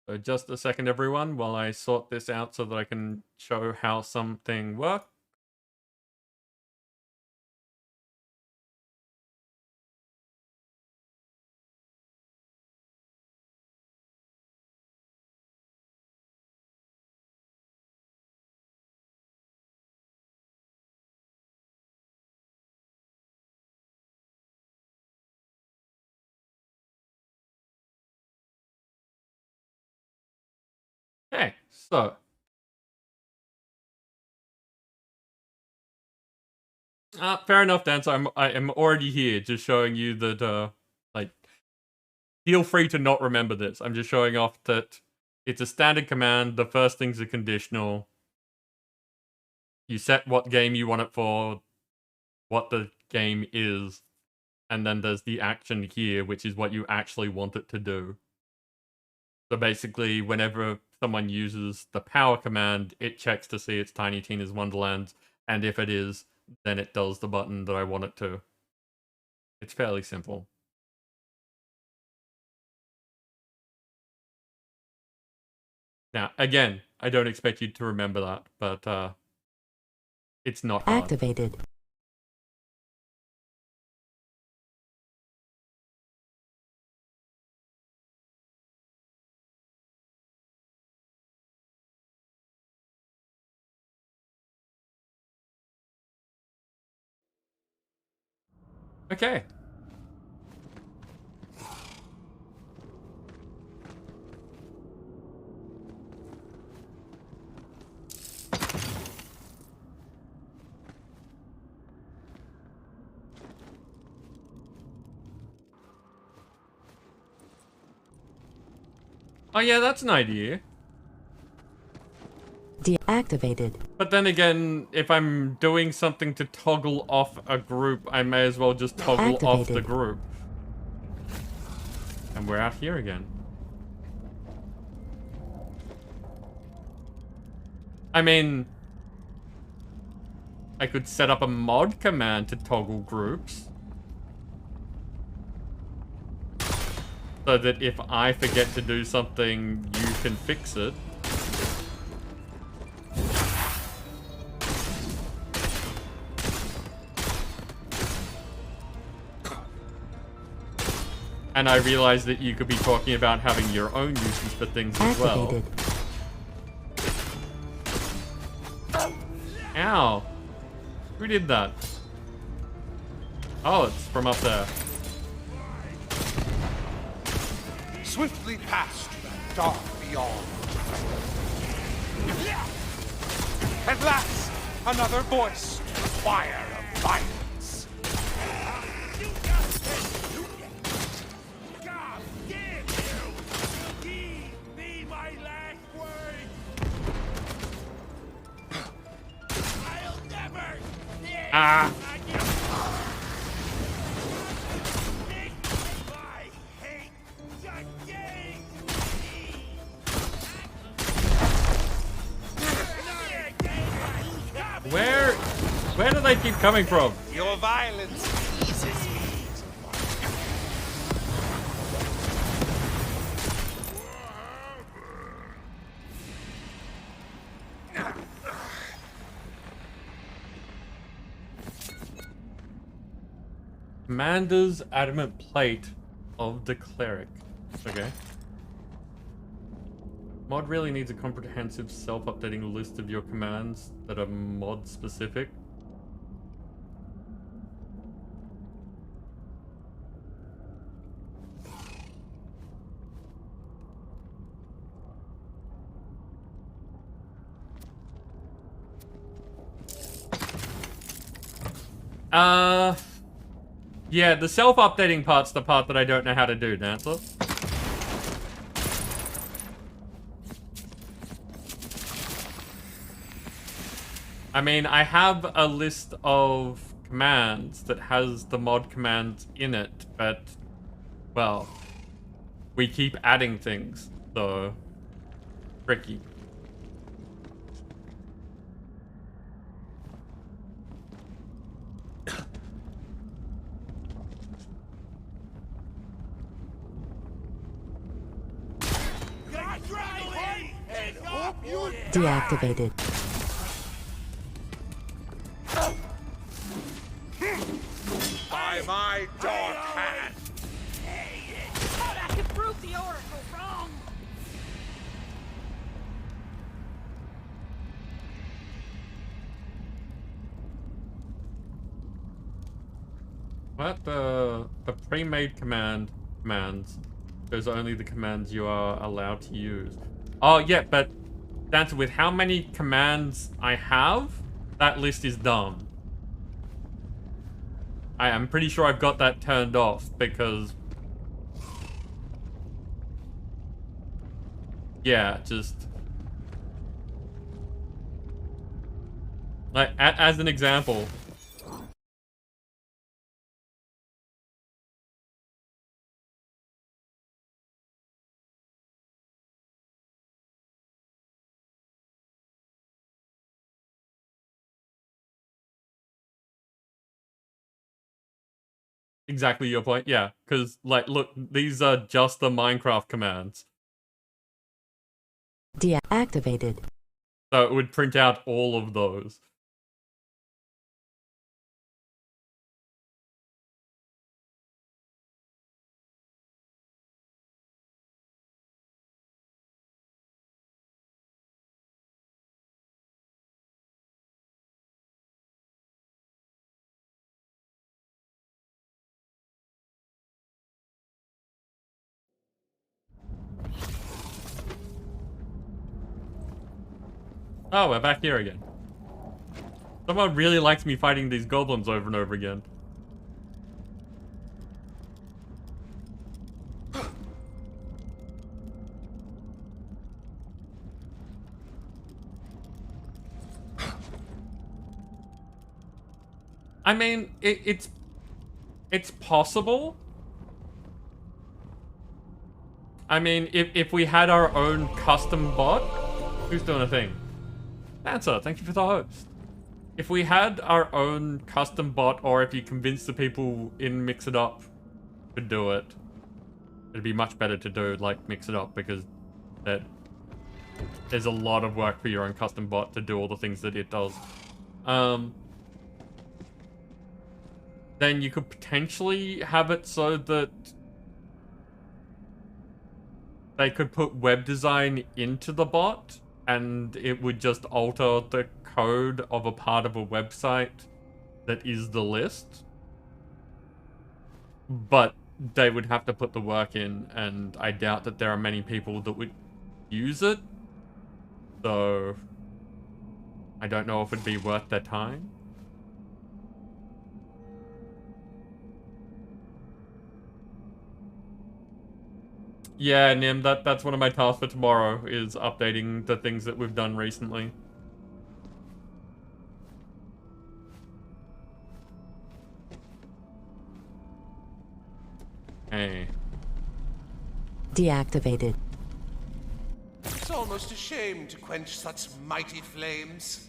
So just a second, everyone, while I sort this out so that I can show how something works. Okay, so fair enough, Dan. So I am already here, just showing you that like, feel free to not remember this. I'm just showing off that it's a standard command. The first thing's a conditional. You set what game you want it for, what the game is, and then there's the action here, which is what you actually want it to do. So basically, whenever someone uses the power command, it checks to see it's Tiny Tina's Wonderlands, and if it is, then it does the button that I want it to. It's fairly simple. Now, again, I don't expect you to remember that, but it's not hard. Activated. Okay. Oh yeah, that's an idea. Deactivated. But then again, if I'm doing something to toggle off a group, I may as well just toggle off the group. And we're out here again. I mean, I could set up a mod command to toggle groups. So that if I forget to do something, you can fix it. And I realized that you could be talking about having your own uses for things as well. Ow. Who did that? Oh, it's from up there. Swiftly past that dark beyond. At last, another voice to the choir of violence. God damn you! Give me my last word! I'll never... Ah! Where do they keep coming from? Your violence eases me. Commander's adamant plate of the cleric. Okay. Mod really needs a comprehensive self-updating list of your commands that are mod specific. Yeah, the self-updating part's the part that I don't know how to do, Dancer. I mean, I have a list of commands that has the mod commands in it, but, well, we keep adding things, so, tricky. Deactivated. By my dark hand. Thought I could prove the oracle wrong. What? The pre-made commands. Those are only the commands you are allowed to use. Oh, yeah, but Dancer, with how many commands I have, that list is dumb. I am pretty sure I've got that turned off because... Yeah, just... Like, as an example... Exactly your point, yeah. Because, like, look, these are just the Minecraft commands. Deactivated. So it would print out all of those. Oh, we're back here again. Someone really likes me fighting these goblins over and over again. I mean, it's possible. I mean, if we had our own custom bot, who's doing a thing? Dancer, thank you for the host. If we had our own custom bot, or if you convince the people in Mix It Up to do it, it'd be much better to do like Mix It Up because there's a lot of work for your own custom bot to do all the things that it does. Then you could potentially have it so that they could put web design into the bot and it would just alter the code of a part of a website that is the list. but they would have to put the work in, and I doubt that there are many people that would use it. So I don't know if it'd be worth their time. Yeah, Nim, that's one of my tasks for tomorrow, is updating the things that we've done recently. Hey. Deactivated. It's almost a shame to quench such mighty flames.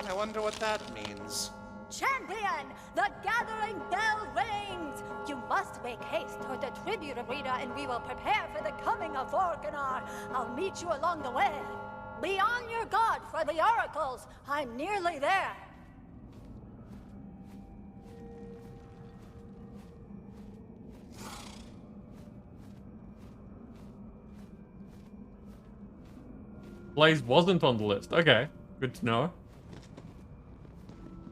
I wonder what that means. Champion, the gathering bell rings! You must make haste toward the tribute arena and we will prepare for the coming of Orcanar. I'll meet you along the way. Be on your guard for the oracles. I'm nearly there. Blaze wasn't on the list. Okay, good to know.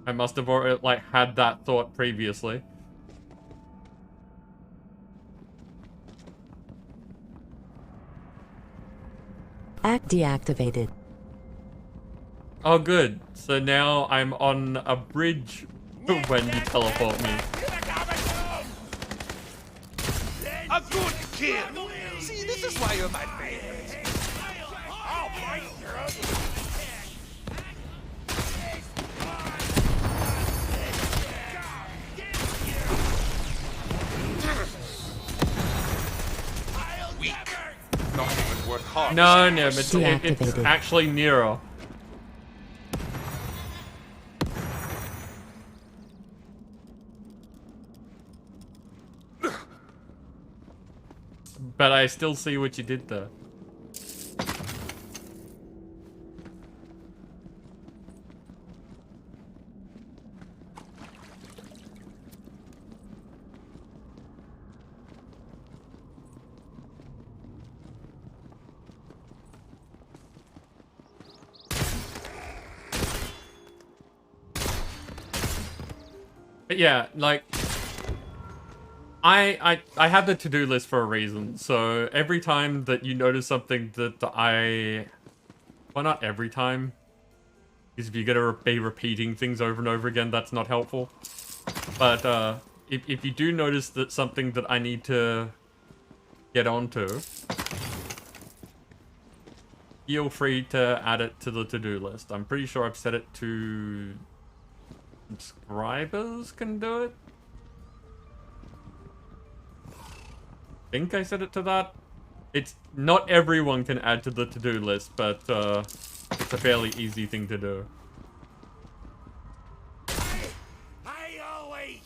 I must have already, like, had that thought previously. Deactivated. Oh, good. So now I'm on a bridge when you teleport me. A good kill! See, this is why you're my favorite. Weak. Not even worth harm. No, it's actually Nero. But I still see what you did there. But yeah, like, I have the to-do list for a reason. So every time that you notice something that well, not every time, because if you're gonna be repeating things over and over again, that's not helpful. But if you do notice that something that I need to get onto, feel free to add it to the to-do list. I'm pretty sure I've set it to subscribers can do it. I think I set it to that. It's not everyone can add to the to-do list, but it's a fairly easy thing to do. I always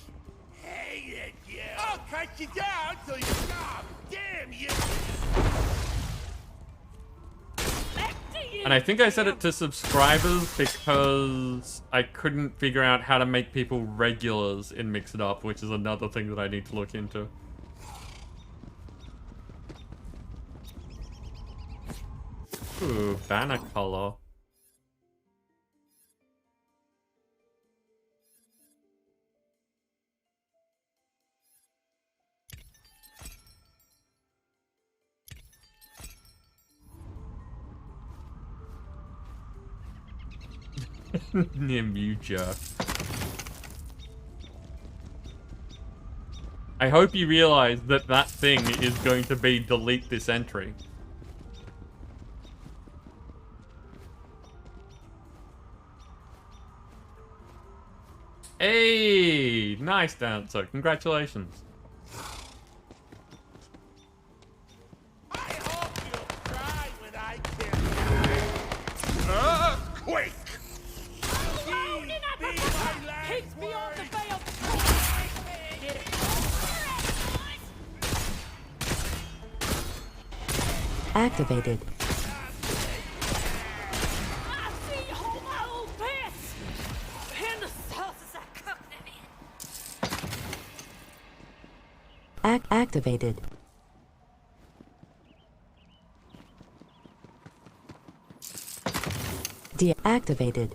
hated you. I'll cut you down till you stop. Damn you. And I think I set it to subscribers because I couldn't figure out how to make people regulars in Mix It Up, which is another thing that I need to look into. Ooh, banner color. Nim, you jerk. I hope you realize that that thing is going to be delete this entry. Hey, nice dancer. Congratulations. Earthquake! Keeps me on the veil. Get it. Activated. I see you hold my old pants. And the sauces I cooked them in. Activated. Deactivated.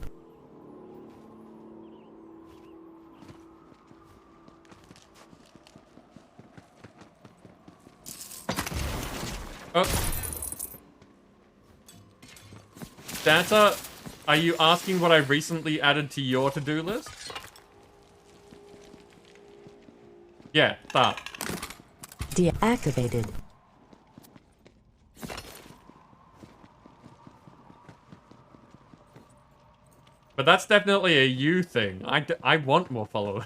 Oh. Santa, are you asking what I recently added to your to-do list? Yeah, that. Deactivated. But that's definitely a you thing. I want more followers.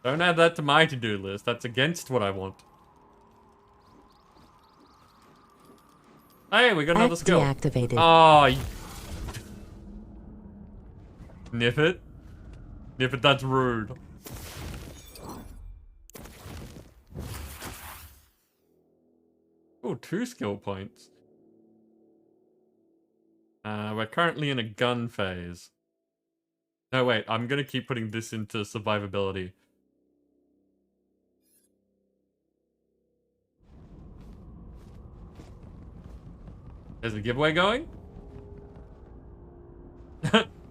Don't add that to my to-do list. That's against what I want. Hey, we got another skill. Deactivated. Oh, Nip it. Nip it, that's rude. Oh, 2 skill points. We're currently in a gun phase. No, wait, I'm gonna keep putting this into survivability. There's a giveaway going?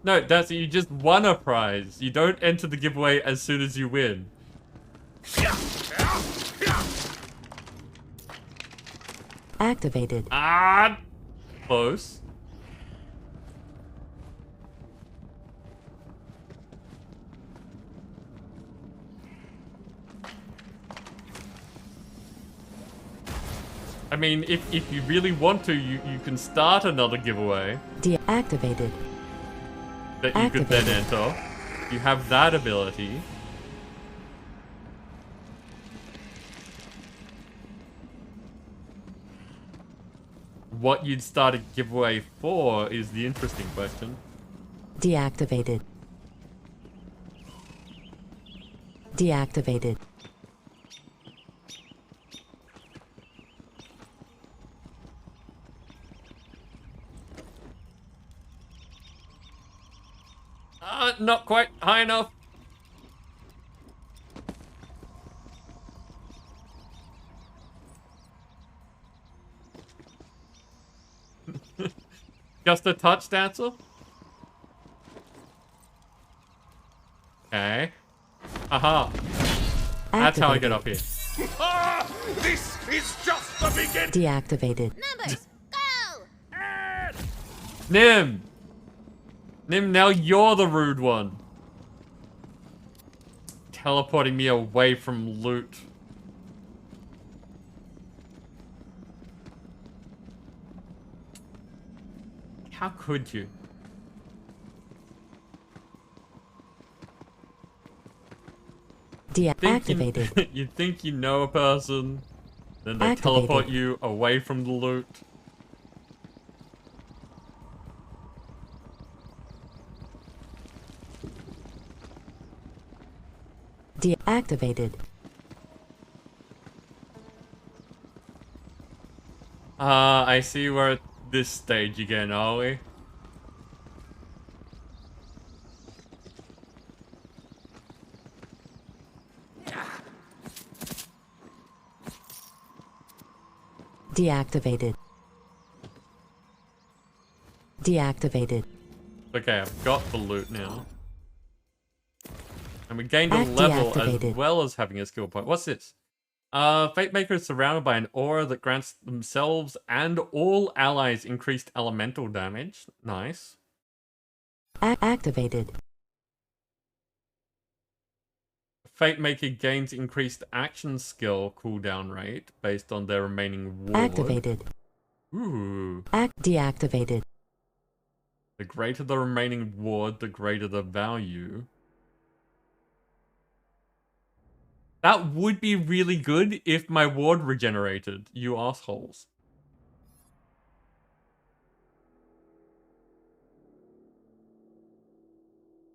No, that's you just won a prize. You don't enter the giveaway as soon as you win. Activated. Ah, close. I mean, if you really want to, you can start another giveaway. Deactivated. That you could then enter. You have that ability. What you'd start a giveaway for is the interesting question. Deactivated. Deactivated. Not quite high enough. Just a touch, Dancer? Okay. Aha. That's how I get up here. Ah, this is just the beginning. Deactivated. Numbers, go! Nim! Nim, now you're the rude one. Teleporting me away from loot. How could you? Deactivated. You think you know a person, then they teleport you away from the loot. Deactivated. I see we're at this stage again, are we? Deactivated. Deactivated. Okay, I've got the loot now. And we gained a level as well as having a skill point. What's this? Fate Maker is surrounded by an aura that grants themselves and all allies increased elemental damage. Nice. Activated. Fate Maker gains increased action skill cooldown rate based on their remaining ward. Activated. Ooh. Deactivated. The greater the remaining ward, the greater the value. That would be really good if my ward regenerated, you assholes.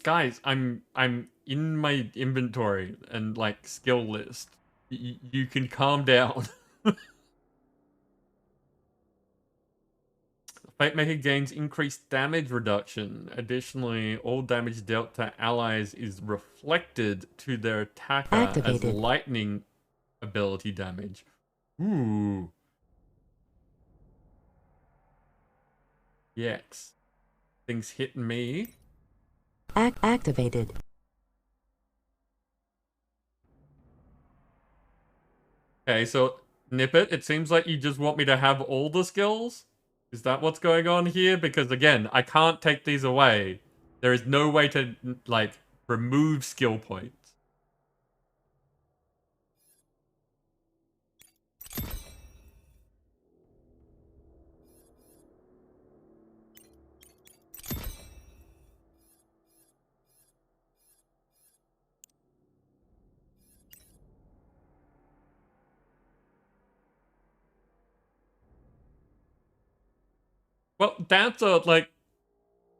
Guys, I'm in my inventory and like skill list. You can calm down. Fate Maker gains increased damage reduction. Additionally, all damage dealt to allies is reflected to their attacker as lightning ability damage. Ooh. Yes. Things hitting me. Activated. Okay, so Nippet, it seems like you just want me to have all the skills? Is that what's going on here? Because again, I can't take these away. There is no way to, like, remove skill points. Well, that's like,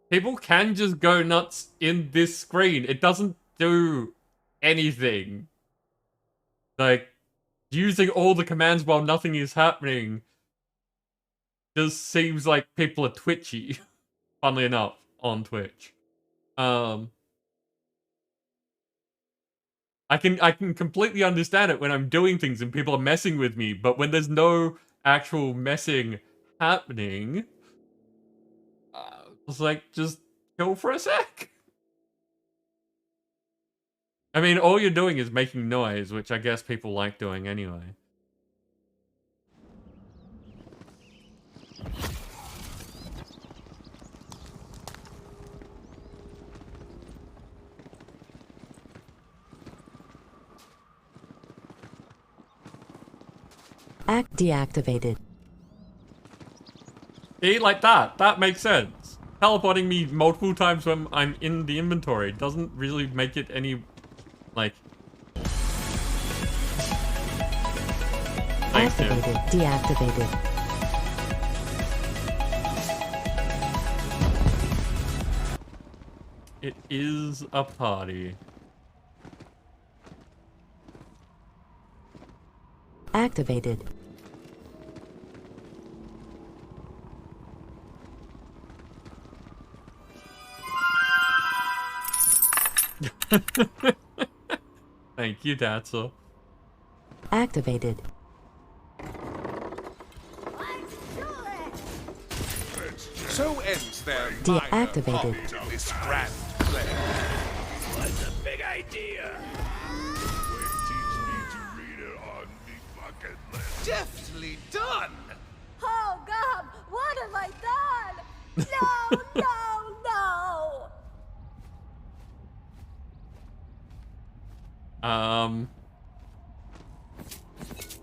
people can just go nuts in this screen. It doesn't do anything. Like, using all the commands while nothing is happening just seems like people are twitchy, funnily enough, on Twitch. I can completely understand it when I'm doing things and people are messing with me, but when there's no actual messing happening, it's like, just chill for a sec. I mean, all you're doing is making noise, which I guess people like doing anyway. Deactivated. See, like that. That makes sense. Teleporting me multiple times when I'm in the inventory doesn't really make it any, like... Activated. Deactivated. It is a party. Activated. Thank you, Datsa. Activated. So ends their Deactivated. minor this grand play. What's a big idea? Teach me to read it on the bucket list. Deftly done! Oh, God, what have I done? No, no, no!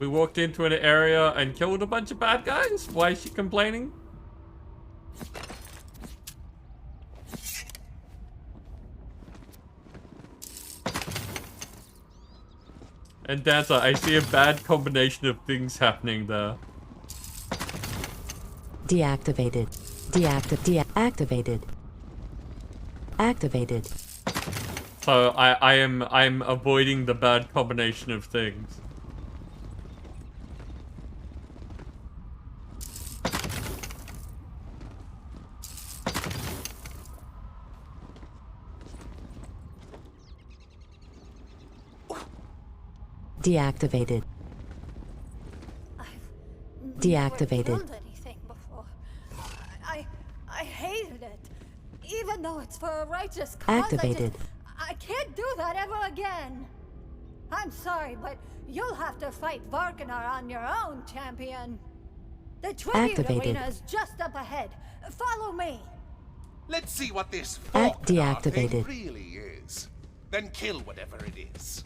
We walked into an area and killed a bunch of bad guys? Why is she complaining? And Dancer, I see a bad combination of things happening there. Deactivated. Deactivated. Activated. So I'm avoiding the bad combination of things. Deactivated. Deactivated. Never killed anything before. I hated it. Even though it's for a righteous cause, Activated. I can't do that ever again. I'm sorry, but you'll have to fight Varkanar on your own, champion. The tribute Activated. arena is just up ahead. Follow me. Let's see what this Deactivated. thing really is. Then kill whatever it is.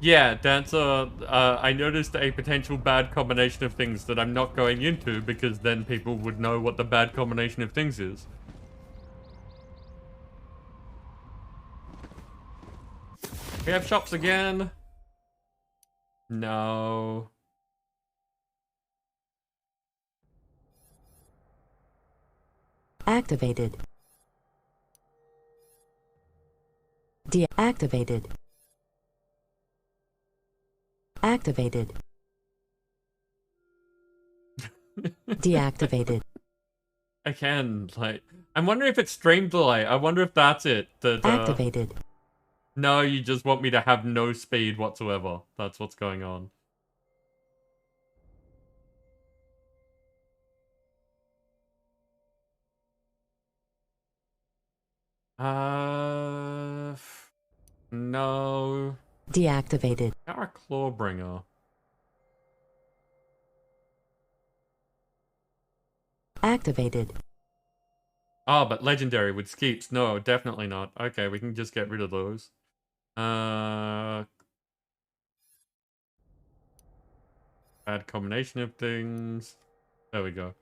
Yeah, Dancer, I noticed a potential bad combination of things that I'm not going into because then people would know what the bad combination of things is. We have shops again. No. Activated. Deactivated. Activated. Deactivated. Again, like, I'm wondering if it's stream delay. I wonder if that's it. That, Activated. No, you just want me to have no speed whatsoever. That's what's going on. No. Deactivated. Our Clawbringer. Activated. Oh, but legendary with skeeps. No, definitely not. Okay, we can just get rid of those. Bad combination of things. There we go.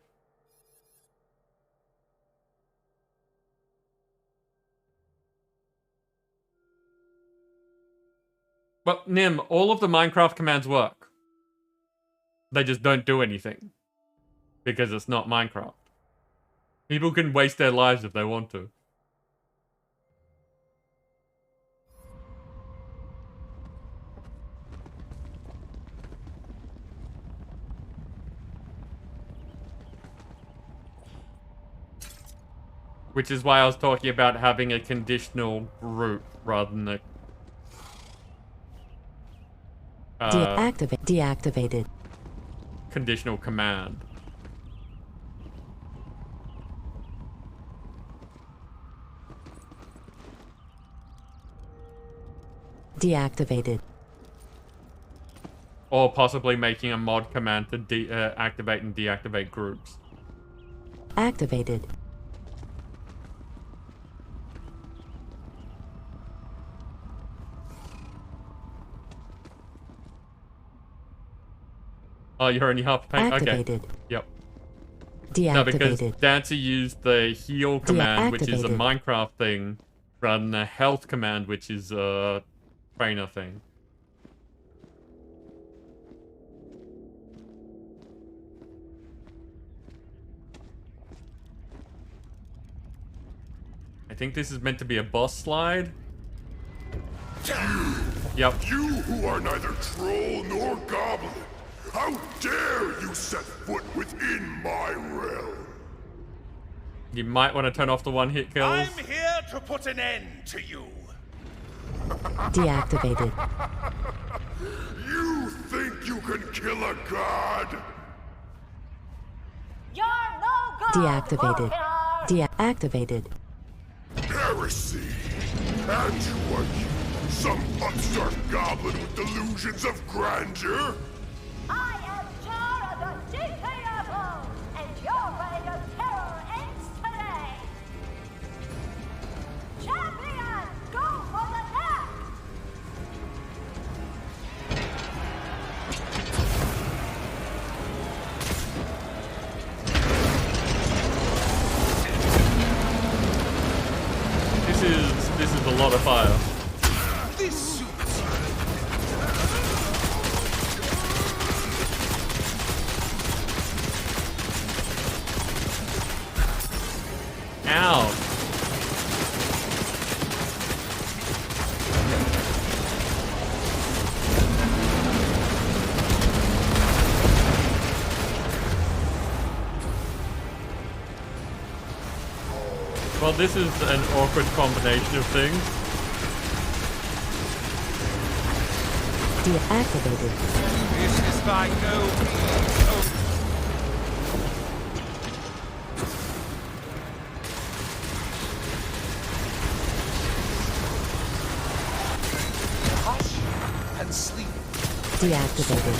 But Nim, all of the Minecraft commands work. They just don't do anything. Because it's not Minecraft. People can waste their lives if they want to. Which is why I was talking about having a conditional group rather than a... Deactivated. Conditional command. Deactivated. Or possibly making a mod command to activate and deactivate groups. Activated. Oh, you're only half paint? Activated. Okay. Yep. Deactivated. No, because Dancer used the heal command, which is a Deactivated. Minecraft thing, rather than a health command, which is a trainer thing. I think this is meant to be a boss slide. Yep. You who are neither troll nor goblin, how dare you set foot within my realm? You might want to turn off the one-hit kills. I'm here to put an end to you. Deactivated. You think you can kill a god? You're no good. Deactivated. Deactivated. Heresy! And who are you? Some upstart goblin with delusions of grandeur? I am Jar of the GTFO, and your reign of terror ends today. Champion, go for the neck! This is a lot of fire. This suits Ow. Well, this is an awkward combination of things. Deactivated. This is by no means hush and sleep. Deactivated.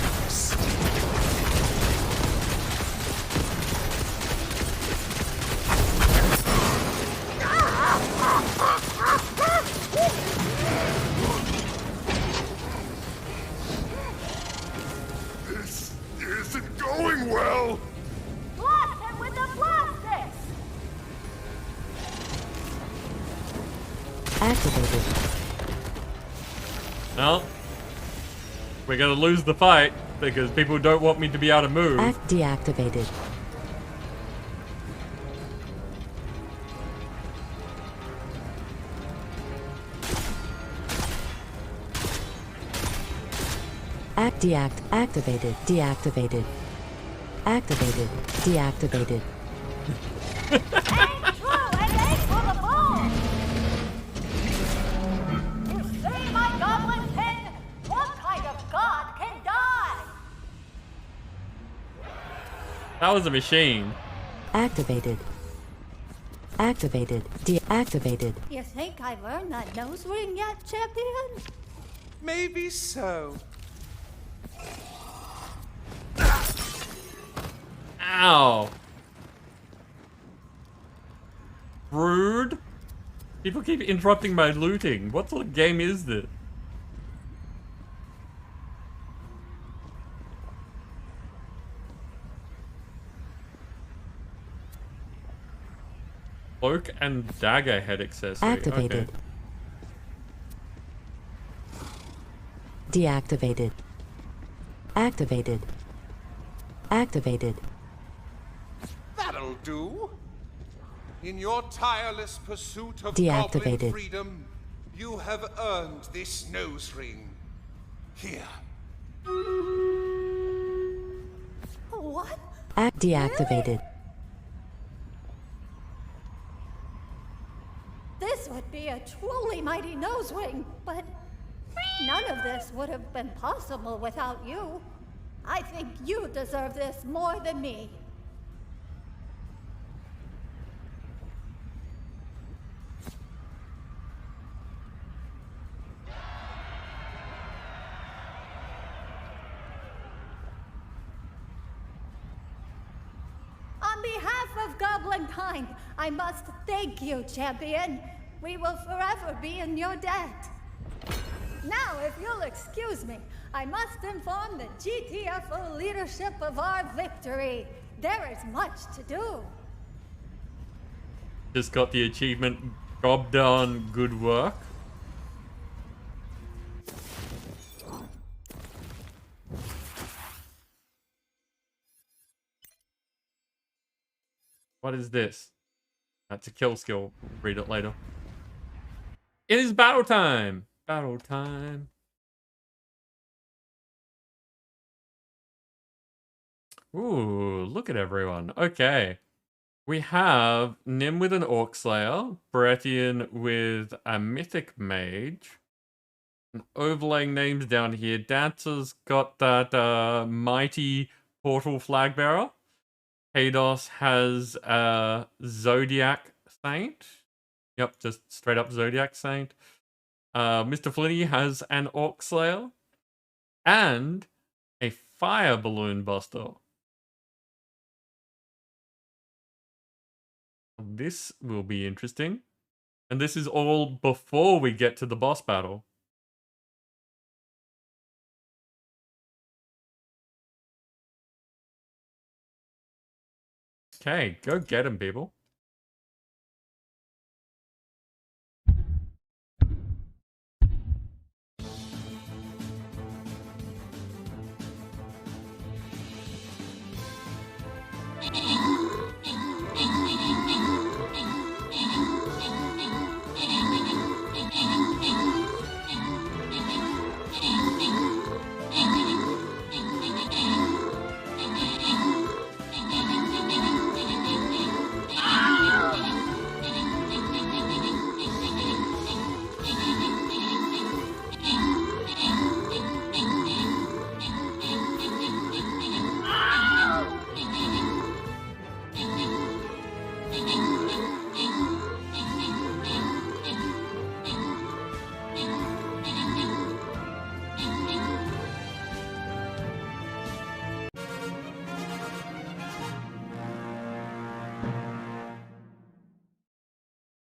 This isn't going well. Blast him with the blastics! Activated. Well, we're gonna lose the fight because people don't want me to be able to move. Deactivated. Activated. Deactivated. Activated. Deactivated. Aim true and aim for the ball! You see? That was a machine. Activated. Activated. Deactivated. You think I've earned that nose ring yet, champion? Maybe so. Ow. Rude. People keep interrupting my looting. What sort of game is this? Cloak and dagger head accessory. Activated. Okay. Deactivated. Activated. Activated. That'll do. In your tireless pursuit of Deactivated. goblin freedom, you have earned this nose ring. Here. What? Deactivated. This would be a truly mighty nose ring, but none of this would have been possible without you. I think you deserve this more than me. On behalf of Goblinkind, I must thank you, champion. We will forever be in your debt. Now, if you'll excuse me, I must inform the GTFO leadership of our victory. There is much to do. Just got the achievement, job done, good work. What is this? That's a kill skill. Read it later. It is battle time. Battle time. Ooh, look at everyone. Okay. We have Nim with an Orc Slayer, Brethian with a Mythic Mage, and overlaying names down here. Dancer's got that mighty Portal Flag Bearer. Hados has a Zodiac Saint. Yep, just straight up Zodiac Saint. Mr. Flinny has an Orc Slayer and a Fire Balloon Buster. This will be interesting. And this is all before we get to the boss battle. Okay, go get him, people.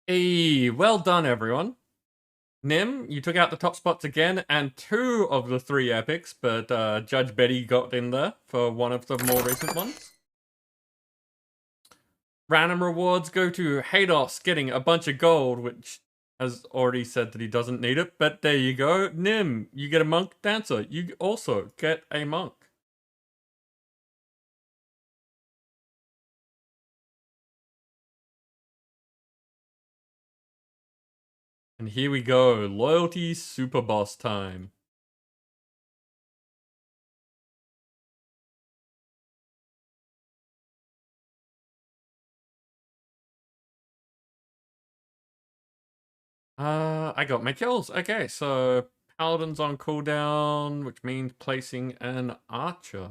Hey, well done, everyone. Nim, you took out the top spots again, and 2 of the 3 epics, but Judge Betty got in there for one of the more recent ones. Random rewards go to Hados, getting a bunch of gold, which has already said that he doesn't need it, but there you go. Nim, you get a monk dancer. You also get a monk. And here we go, loyalty super boss time. I got my kills. Okay, so Paladin's on cooldown, which means placing an archer.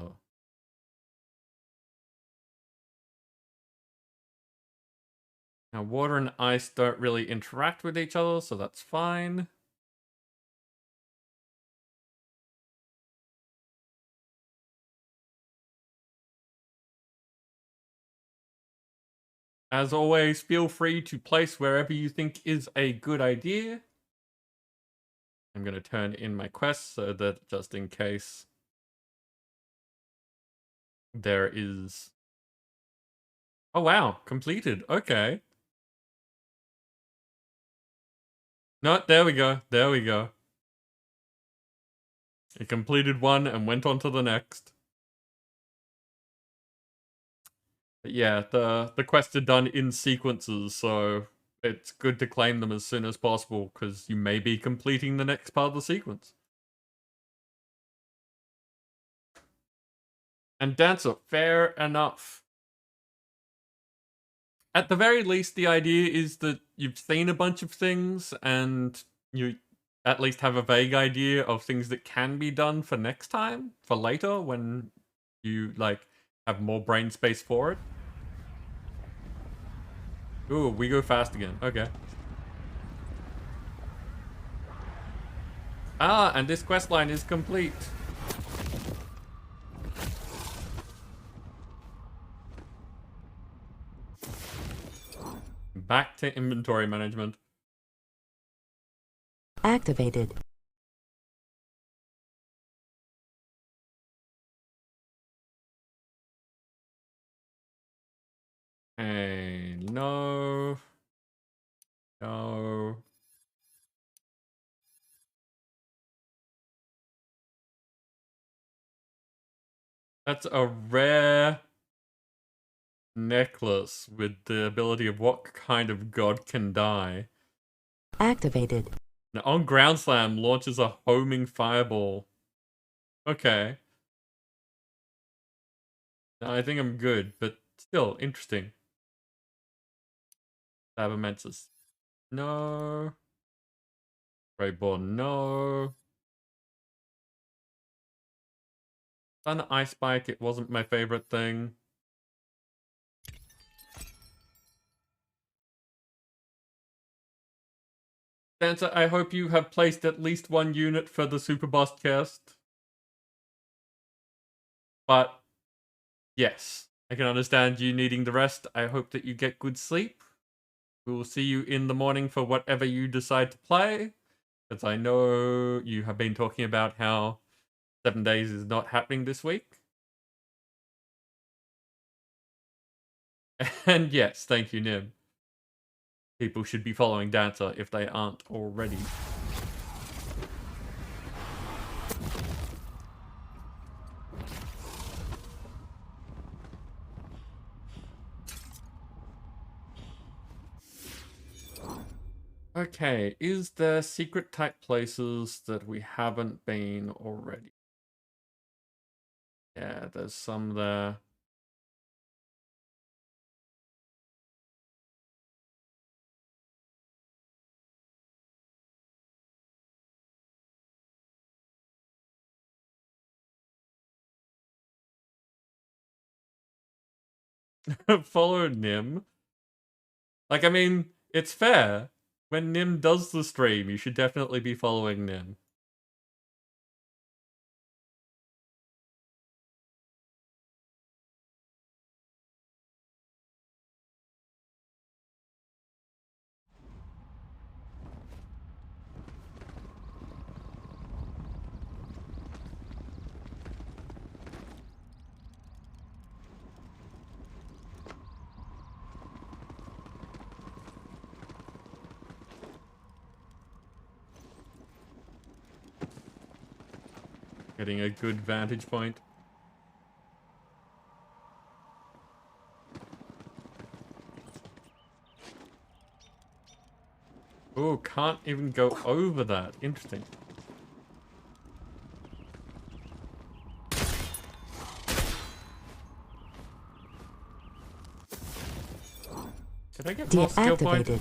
Now, water and ice don't really interact with each other, so that's fine. As always, feel free to place wherever you think is a good idea. I'm going to turn in my quest so that just in case there is... Oh wow, completed. Okay. No, there we go. There we go. It completed one and went on to the next. But yeah, the quests are done in sequences, so it's good to claim them as soon as possible, because you may be completing the next part of the sequence. And Dancer, fair enough. At the very least, the idea is that you've seen a bunch of things, and you at least have a vague idea of things that can be done for next time, for later, when you, like, have more brain space for it. Ooh, we go fast again. Okay. Ah, and this questline is complete. Back to inventory management. Activated. Hey, no. No. That's a rare necklace with the ability of what kind of god can die. Activated. Now, on Ground Slam, launches a homing fireball. Okay. No, I think I'm good, but still, interesting. Sabermensis. No. Greyborn, no. Thunder Ice Spike, it wasn't my favorite thing. Dancer, I hope you have placed at least one unit for the Super Boss cast. But, yes, I can understand you needing the rest. I hope that you get good sleep. We will see you in the morning for whatever you decide to play. Because I know you have been talking about how 7 days is not happening this week. And yes, thank you, Nim. People should be following Dancer if they aren't already. Okay, is there secret type places that we haven't been already? Yeah, there's some there. Follow Nim. Like, I mean, it's fair. When Nim does the stream, you should definitely be following Nim. Getting a good vantage point. Oh, can't even go over that. Interesting. Did I get more skill point? Deactivated.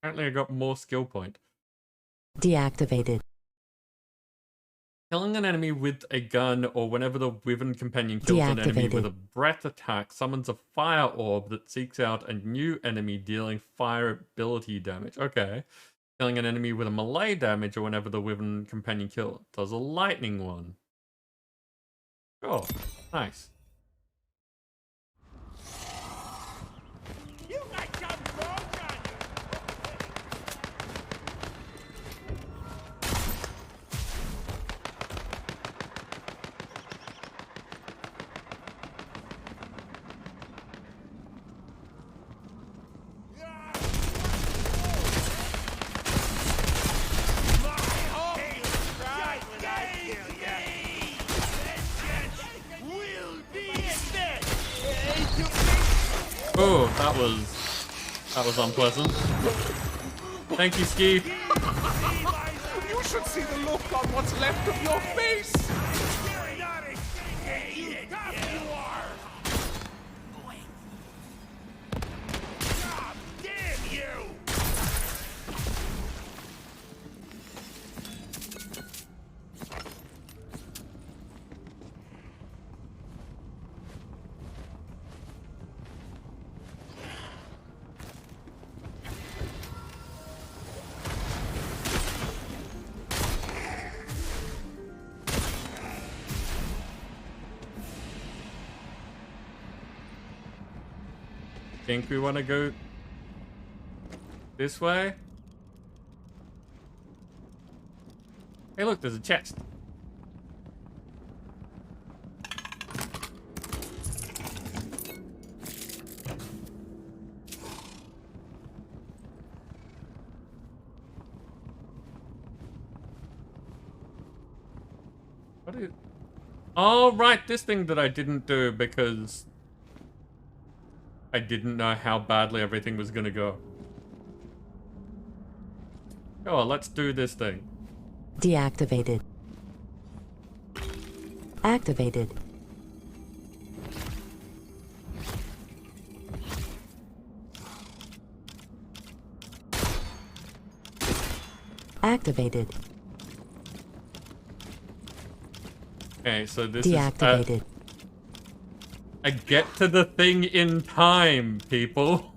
Apparently I got more skill point. Deactivated. Killing an enemy with a gun or whenever the Wyvern companion kills an enemy with a breath attack summons a fire orb that seeks out a new enemy dealing fire ability damage. Okay. Killing an enemy with a melee damage or whenever the Wyvern companion kill does a lightning one. Oh, nice. Oh, that was unpleasant. Thank you, Ski. You should see the look on what's left of your face. Think we want to go this way? Hey, look, there's a chest. What is... Oh, right, this thing that I didn't do because I didn't know how badly everything was gonna go. Oh, let's do this thing. Deactivated. Activated. Activated. Okay, so this Deactivated. is... I get to the thing in time, people.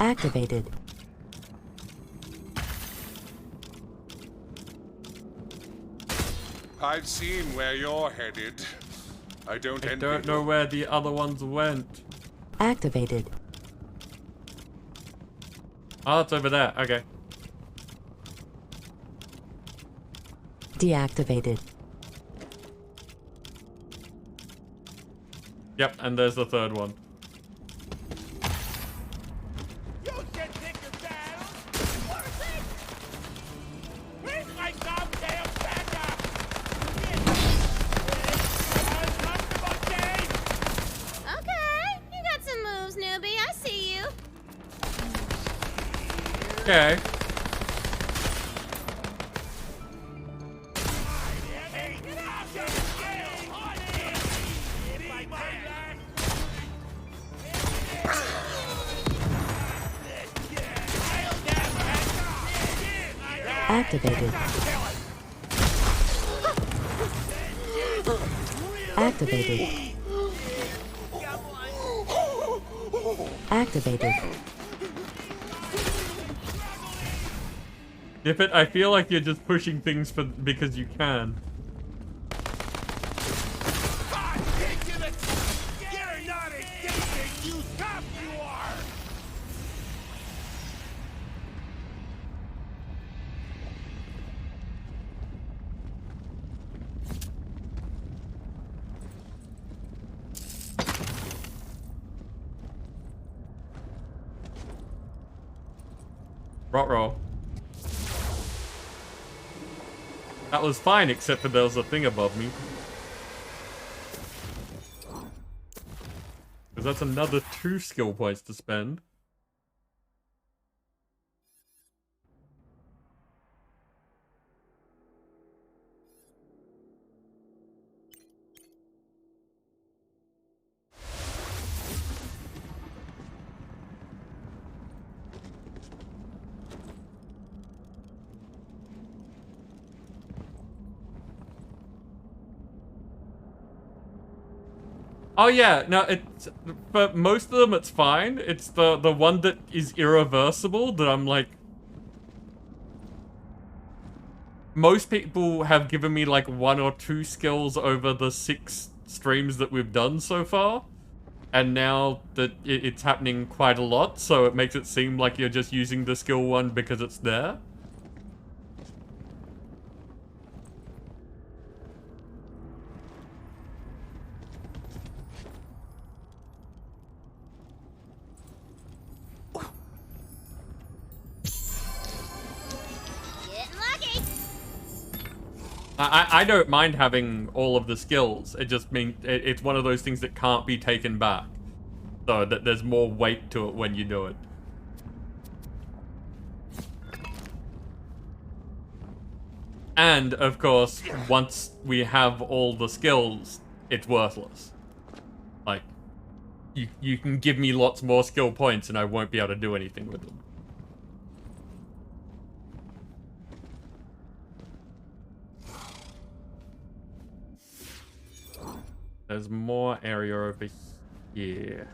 Activated. I've seen where you're headed. I don't know where the other ones went. Activated. Oh, it's over there. Okay. Deactivated. Yep, and there's the third one. Okay. Activated. Activated. Activated. Dip it, I feel like you're just pushing things because you can. Rot-roll. That was fine, except for there was a thing above me. Because that's another 2 skill points to spend. Oh yeah, no, it's, but most of them it's fine. It's the one that is irreversible that I'm like... Most people have given me like 1 or 2 skills over the 6 streams that we've done so far. And now that it's happening quite a lot, so it makes it seem like you're just using the skill 1 because it's there. I don't mind having all of the skills. It just means it's one of those things that can't be taken back. So that there's more weight to it when you do it. And, of course, once we have all the skills, it's worthless. Like, you can give me lots more skill points and I won't be able to do anything with them. There's more area over here.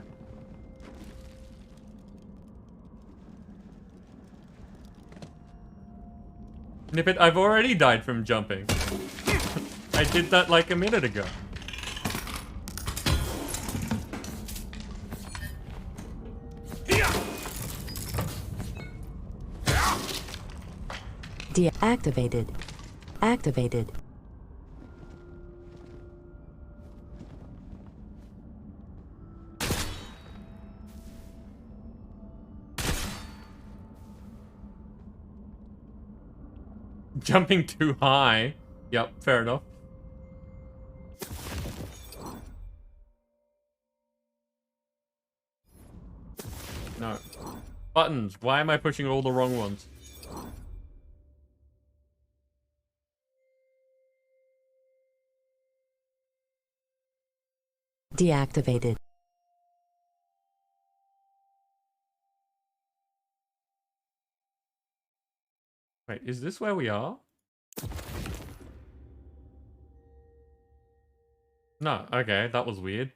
Nippet, I've already died from jumping. I did that like a minute ago. Deactivated. Activated. Jumping too high. Yep, fair enough. No. Buttons. Why am I pushing all the wrong ones? Deactivated. Wait, is this where we are? No, okay, that was weird.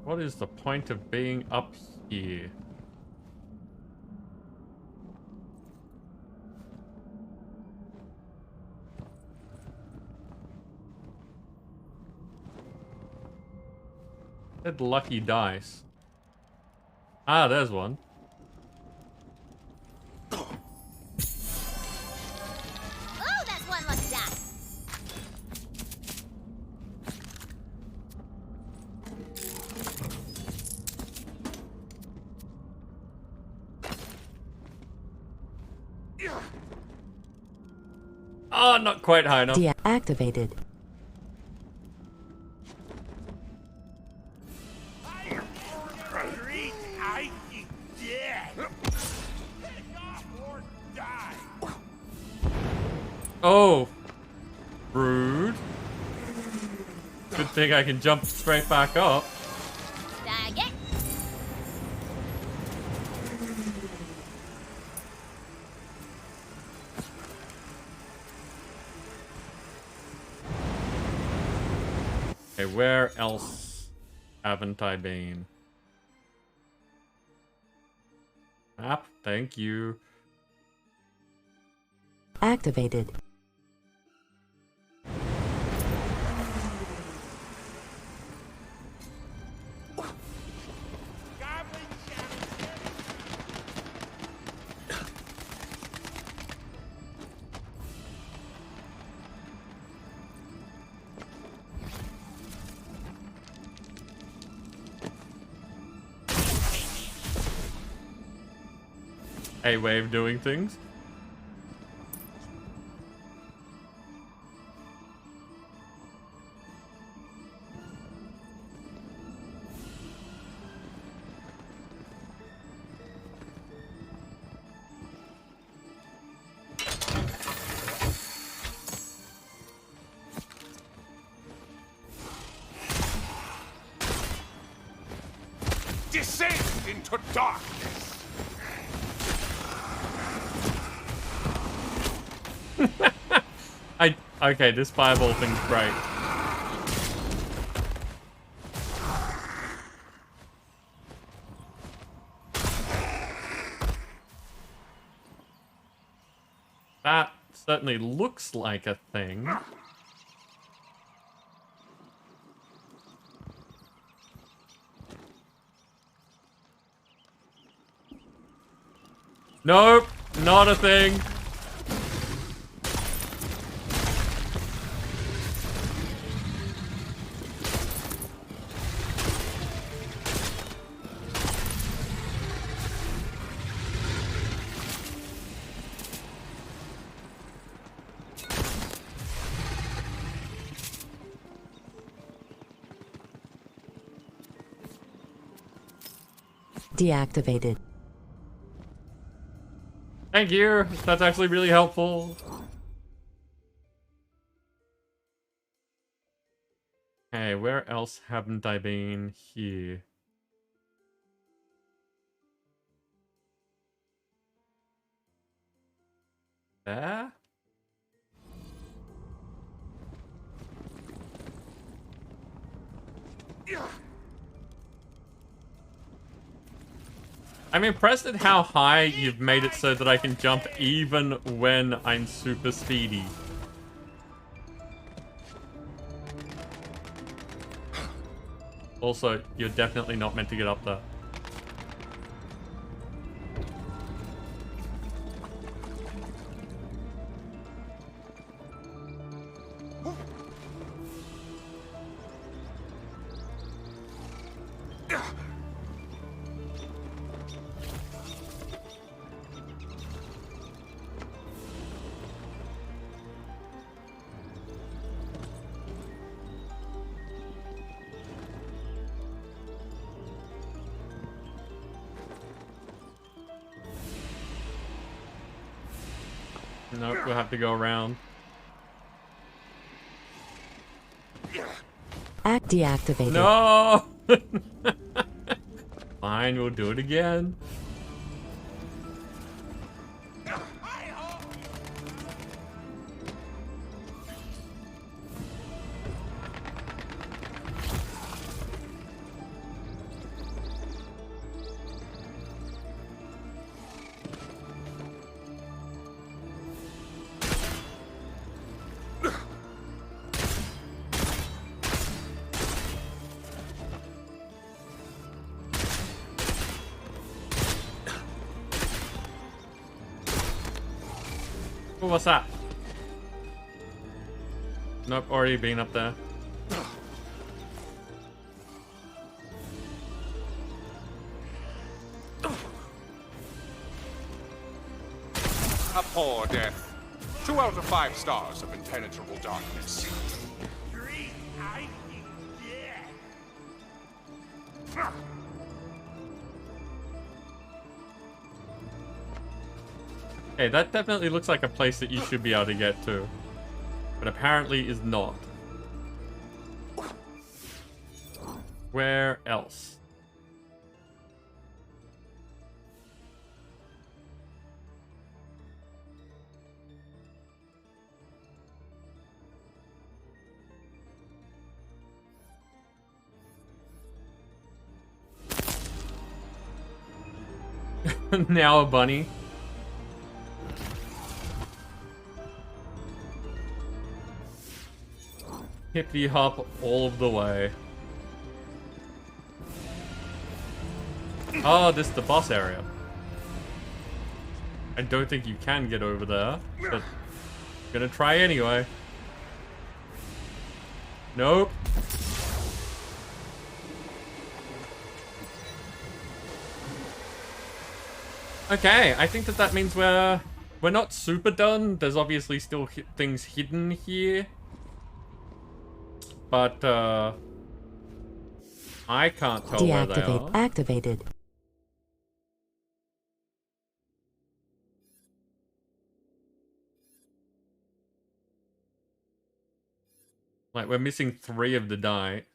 What is the point of being up here? Said lucky dice. Ah, there's one. Oh, that's one lucky die. Oh, not quite high enough. Deactivated. Oh, rude. Good thing I can jump straight back up. Dag it. Okay, where else haven't I been? Map, thank you. Activated. A way of doing things. to darkness. Okay, this fireball thing's great. That certainly looks like a thing. Nope, not a thing. Deactivated. Thank you. That's actually really helpful. Okay, where else haven't I been? Here. There? I'm impressed at how high you've made it so that I can jump even when I'm super speedy. Also, you're definitely not meant to get up there. Nope, we'll have to go around. Act deactivated. No! Fine, we'll do it again. Oh, what's that? Nope, already been up there. A poor death. 2 out of 5 stars of impenetrable darkness. Okay, that definitely looks like a place that you should be able to get to. But apparently is not. Where else? Now a bunny. Hippy hop all of the way. Oh, this is the boss area. I don't think you can get over there, but gonna try anyway. Nope. Okay, I think that means we're not super done. There's obviously still things hidden here. But, I can't tell where they are. Activated. Like, we're missing 3 of the die.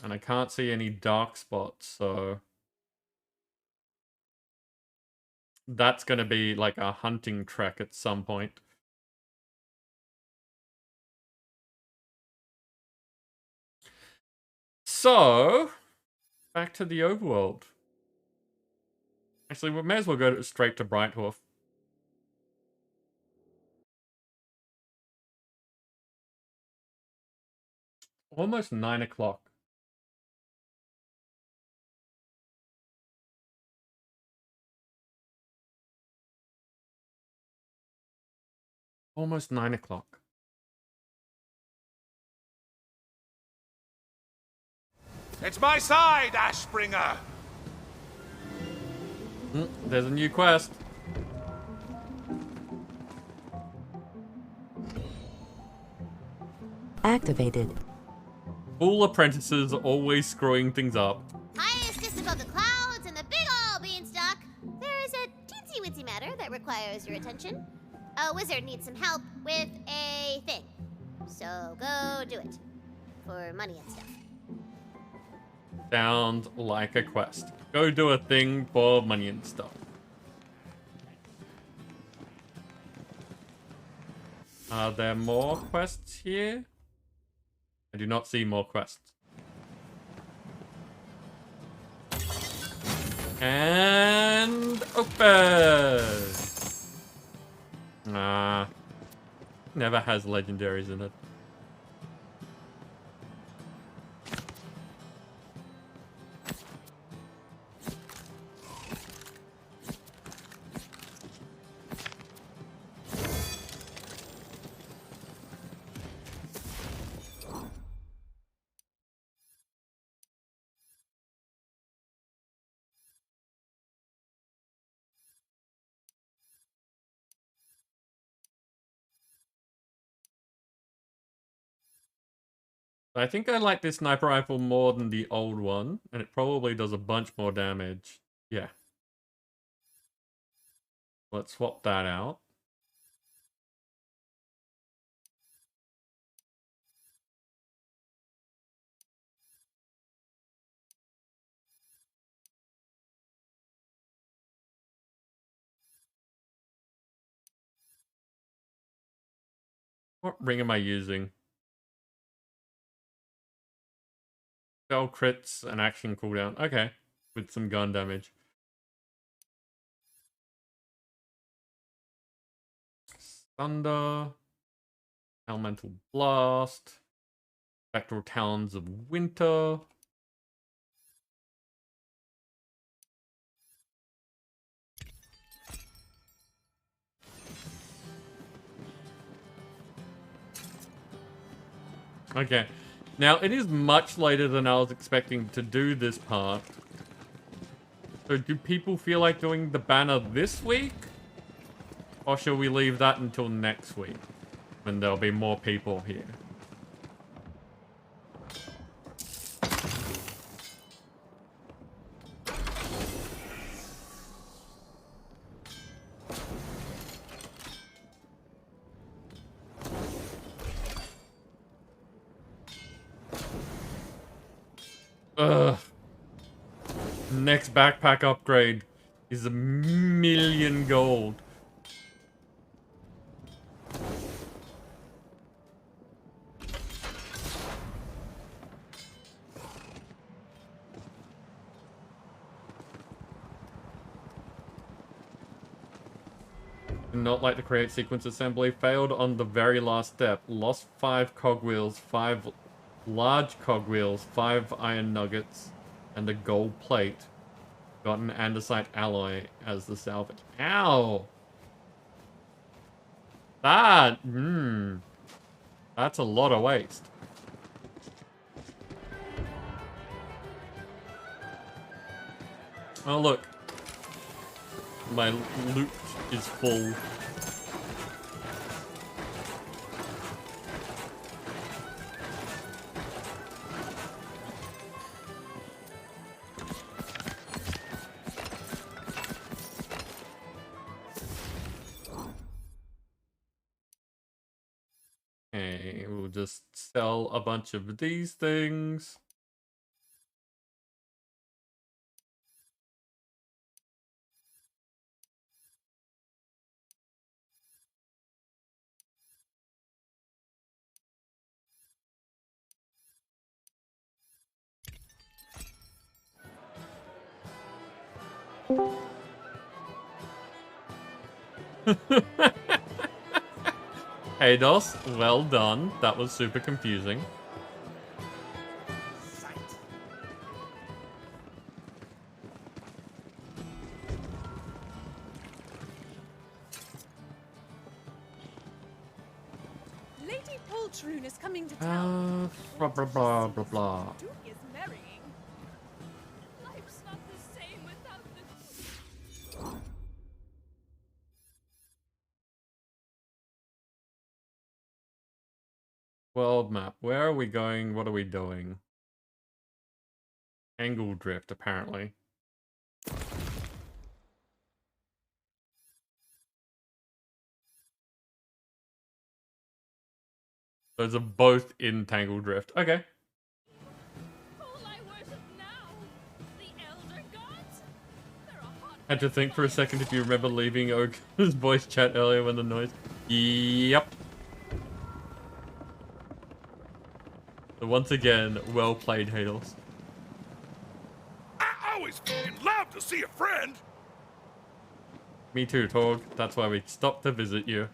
And I can't see any dark spots, so that's going to be like a hunting trek at some point. So, back to the overworld. Actually, we may as well go straight to Brighthoof. Almost 9 o'clock. Almost 9 o'clock. It's my side, Ashbringer! There's a new quest. Activated. Fool apprentices always screwing things up. Highest just above the clouds and the big ol' beanstalk, there is a teensy-weensy matter that requires your attention. A wizard needs some help with a thing. So go do it. For money and stuff. Sounds like a quest. Go do a thing for money and stuff. Are there more quests here? I do not see more quests. And open! Never has legendaries in it. I think I like this sniper rifle more than the old one, and it probably does a bunch more damage. Yeah. Let's swap that out. What ring am I using? Spell crits and action cooldown. Okay. With some gun damage. Thunder. Elemental Blast. Spectral Talons of Winter. Okay. Now, it is much later than I was expecting to do this part. So do people feel like doing the banner this week? Or shall we leave that until next week? When there'll be more people here. Ugh. Next backpack upgrade is 1,000,000 gold. Did not like to create sequence assembly. Failed on the very last step. Lost 5 cogwheels, 5 large cogwheels, 5 iron nuggets, and a gold plate. Got an andesite alloy as the salvage. Ow! That's a lot of waste. Oh look. My loot is full. Okay, we'll just sell a bunch of these things. Eidos, well done. That was super confusing. Lady Poltroon is coming to town. Blah blah blah blah blah. Duke is marrying. Life's not the same without the... World map. Where are we going? What are we doing? Angle drift, apparently. Those are both in Tangle Drift. Okay. Had to think for a second if you remember leaving Ogre's voice chat earlier when the noise... Yep. So once again, well played, Hados. I always fucking love to see a friend. Me too, Torg. That's why we stopped to visit you.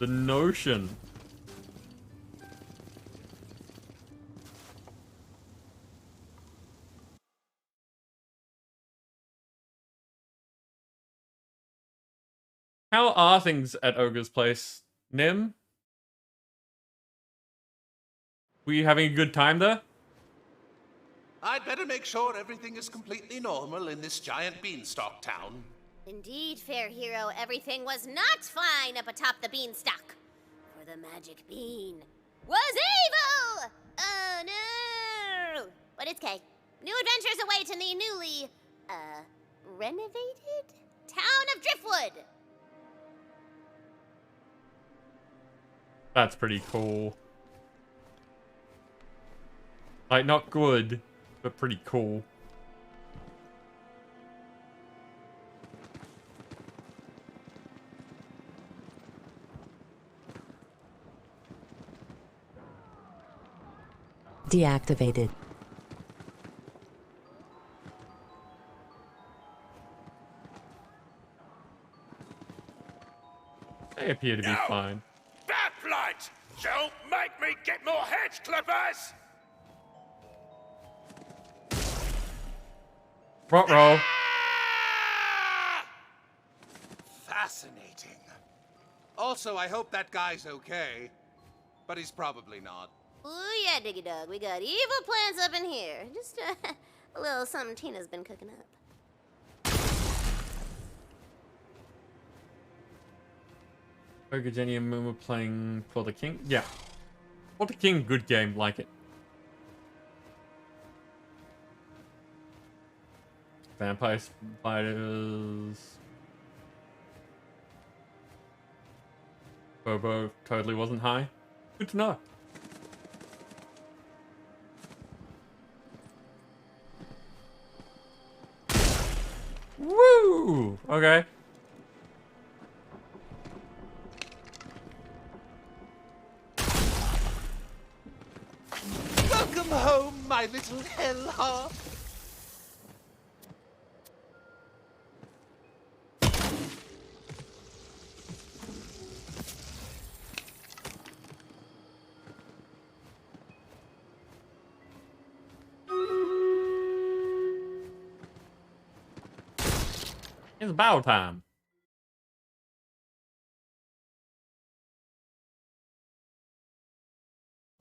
The notion. How are things at Ogre's place? Nim? Were you having a good time there? I'd better make sure everything is completely normal in this giant beanstalk town. Indeed, fair hero, everything was not fine up atop the beanstalk. For the magic bean was evil! Oh no! But it's okay. New adventures await in the newly, renovated town of Driftwood. That's pretty cool. Like, not good, but pretty cool. Deactivated. They appear to be fine. Backlight! Don't make me get more hedge clippers! Rot roll. Fascinating. Also, I hope that guy's okay. But he's probably not. Oh yeah, Diggy Dog, we got evil plans up in here. Just a little something Tina's been cooking up. Ogre, Jenny, and Moon were playing For the King? Yeah. For the King, good game, like it. Vampire Spiders. Bobo totally wasn't high. Good to know. Woo! Okay. Welcome home, my little hellhop. It's battle time.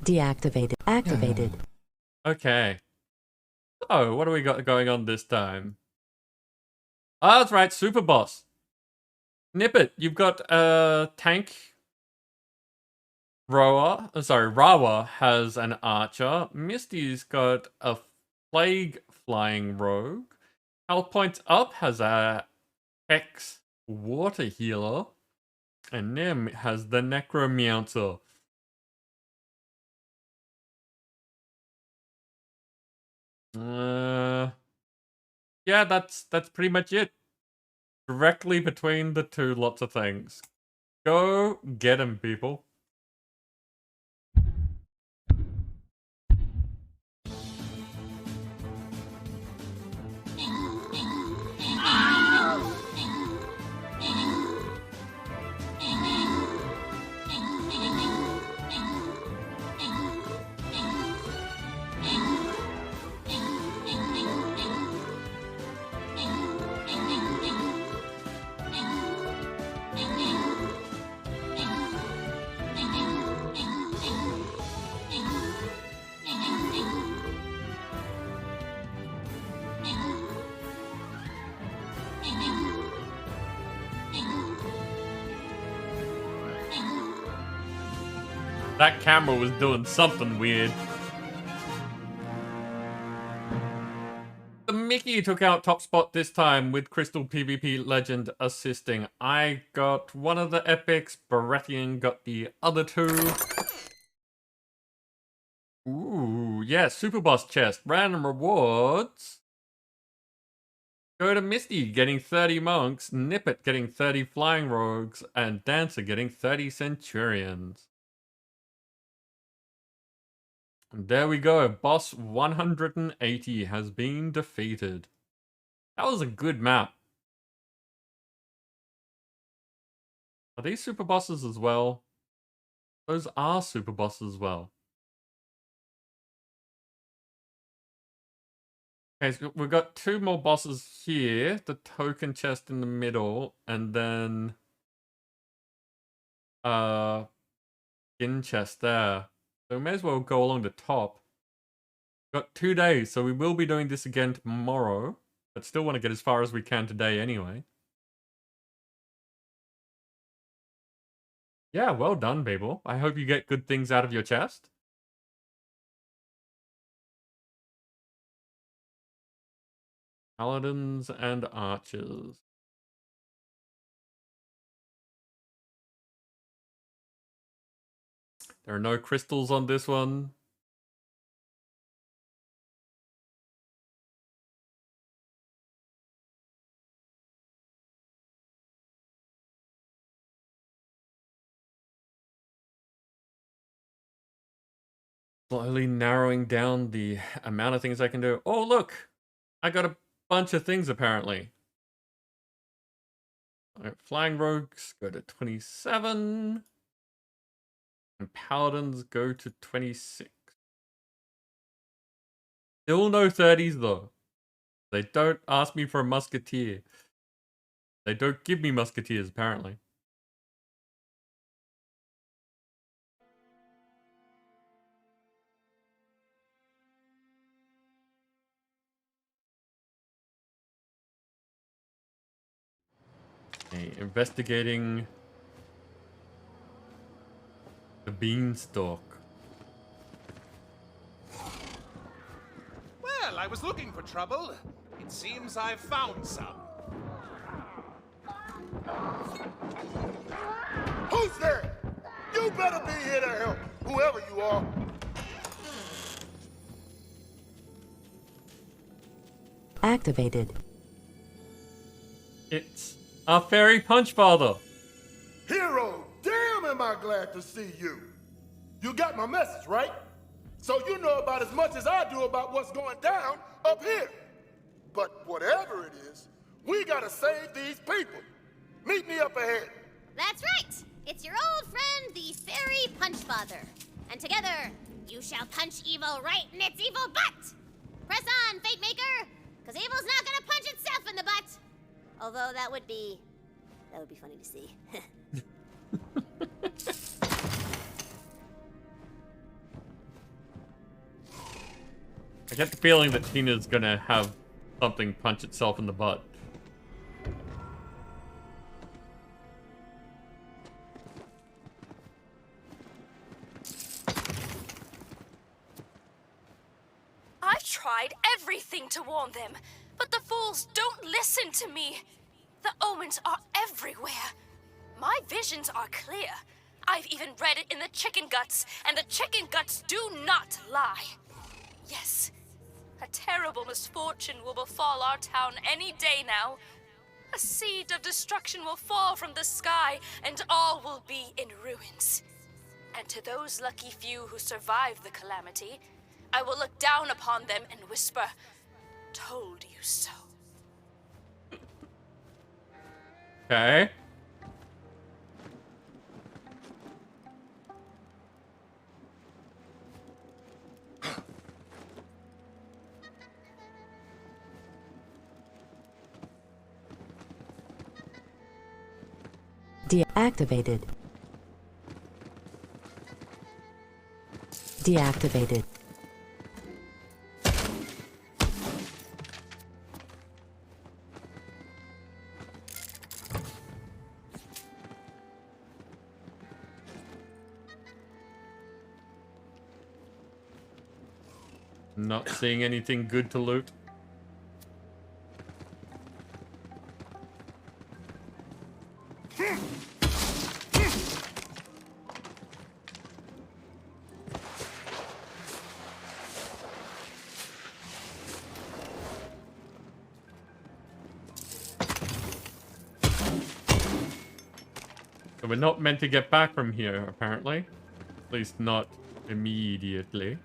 Deactivated. Activated. Okay. So, what do we got going on this time? Oh, that's right, Super Boss. Nip it. You've got a tank. Rawa has an archer. Misty's got a plague flying rogue. Health points up has a X water healer. And Nim has the necromancer. Yeah, that's pretty much it. Directly between the two, lots of things. Go get 'em, people. That camera was doing something weird. The Mickey took out top spot this time with Crystal PvP Legend assisting. I got one of the epics, Baratheon got the other two. Ooh, yeah, Super Boss chest. Random rewards. Go to Misty getting 30 monks, Nippet getting 30 flying rogues, and Dancer getting 30 centurions. And there we go, boss 180 has been defeated. That was a good map. Are these super bosses as well? Those are super bosses as well. Okay, so we've got two more bosses here. The token chest in the middle, and then skin chest there. So we may as well go along the top. Got 2 days, so we will be doing this again tomorrow. But still want to get as far as we can today anyway. Yeah, well done, people. I hope you get good things out of your chest. Paladins and archers. There are no crystals on this one. Slowly narrowing down the amount of things I can do. Oh, look! I got a bunch of things, apparently. Alright, flying rogues go to 27. And paladins go to 26. Still no 30s, though. They don't ask me for a musketeer. They don't give me musketeers, apparently. Okay, investigating the beanstalk. Well, I was looking for trouble. It seems I've found some. Who's there? You better be here to help, whoever you are. Activated. It's our fairy punch father. Hero, damn am I glad to see you. You got my message, right? So you know about as much as I do about what's going down up here. But whatever it is, we gotta save these people. Meet me up ahead. That's right. It's your old friend, the Fairy Punchfather. And together, you shall punch evil right in its evil butt. Press on, Fate Maker, because evil's not gonna punch itself in the butt. Although that would be funny to see. I get the feeling that Tina's gonna have something punch itself in the butt. I've tried everything to warn them, but the fools don't listen to me. The omens are everywhere. My visions are clear. I've even read it in the chicken guts, and the chicken guts do not lie. Yes, A terrible misfortune will befall our town any day now. A seed of destruction will fall from the sky, and all will be in ruins. And to those lucky few who survive the calamity, I will look down upon them and whisper, "Told you so." Okay. Deactivated. Deactivated. Not seeing anything good to loot. So we're not meant to get back from here, apparently. At least not immediately.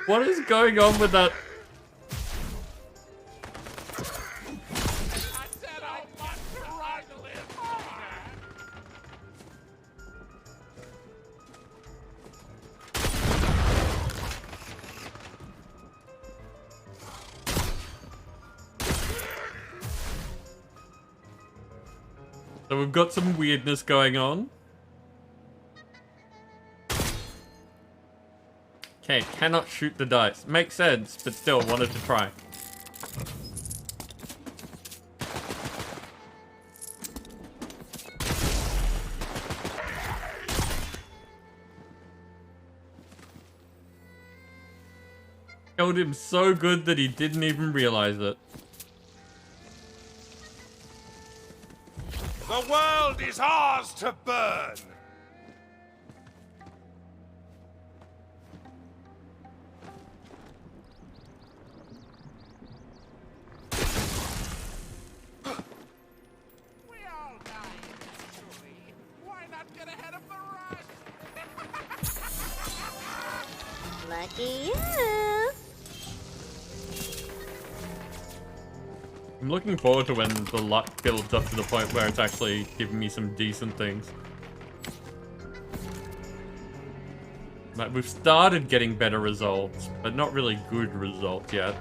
What is going on with that? So we've got some weirdness going on. Okay, cannot shoot the dice. Makes sense, but still wanted to try. Killed him so good that he didn't even realize it. The world is ours to burn! Lucky you. I'm looking forward to when the luck builds up to the point where it's actually giving me some decent things. Like, we've started getting better results, but not really good results yet.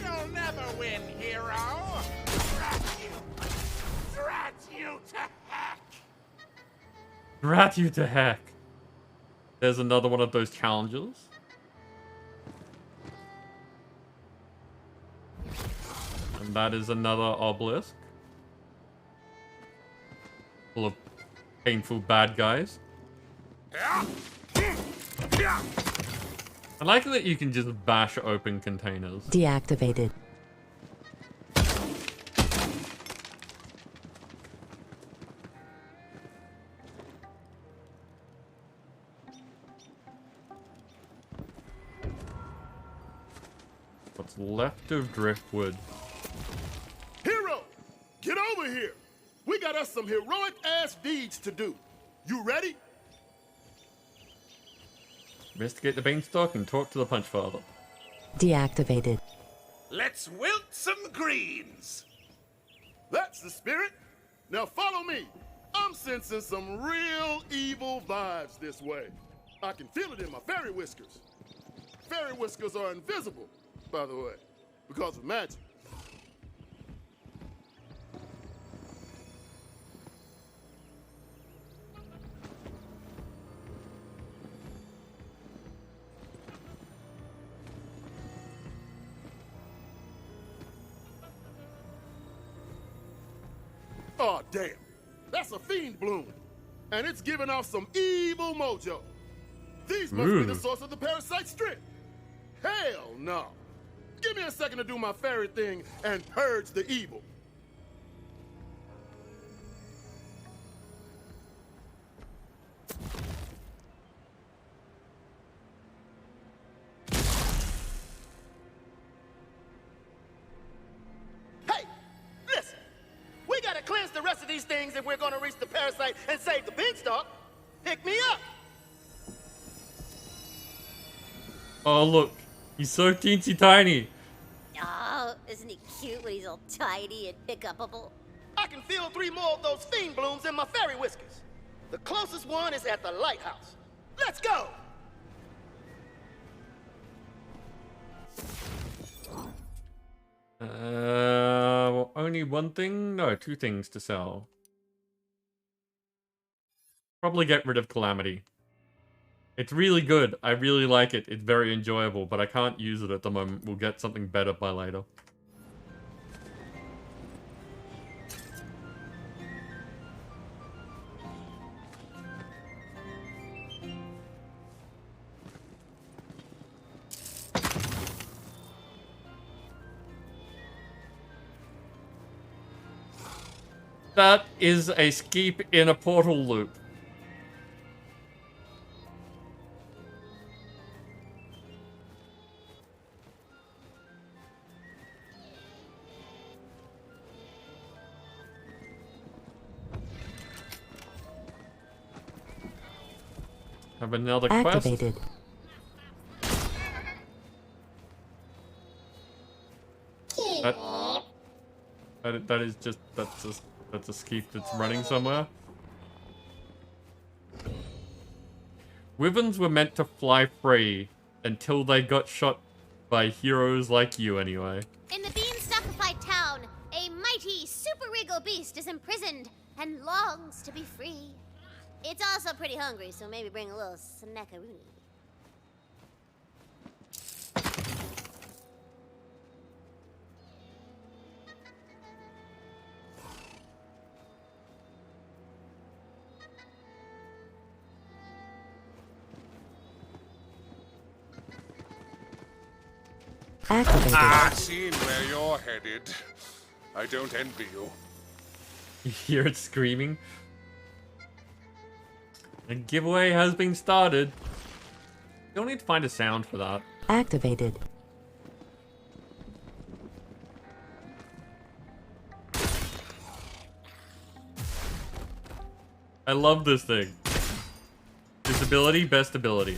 You'll never win, hero! Drat you! Drat you to heck! Drat you to heck. There's another one of those challenges. And that is another obelisk. Full of painful bad guys. I like that you can just bash open containers. Deactivated. What's left of driftwood? Hero, get over here. We got us some heroic-ass deeds to do. You ready? Investigate the beanstalk and talk to the punch father. Deactivated. Let's wilt some greens! That's the spirit. Now follow me. I'm sensing some real evil vibes this way. I can feel it in my fairy whiskers. Fairy whiskers are invisible, by the way, because of magic. Oh, damn. That's a fiend bloom. And it's giving off some evil mojo. These must be the source of the parasite strip. Hell no. Give me a second to do my fairy thing and purge the evil. Hey, listen. We gotta cleanse the rest of these things if we're gonna reach the parasite and save the beanstalk. Pick me up. Oh, look. He's so teensy tiny. Oh, isn't he cute when he's all tiny and pick-upable? I can feel 3 more of those fiend blooms in my fairy whiskers. The closest one is at the lighthouse. Let's go! Well, only one thing? No, 2 things to sell. Probably get rid of Calamity. It's really good. I really like it. It's very enjoyable, but I can't use it at the moment. We'll get something better by later. That is a skip in a portal loop. Have another Activated. quest. That is just that's a skip that's running somewhere. Wyverns were meant to fly free until they got shot by heroes like you anyway. In the beanstalkified town, a mighty super regal beast is imprisoned and longs to be free. It's also pretty hungry, so maybe bring a little snackaroonie. Activated. I've seen where you're headed. I don't envy you. You hear it screaming? The giveaway has been started. You'll need to find a sound for that. Activated. I love this thing. This ability, best ability.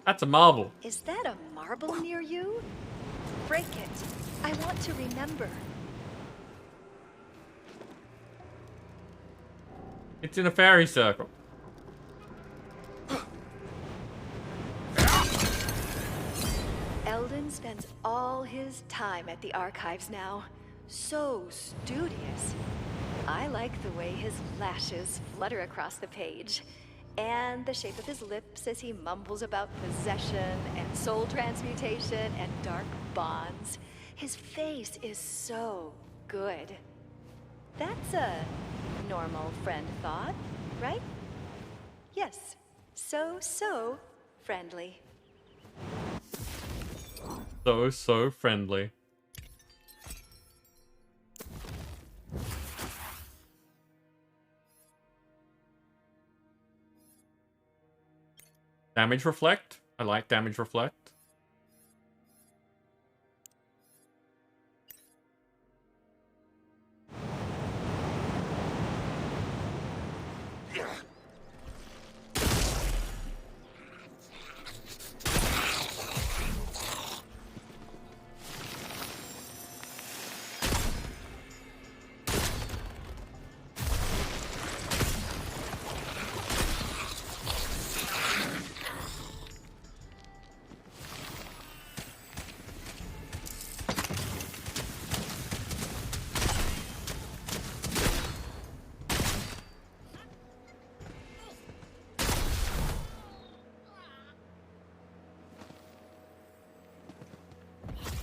That's a marble. Is that a marble near you? Break it. I want to remember. It's in a fairy circle. Eldon spends all his time at the archives now. So studious. I like the way his lashes flutter across the page. And the shape of his lips as he mumbles about possession and soul transmutation and dark bonds. His face is so good. That's a normal friend thought, right? Yes, so friendly. So friendly. Damage reflect? I like damage reflect.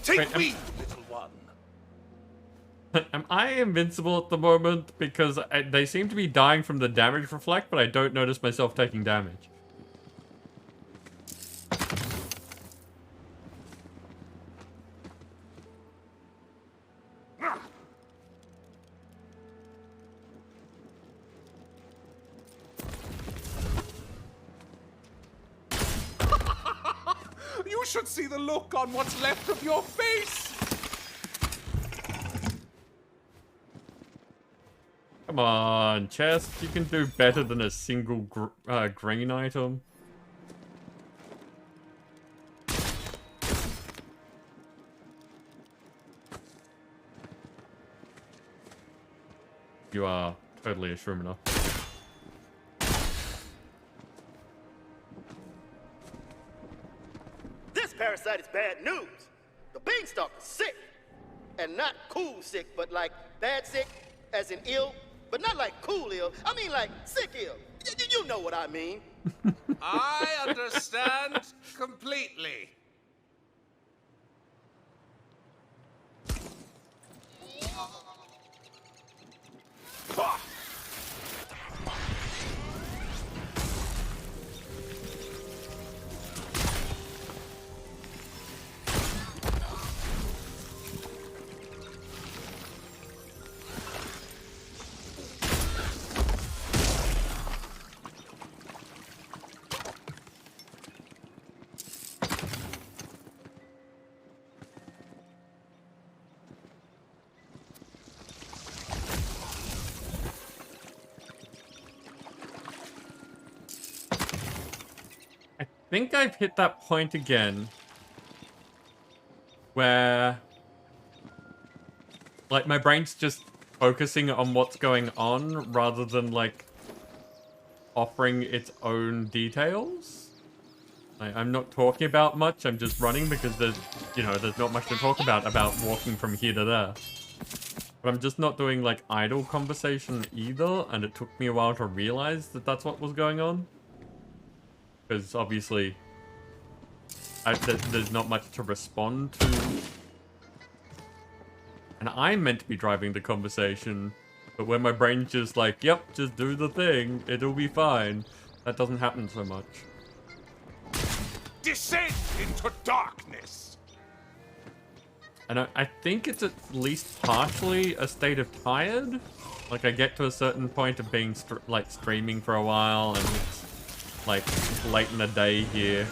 Take Wait, me, little one. Am I invincible at the moment? Because they seem to be dying from the damage reflect, but I don't notice myself taking damage. You should see the look on what's left of your face. Come on, chest. You can do better than a single green item. You are totally a shroomer. This parasite is bad news. The beanstalk is sick. And not cool sick, but like bad sick, as in ill. But not like cool ill. I mean like sick ill. You know what I mean. I understand completely. Bah! I think I've hit that point again where like my brain's just focusing on what's going on rather than like offering its own details. I'm not talking about much, I'm just running because there's, you know, there's not much to talk about walking from here to there. But I'm just not doing like idle conversation either, and it took me a while to realize that that's what was going on. Because obviously, there's not much to respond to. And I'm meant to be driving the conversation, but when my brain's just like, yep, just do the thing, it'll be fine. That doesn't happen so much. Descend into darkness. And I think it's at least partially a state of tired. Like I get to a certain point of being like streaming for a while, and it's like late in the day here,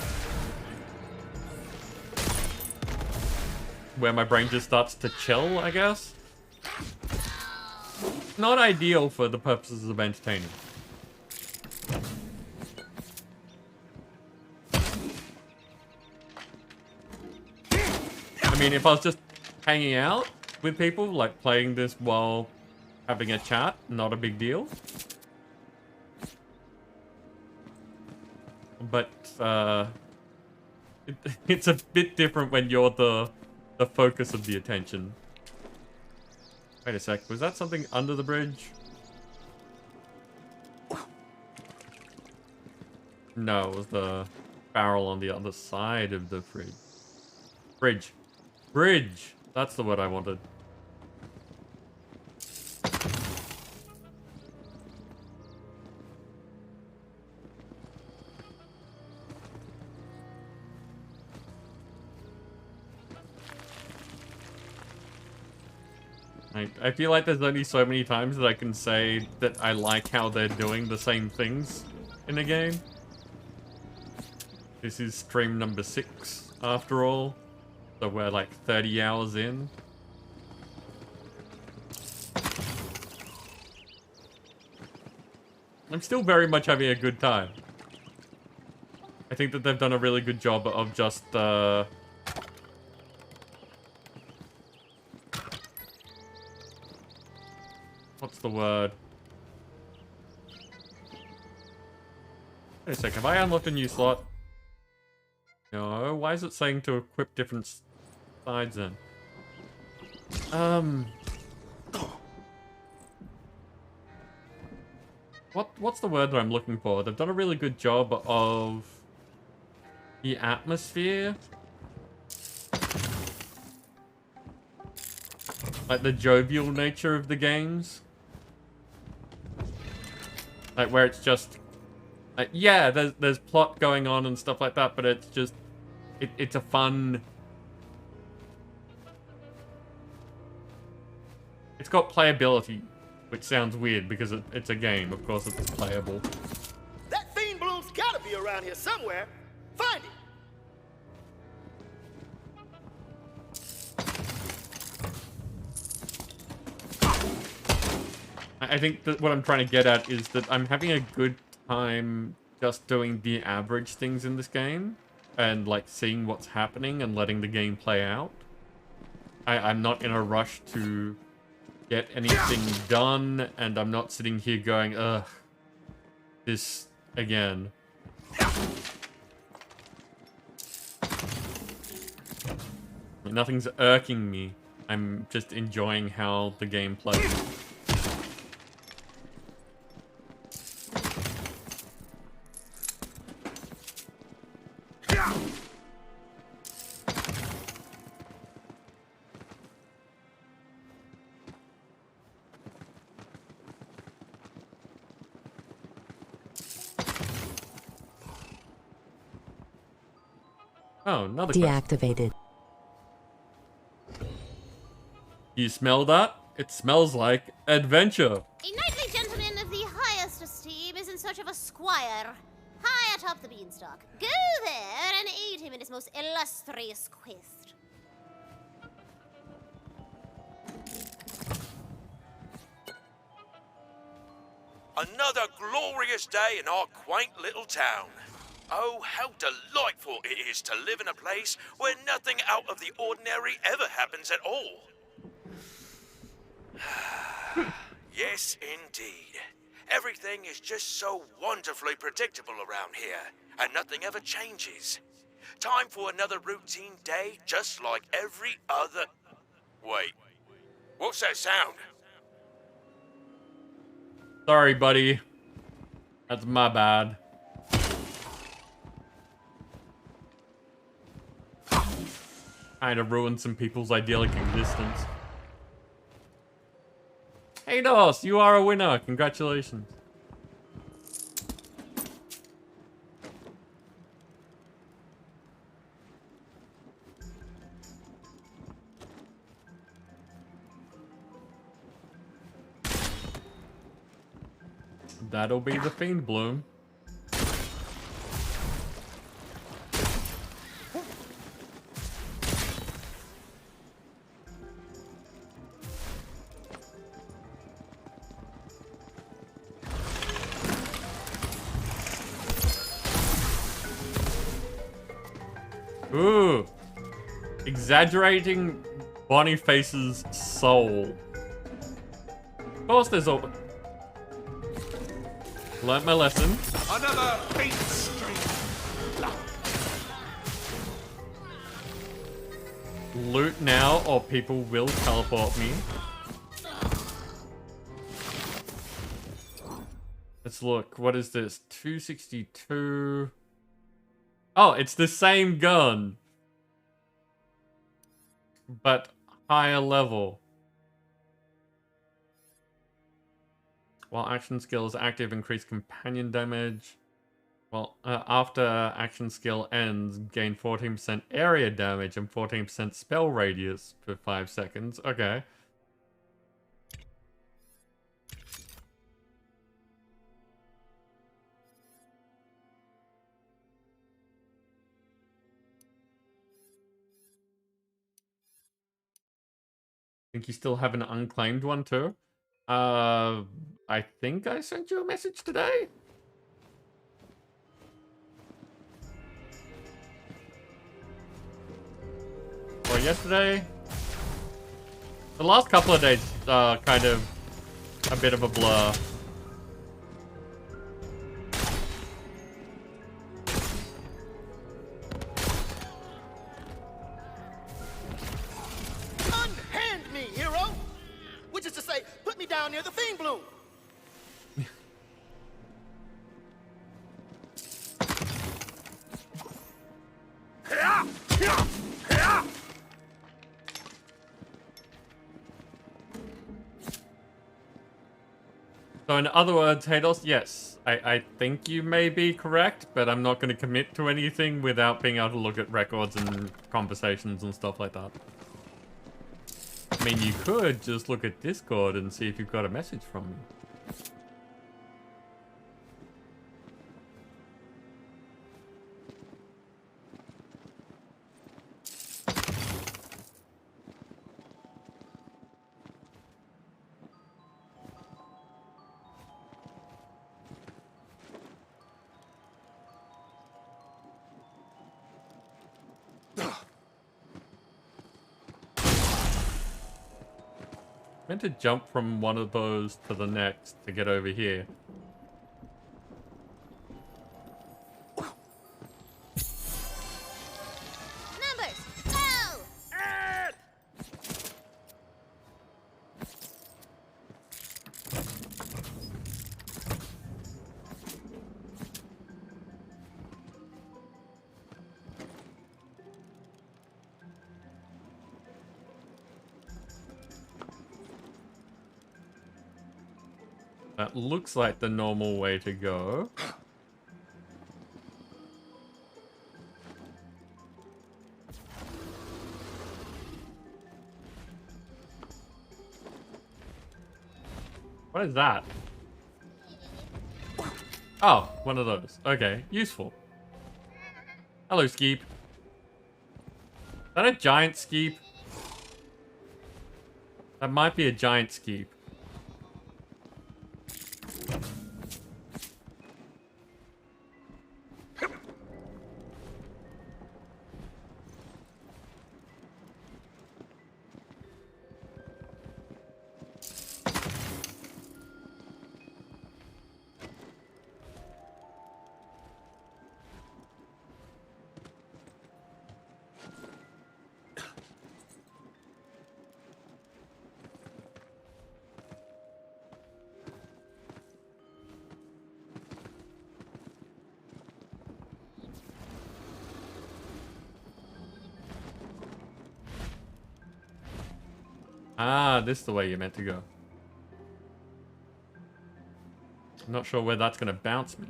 where my brain just starts to chill, I guess. Not ideal for the purposes of entertaining. I mean, if I was just hanging out with people, like playing this while having a chat, not a big deal. But it's a bit different when you're the focus of the attention. Wait a sec, was that something under the bridge? No, it was the barrel on the other side of the fridge. Bridge. Bridge! That's the word I wanted. I feel like there's only so many times that I can say that I like how they're doing the same things in a game. This is stream number 6, after all. So we're like 30 hours in. I'm still very much having a good time. I think that they've done a really good job of just, what's the word? Wait a sec, have I unlocked a new slot? No, why is it saying to equip different sides then? What's the word that I'm looking for? They've done a really good job of the atmosphere. like the jovial nature of the games. Like where it's just like, yeah, there's plot going on and stuff like that, but it's just it's a fun. It's got playability, which sounds weird because it's a game. Of course, it's playable. That fiend bloom's gotta be around here somewhere. Find it. I think that what I'm trying to get at is that I'm having a good time just doing the average things in this game and like seeing what's happening and letting the game play out. I'm not in a rush to get anything done, and I'm not sitting here going, ugh, this again. Nothing's irking me. I'm just enjoying how the game plays. Oh, another Deactivated. You smell that? It smells like adventure. A knightly gentleman of the highest esteem is in search of a squire, high atop the beanstalk. Go there and aid him in his most illustrious quest. Another glorious day in our quaint little town. Oh, how delightful it is to live in a place where nothing out of the ordinary ever happens at all. Yes, indeed. Everything is just so wonderfully predictable around here, and nothing ever changes. Time for another routine day, just like every other... Wait, what's that sound? Sorry, buddy. That's my bad. Kinda ruined some people's idyllic existence. Hey, Dos, you are a winner. Congratulations. That'll be the Fiend Bloom. Ooh. Exaggerating Boniface's soul. Of course there's all... Learned my lesson. Another faint stream. Loot now or people will teleport me. Let's look. What is this? 262. Oh, it's the same gun. But higher level. While action skill is active, increase companion damage. Well, after action skill ends, gain 14% area damage and 14% spell radius for 5 seconds. Okay. Think you still have an unclaimed one too? I think I sent you a message today. Or yesterday. The last couple of days, kind of a bit of a blur. Unhand me, hero! Which is to say, put me down near the Fiend Bloom. So in other words, Hados, yes, I think you may be correct, but I'm not going to commit to anything without being able to look at records and conversations and stuff like that. I mean, you could just look at Discord and see if you've got a message from me. Meant to jump from one of those to the next to get over here. Numbers, go! That looks like the normal way to go. What is that? Oh, one of those. Okay, useful. Hello, Skeep. Is that a giant Skeep? That might be a giant Skeep. Ah, this is the way you're meant to go. I'm not sure where that's going to bounce me.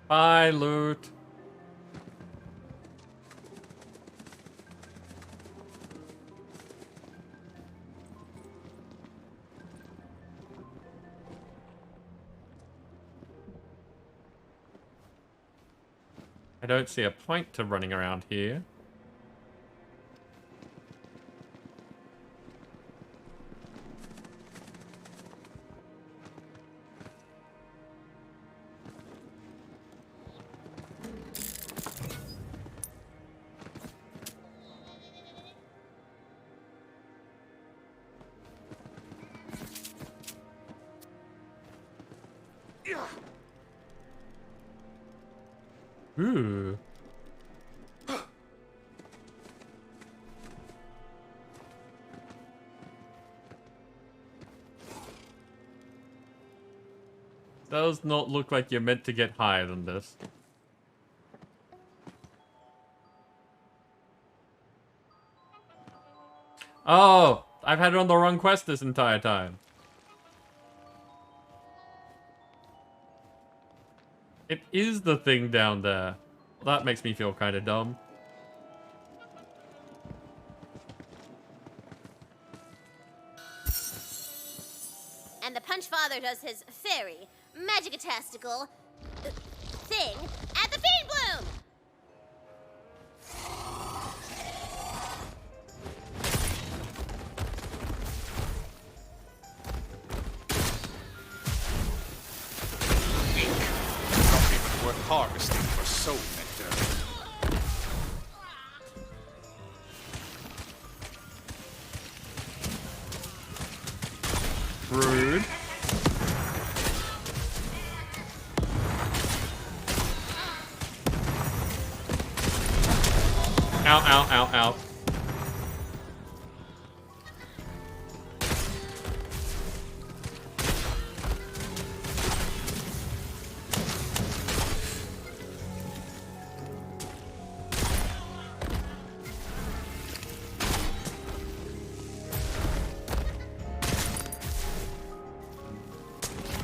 Bye, loot. I don't see a point to running around here. Ooh. Does not look like you're meant to get higher than this. Oh, I've had it on the wrong quest this entire time. It is the thing down there. That makes me feel kind of dumb. And the Punch Father does his fairy, magic-tastical thing at the Fiend Bloom! Not even worth harvesting for soul nectar. Rude. Ow, ow, ow, ow.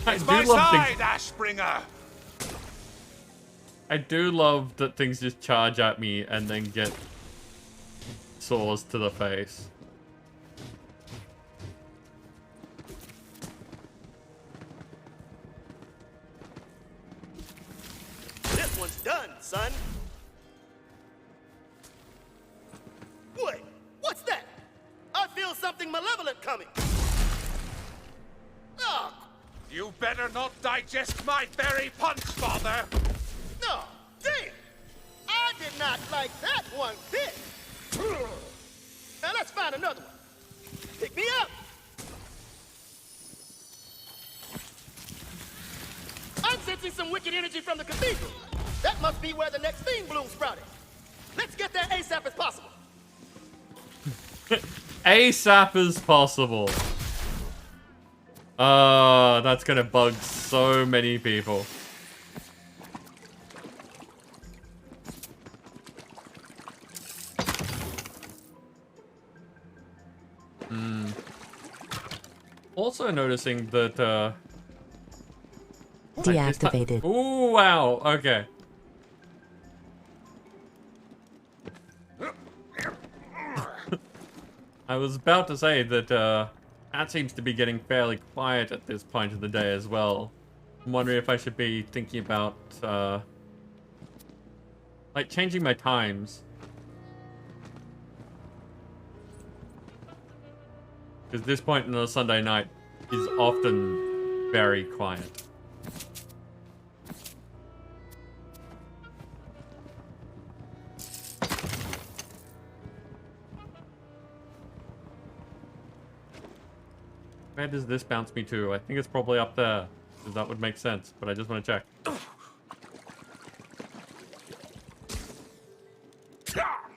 It's my side, Ashbringer! I do love that things just charge at me and then get swords to the face. This one's done, son. Wait, what's that? I feel something malevolent coming. Oh. You better not digest my berry punch, father! No, damn! I did not like that one bit. Now let's find another one. Pick me up. I'm sensing some wicked energy from the cathedral. That must be where the next thing bloom sprouted. Let's get there ASAP as possible. ASAP as possible. That's gonna bug so many people. Also noticing that, Deactivated. Ooh, wow, okay. I was about to say that, that seems to be getting fairly quiet at this point of the day as well. I'm wondering if I should be thinking about, like, changing my times. Because this point in a Sunday night is often very quiet. Where does this bounce me to? I think it's probably up there, because that would make sense, but I just want to check.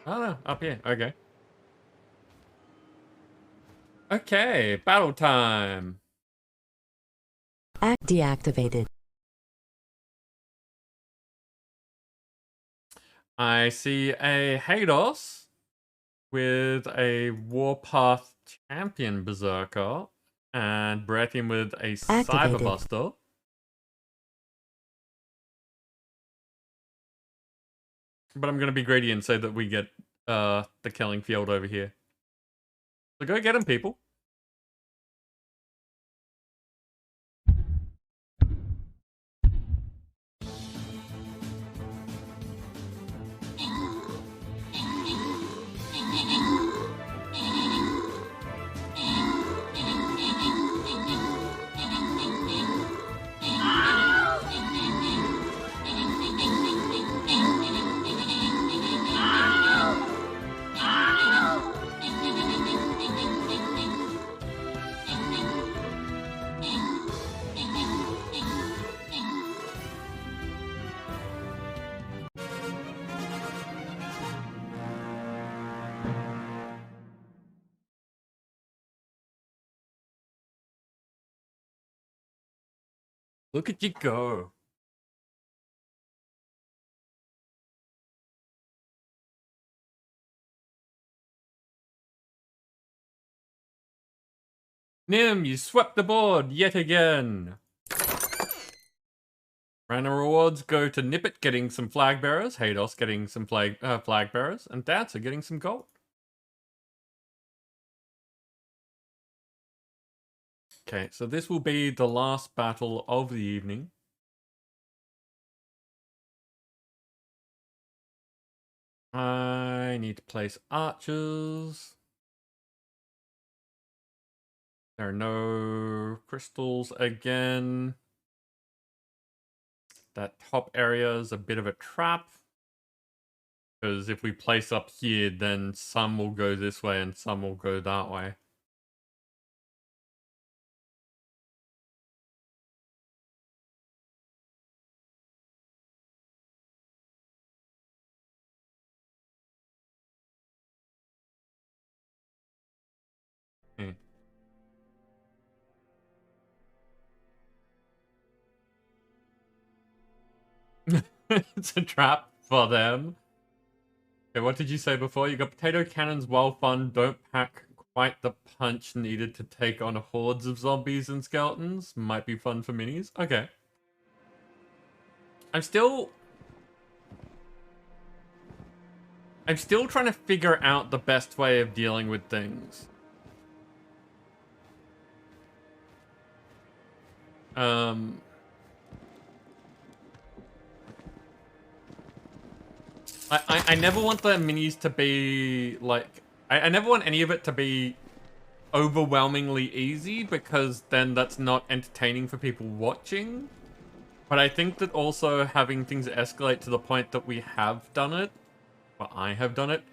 Oh no, up here, okay. Okay, battle time. Act deactivated. I see a Hados with a Warpath Champion Berserker and Breathium with a Cyberbuster. But I'm going to be greedy and say that we get the killing field over here. So go get him, people. Look at you go. Nim, you swept the board yet again. Random rewards go to Nippet getting some flag bearers, Hados getting some flag bearers, and Dancer getting some gold. Okay, so this will be the last battle of the evening. I need to place archers. There are no crystals again. That top area is a bit of a trap. Because if we place up here, then some will go this way and some will go that way. It's a trap for them. Okay, what did you say before? You got potato cannons, well fun, don't pack quite the punch needed to take on hordes of zombies and skeletons. Might be fun for minis. Okay. I'm still trying to figure out the best way of dealing with things. I never want the minis to be, like... I never want any of it to be overwhelmingly easy, because then that's not entertaining for people watching. But I think that also having things escalate to the point that we have done it, well, I have done it.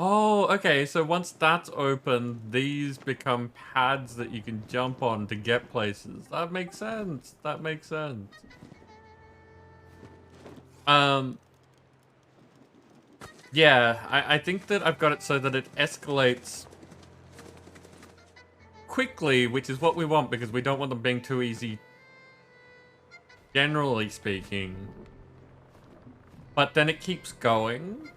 Oh, okay, so once that's open, these become pads that you can jump on to get places. That makes sense. That makes sense. Yeah, I think that I've got it so that it escalates quickly, which is what we want, because we don't want them being too easy, generally speaking. But then it keeps going.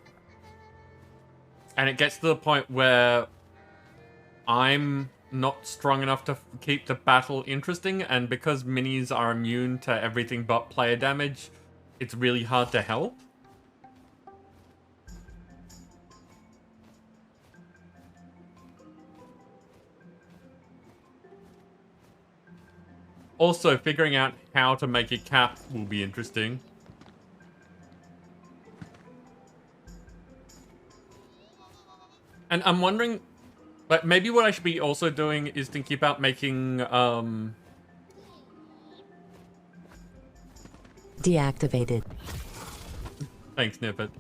And it gets to the point where I'm not strong enough to keep the battle interesting, and because minis are immune to everything but player damage, it's really hard to help. Also, figuring out how to make a cap will be interesting. And I'm wondering, like, maybe what I should be also doing is thinking about making, Deactivated. Thanks, Nippet.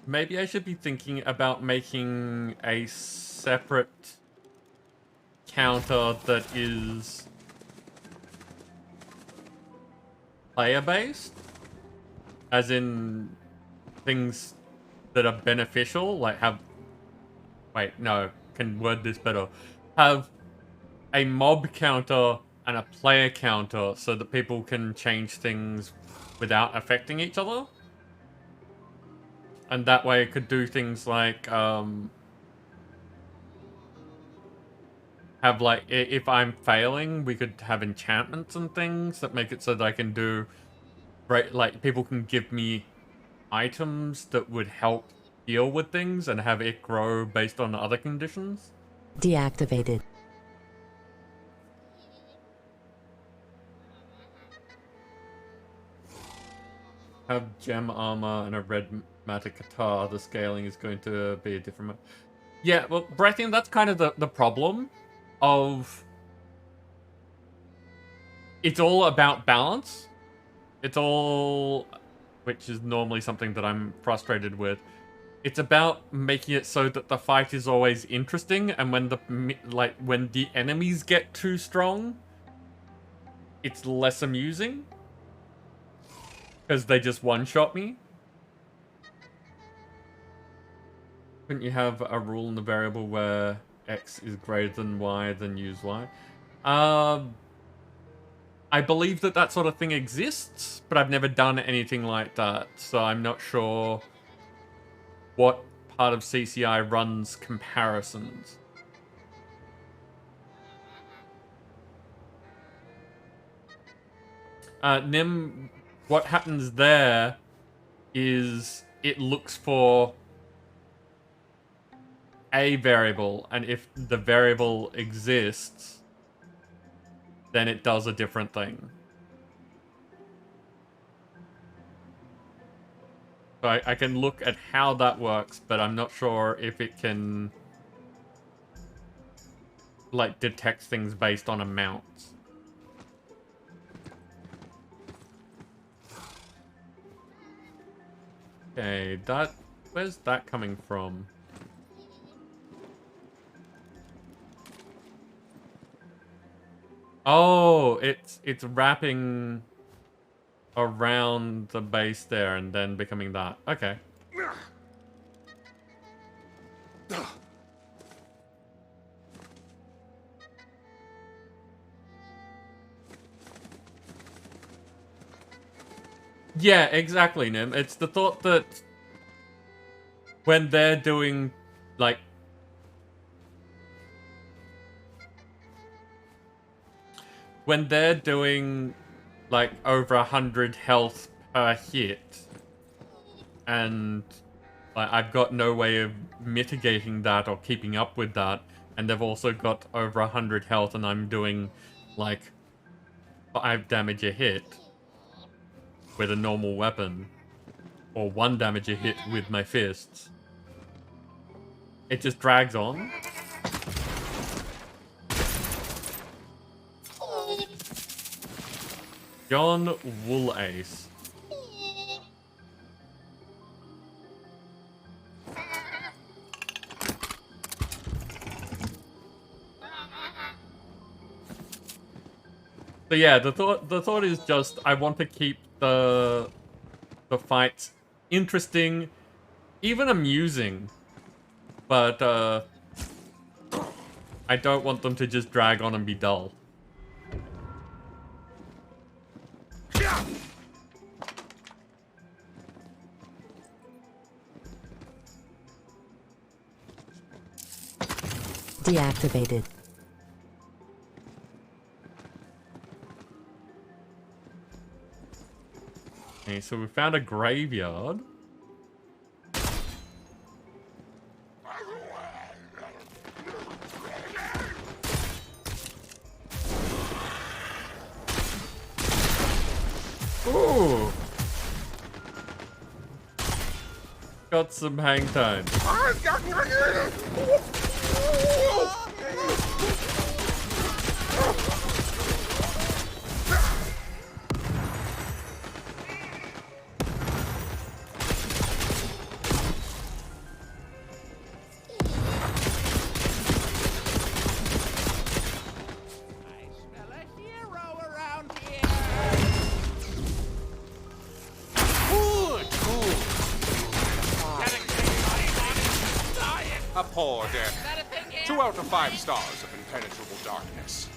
Maybe I should be thinking about making a separate counter that is player-based, as in things that are beneficial, like have... Wait, no, can word this better. Have a mob counter and a player counter so that people can change things without affecting each other. And that way it could do things like, have, like, if I'm failing, we could have enchantments and things that make it so that I can do... Right, like, people can give me items that would help deal with things and have it grow based on other conditions. Deactivated. Have gem armor and a red matter guitar. The scaling is going to be a different... Yeah, well, but I think that's kind of the problem of... It's all about balance. It's all... Which is normally something that I'm frustrated with. It's about making it so that the fight is always interesting, and when when the enemies get too strong, it's less amusing. Because they just one-shot me. Couldn't you have a rule in the variable where X is greater than Y, then use Y? I believe that that sort of thing exists, but I've never done anything like that, so I'm not sure what part of CCI runs comparisons. Nim, what happens there is it looks for a variable, and if the variable exists, then it does a different thing. So I can look at how that works, but I'm not sure if it can, like, detect things based on amounts. Okay, where's that coming from? Oh, it's wrapping around the base there and then becoming that. Okay. Yeah, exactly, Nim. It's the thought that when they're doing like, when they're doing like over 100 health per hit, and like I've got no way of mitigating that or keeping up with that, and they've also got over 100 health and I'm doing like 5 damage a hit with a normal weapon, or 1 damage a hit with my fists, it just drags on. John Woolace. So yeah, the thought is just I want to keep the fights interesting, even amusing, but I don't want them to just drag on and be dull. Deactivated. Okay, so we found a graveyard. Ooh! Got some hang time. A poor death. 2 out of 5 stars of impenetrable darkness.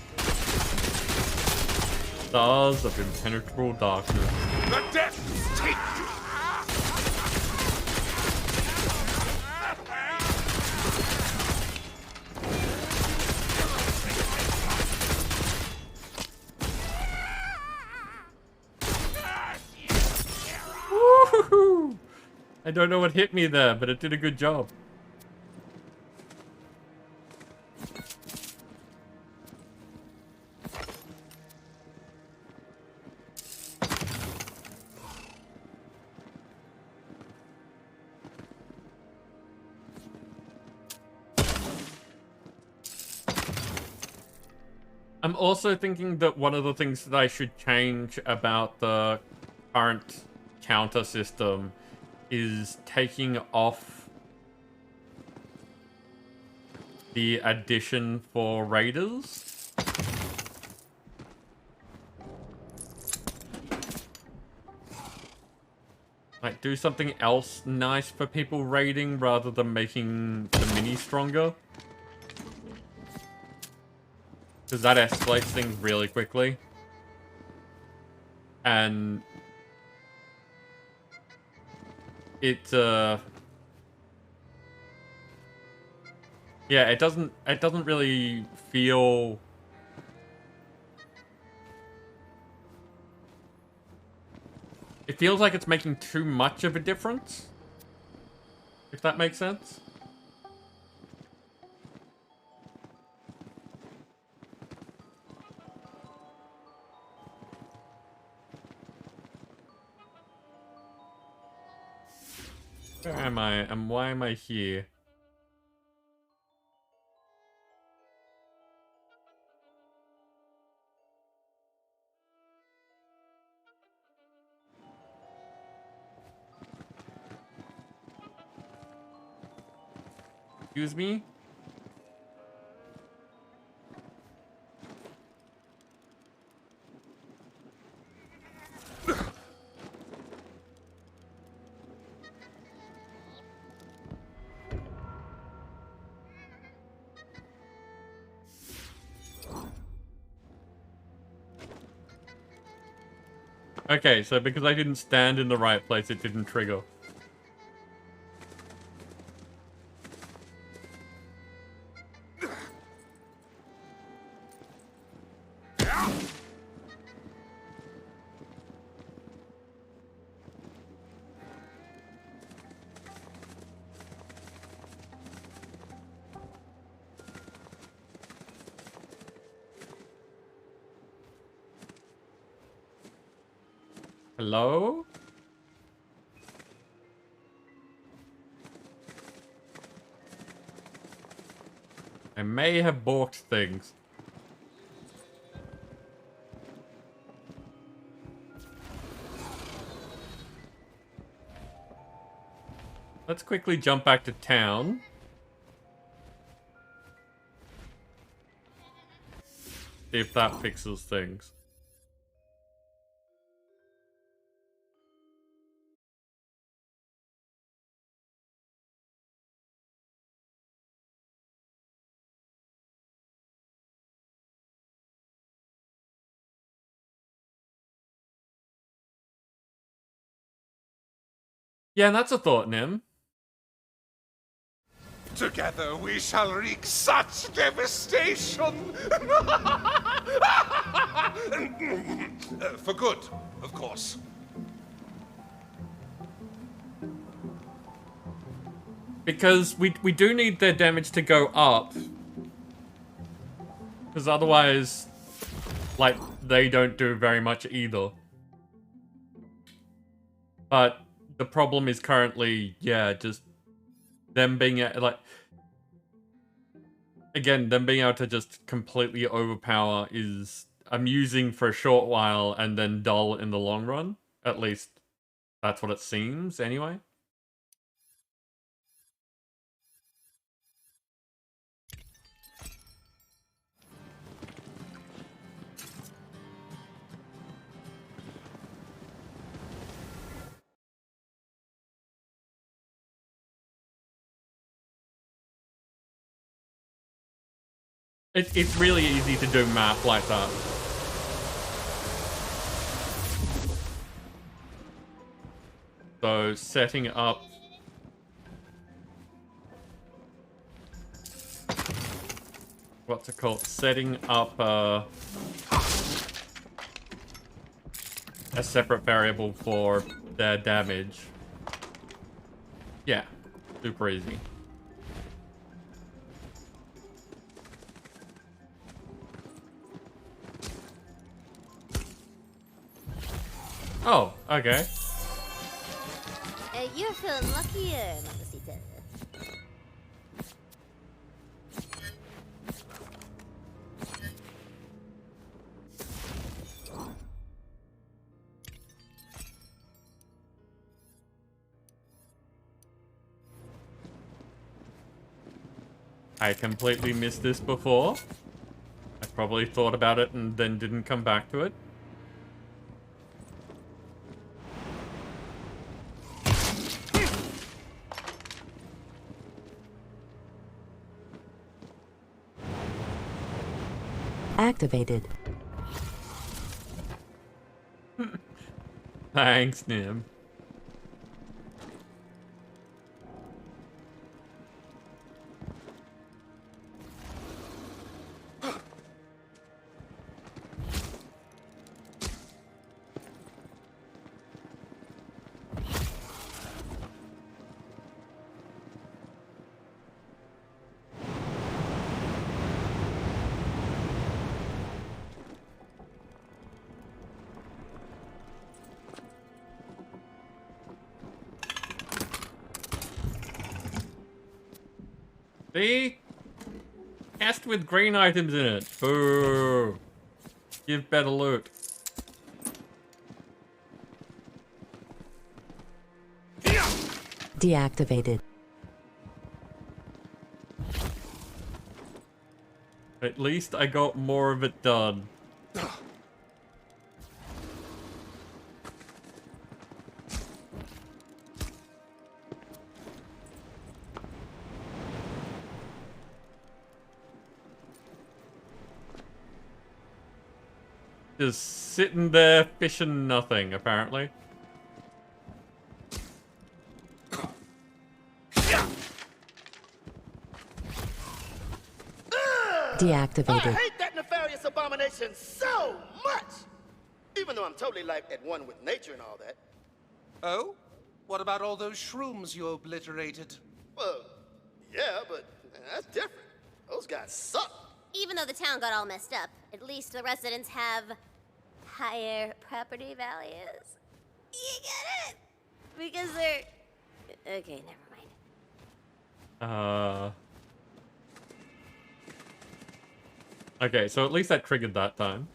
Stars of impenetrable darkness. The Death's Teeth! Woohoo! I don't know what hit me there, but it did a good job. I'm also thinking that one of the things that I should change about the current counter system is taking off the addition for raiders. Like, do something else nice for people raiding rather than making the mini stronger. Because that escalates things really quickly. And it, yeah, it doesn't really feel... It feels like it's making too much of a difference. If that makes sense. Where am I? And why am I here? Excuse me? Okay, so because I didn't stand in the right place, it didn't trigger. Hello? I may have bought things. Let's quickly jump back to town. See if that fixes things. Yeah, and that's a thought, Nim. Together we shall wreak such devastation! For good, of course. Because we do need their damage to go up. Because otherwise, like, they don't do very much either. But the problem is currently, yeah, just them being, like... Again, them being able to just completely overpower is amusing for a short while and then dull in the long run. At least, that's what it seems, anyway. It's really easy to do math like that. So, setting up... What's it called? Setting up a separate variable for their damage. Yeah, super easy. Oh, okay. You're feeling luckier, Mamacita. I completely missed this before. I probably thought about it and then didn't come back to it. Activated. Thanks, Nim. See? Cast with green items in it. Boo. Give better loot. Deactivated. At least I got more of it done. Just sitting there fishing nothing, apparently. Deactivated. I hate that nefarious abomination so much! Even though I'm totally like at one with nature and all that. Oh? What about all those shrooms you obliterated? Well, yeah, but that's different. Those guys suck. Even though the town got all messed up, at least the residents have higher property values. You get it? Because they're... Okay, never mind. Okay, so at least that triggered that time.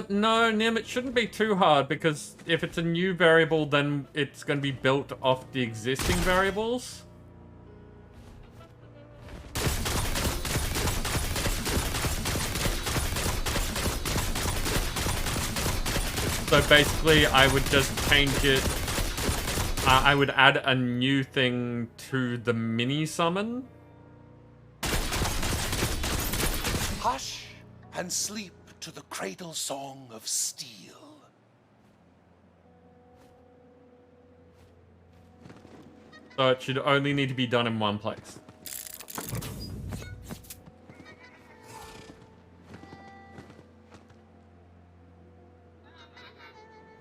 No, Nim, it shouldn't be too hard, because if it's a new variable, then it's going to be built off the existing variables. So basically, I would just change it. I would add a new thing to the mini summon. Hush and sleep to the cradle song of steel. So it should only need to be done in one place.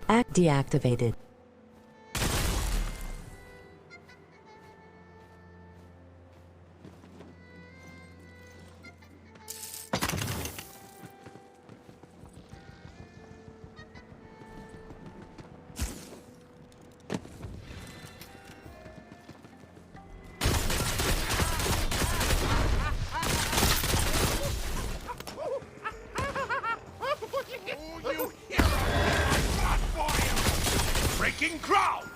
Act deactivated. Breaking ground!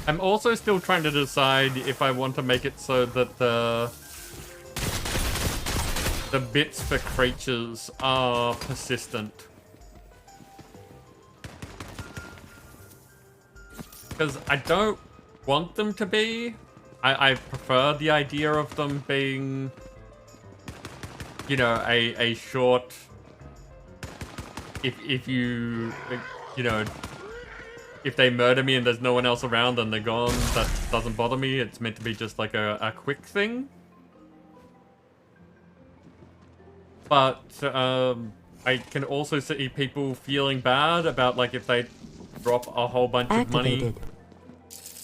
I'm also still trying to decide if I want to make it so that the bits for creatures are persistent. Because I don't want them to be. I prefer the idea of them being, you know, a short... If you know, if they murder me and there's no one else around and they're gone, that doesn't bother me. It's meant to be just like a quick thing. But I can also see people feeling bad about, like, if they drop a whole bunch of money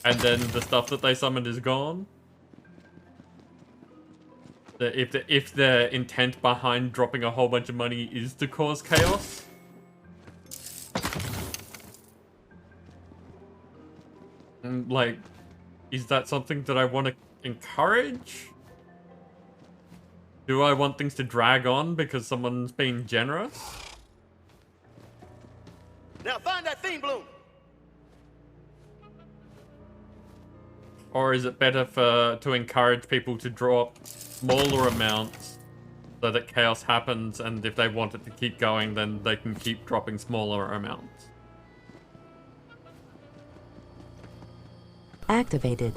and then the stuff that they summoned is gone. If the intent behind dropping a whole bunch of money is to cause chaos. And, like, is that something that I want to encourage? Do I want things to drag on because someone's being generous? Now find that theme bloom. Or is it better to encourage people to drop smaller amounts so that chaos happens, and if they want it to keep going, then they can keep dropping smaller amounts? Activated.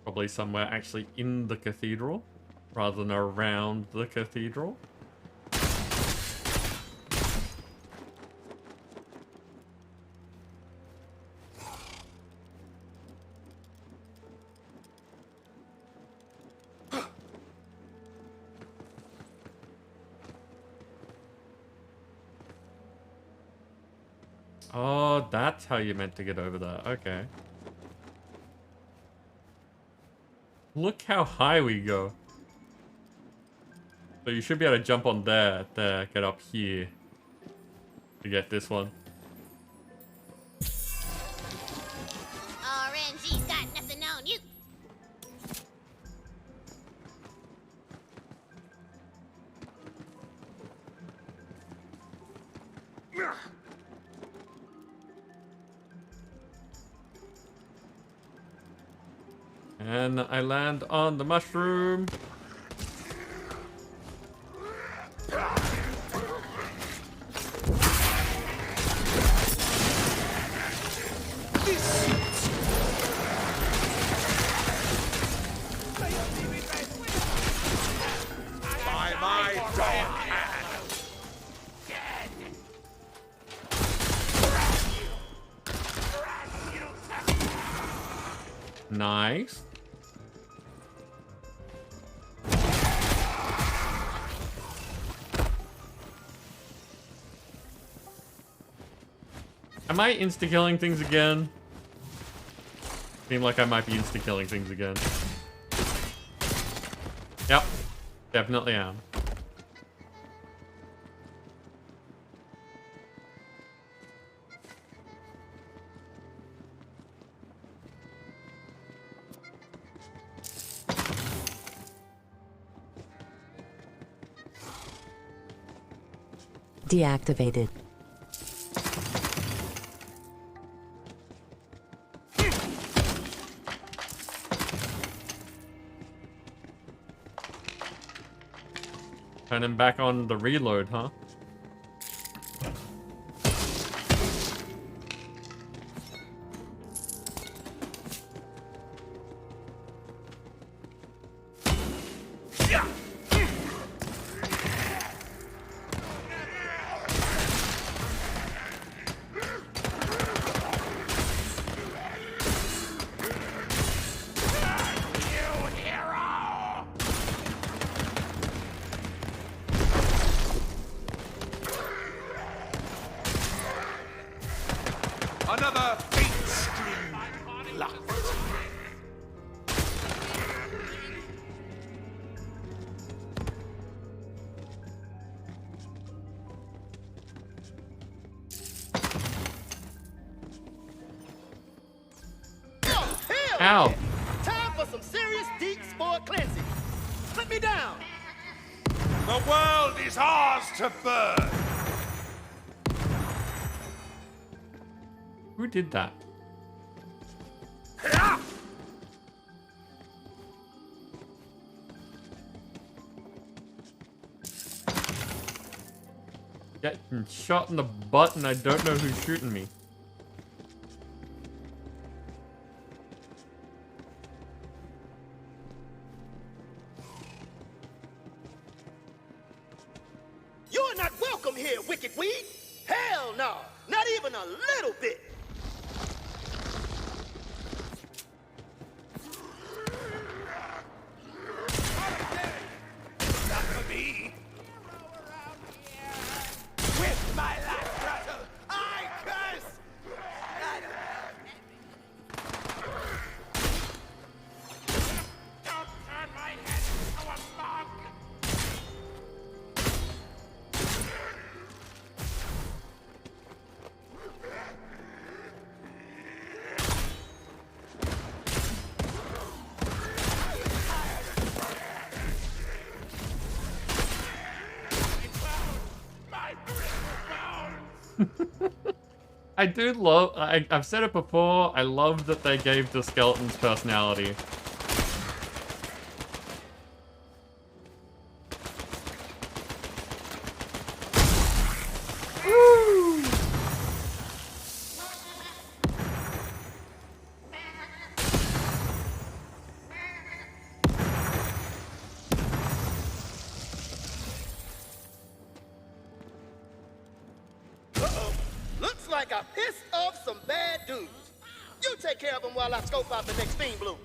Probably somewhere actually in the cathedral, rather than around the cathedral. Oh, that's how you meant to get over there. Okay. Look how high we go. So you should be able to jump on there, get up here to get this one. RNG's got nothing on you. And I land on the mushroom. By my dark hand. Nice. Am I insta-killing things again? Seem like I might be insta-killing things again. Yep. Definitely am. Deactivated. Turning back on the reload, huh? Another fate string locked. Ow! Time for some serious deep sport cleansing. Put me down. The world is ours to burn. Who did that? Getting shot in the butt and I don't know who's shooting me. You're not welcome here, wicked weed. Hell no, not even a little bit. Not for me. With my last battle, I curse. Don't turn my head into a mug. I do love, I've said it before, I love that they gave the skeletons personality. Looks like I pissed off some bad dudes. You take care of them while I scope out the next fiend bloom.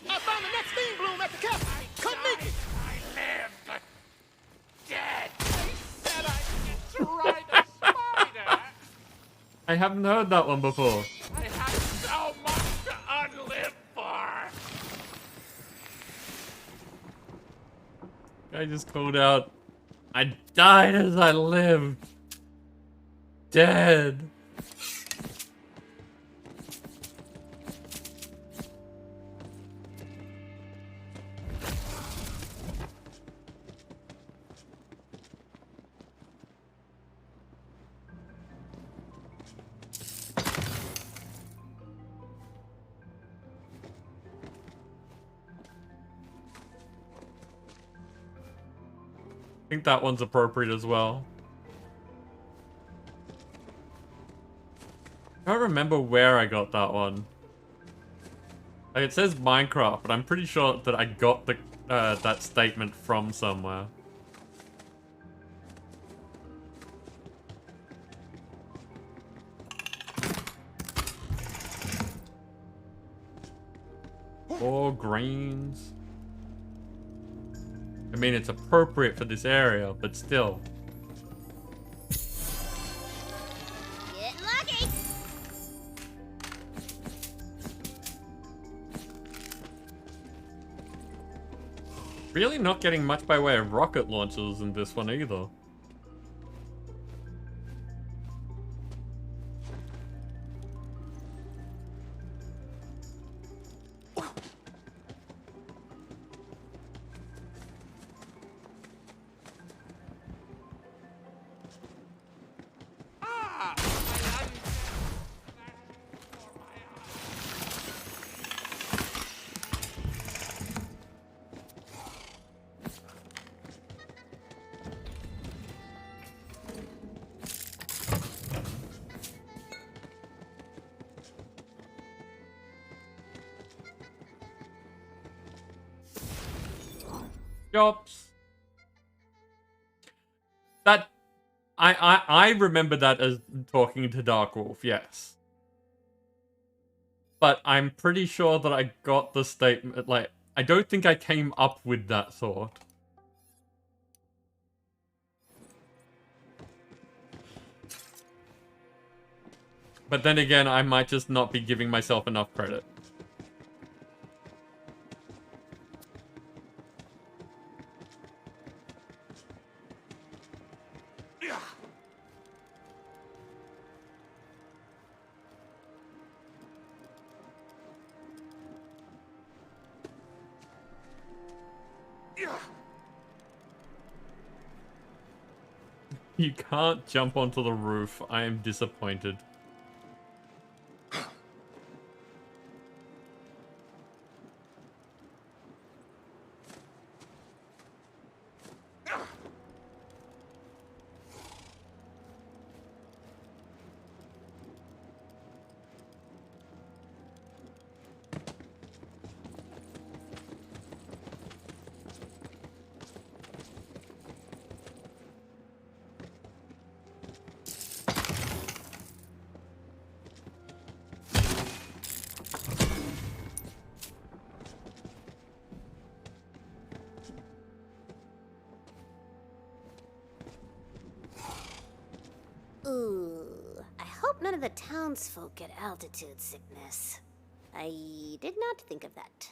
I found the next fiend bloom at the castle. Come meet me. I live. Dead. They said I could ride a spider. I haven't heard that one before. I have so much to unlive for. I just called out, I died as I lived. Dead. I think that one's appropriate as well. I don't remember where I got that one. Like, it says Minecraft, but I'm pretty sure that I got the that statement from somewhere. Or greens. I mean, it's appropriate for this area, but still. Getting lucky. Really not getting much by way of rocket launchers in this one either. Jobs. That I remember that as talking to Dark Wolf, yes. But I'm pretty sure that I got the statement, like, I don't think I came up with that thought. But then again, I might just not be giving myself enough credit. You can't jump onto the roof. I am disappointed. Ooh, I hope none of the townsfolk get altitude sickness. I did not think of that.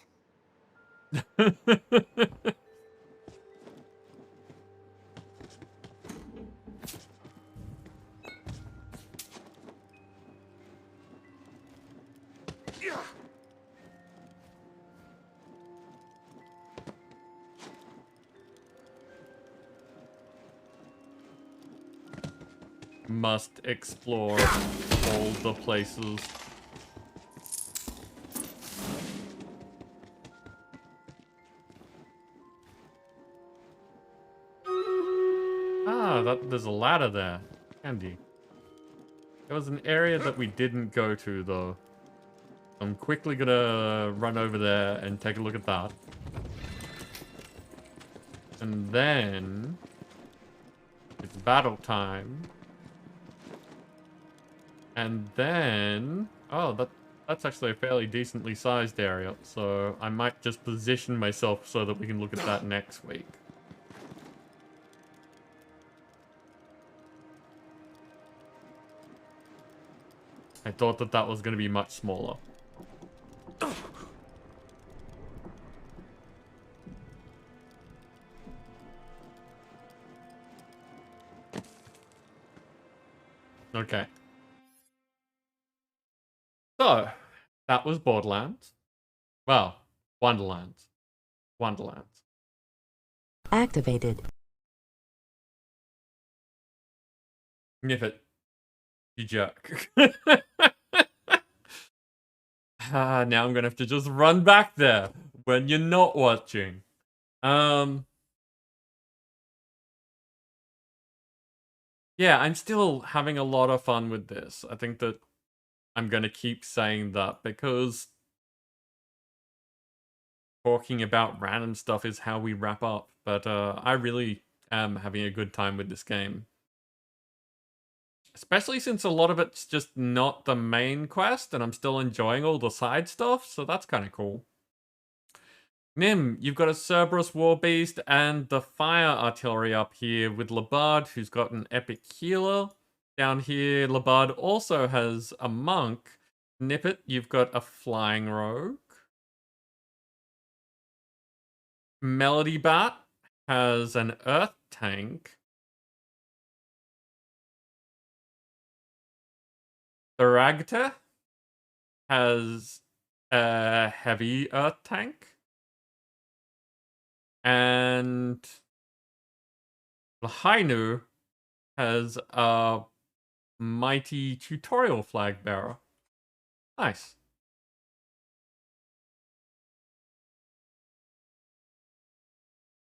Must explore all the places. Ah, there's a ladder there. Handy. There was an area that we didn't go to, though. I'm quickly gonna run over there and take a look at that. And then it's battle time. And then, oh, that's actually a fairly decently sized area, so I might just position myself so that we can look at that next week. I thought that that was going to be much smaller. Okay. So, that was Borderlands. Well, Wonderlands. Wonderlands. Activated. Sniff it. You jerk. Now I'm gonna have to just run back there when you're not watching. Yeah, I'm still having a lot of fun with this. I think that I'm gonna keep saying that because talking about random stuff is how we wrap up. But I really am having a good time with this game. Especially since a lot of it's just not the main quest, and I'm still enjoying all the side stuff, so that's kind of cool. Nim, you've got a Cerberus Warbeast and the Fire Artillery up here with Labard, who's got an Epic Healer. Down here, Labard also has a Monk. Nippet, you've got a Flying Rogue. Melody Bat has an Earth Tank. Tharagta has a Heavy Earth Tank. And Lahainu has a Mighty Tutorial Flag Bearer. Nice.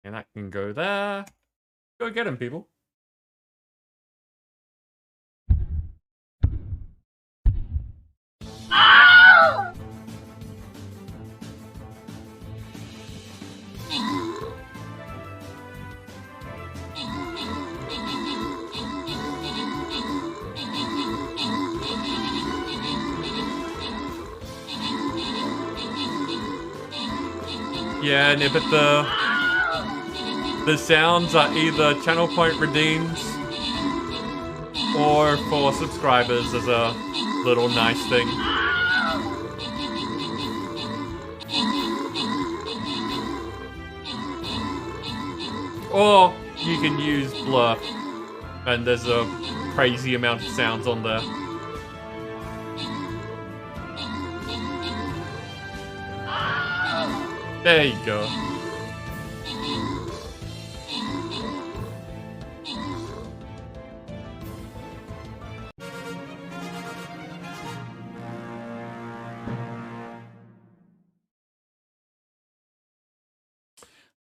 And that can go there. Go get him, people. Ow! Yeah, no, but the sounds are either channel point redeems or for subscribers as a little nice thing. Or you can use Blur, and there's a crazy amount of sounds on there. There you go.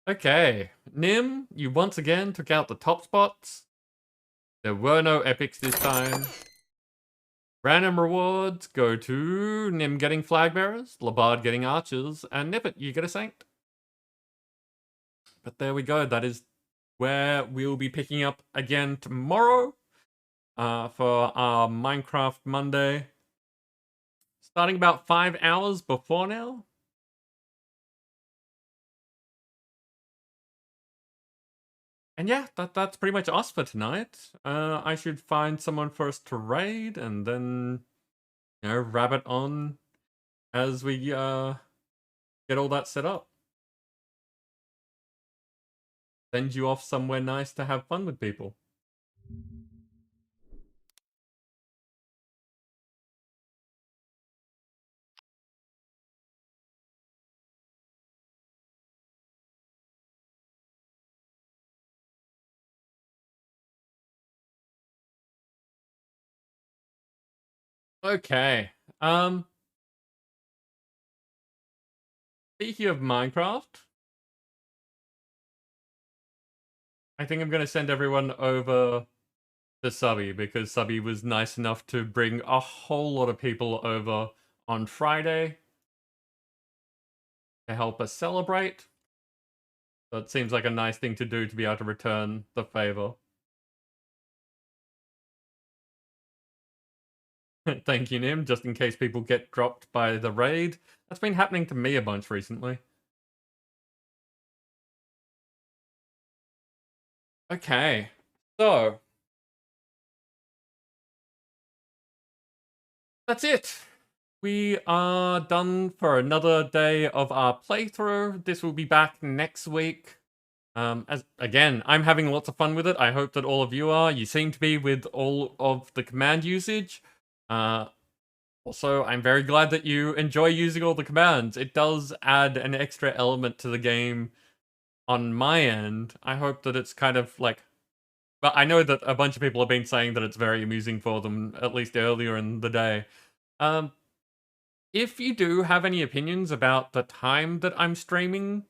Okay, Nim, you once again took out the top spots. There were no epics this time. Random rewards go to Nim getting flag bearers, Labard getting archers, and Nippet, you get a saint. But there we go, that is where we'll be picking up again tomorrow for our Minecraft Monday. Starting about 5 hours before now. And yeah, that's pretty much us for tonight. I should find someone for us to raid and then, you know, rabbit on as we get all that set up. Send you off somewhere nice to have fun with people. Okay. Speaking of Minecraft, I think I'm going to send everyone over to Subby because Subby was nice enough to bring a whole lot of people over on Friday to help us celebrate. So it seems like a nice thing to do to be able to return the favor. Thank you, Nim, just in case people get dropped by the raid. That's been happening to me a bunch recently. Okay, so that's it. We are done for another day of our playthrough. This will be back next week. As again, I'm having lots of fun with it. I hope that all of you are. You seem to be with all of the command usage. Also, I'm very glad that you enjoy using all the commands. It does add an extra element to the game on my end. I hope that it's kind of like... Well, I know that a bunch of people have been saying that it's very amusing for them, at least earlier in the day. If you do have any opinions about the time that I'm streaming,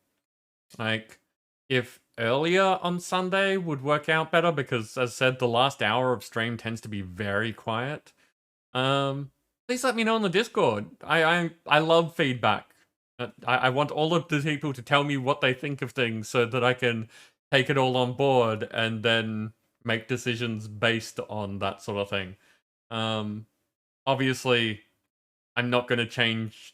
like, if earlier on Sunday would work out better, because, as said, the last hour of stream tends to be very quiet. please let me know on the Discord. I love feedback. I want all of the people to tell me what they think of things so that I can take it all on board and then make decisions based on that sort of thing. Obviously, I'm not going to change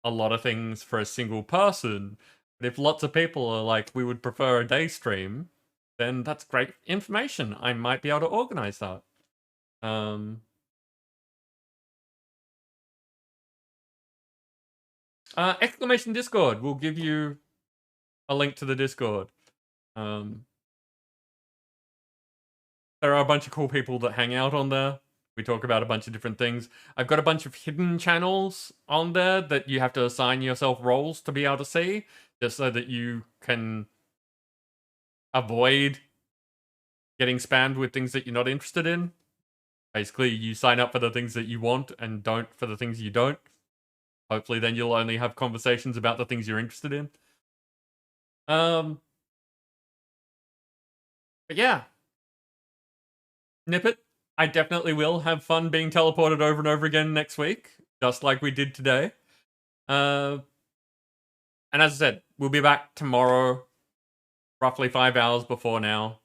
a lot of things for a single person, but if lots of people are like, we would prefer a day stream, then that's great information. I might be able to organize that. Exclamation Discord will give you a link to the Discord. There are a bunch of cool people that hang out on there. We talk about a bunch of different things. I've got a bunch of hidden channels on there that you have to assign yourself roles to be able to see, just so that you can avoid getting spammed with things that you're not interested in. Basically, you sign up for the things that you want and don't for the things you don't. Hopefully, then you'll only have conversations about the things you're interested in. But yeah. Nip it. I definitely will have fun being teleported over and over again next week, just like we did today. And as I said, we'll be back tomorrow, roughly 5 hours before now,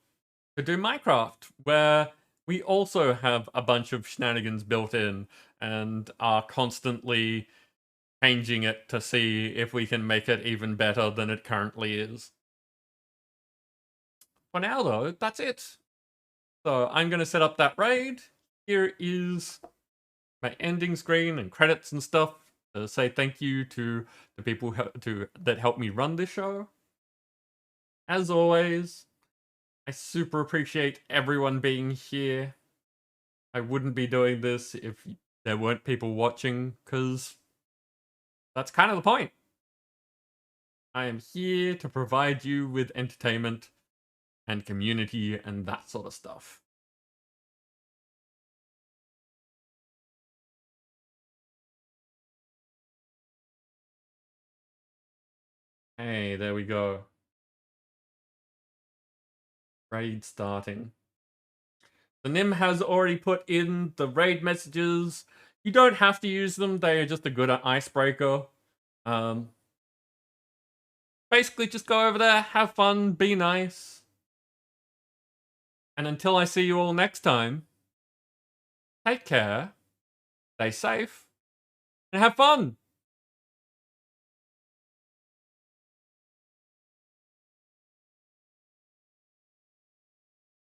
to do Minecraft, where we also have a bunch of shenanigans built in and are constantly changing it to see if we can make it even better than it currently is. For now, though, that's it. So I'm going to set up that raid. Here is my ending screen and credits and stuff to say thank you to the people that helped me run this show. As always, I super appreciate everyone being here. I wouldn't be doing this if there weren't people watching, because that's kind of the point. I am here to provide you with entertainment and community and that sort of stuff. Hey, there we go. Raid starting. The Nim has already put in the raid messages. You don't have to use them, they are just a good icebreaker. Basically, just go over there, have fun, be nice. And until I see you all next time, take care, stay safe, and have fun!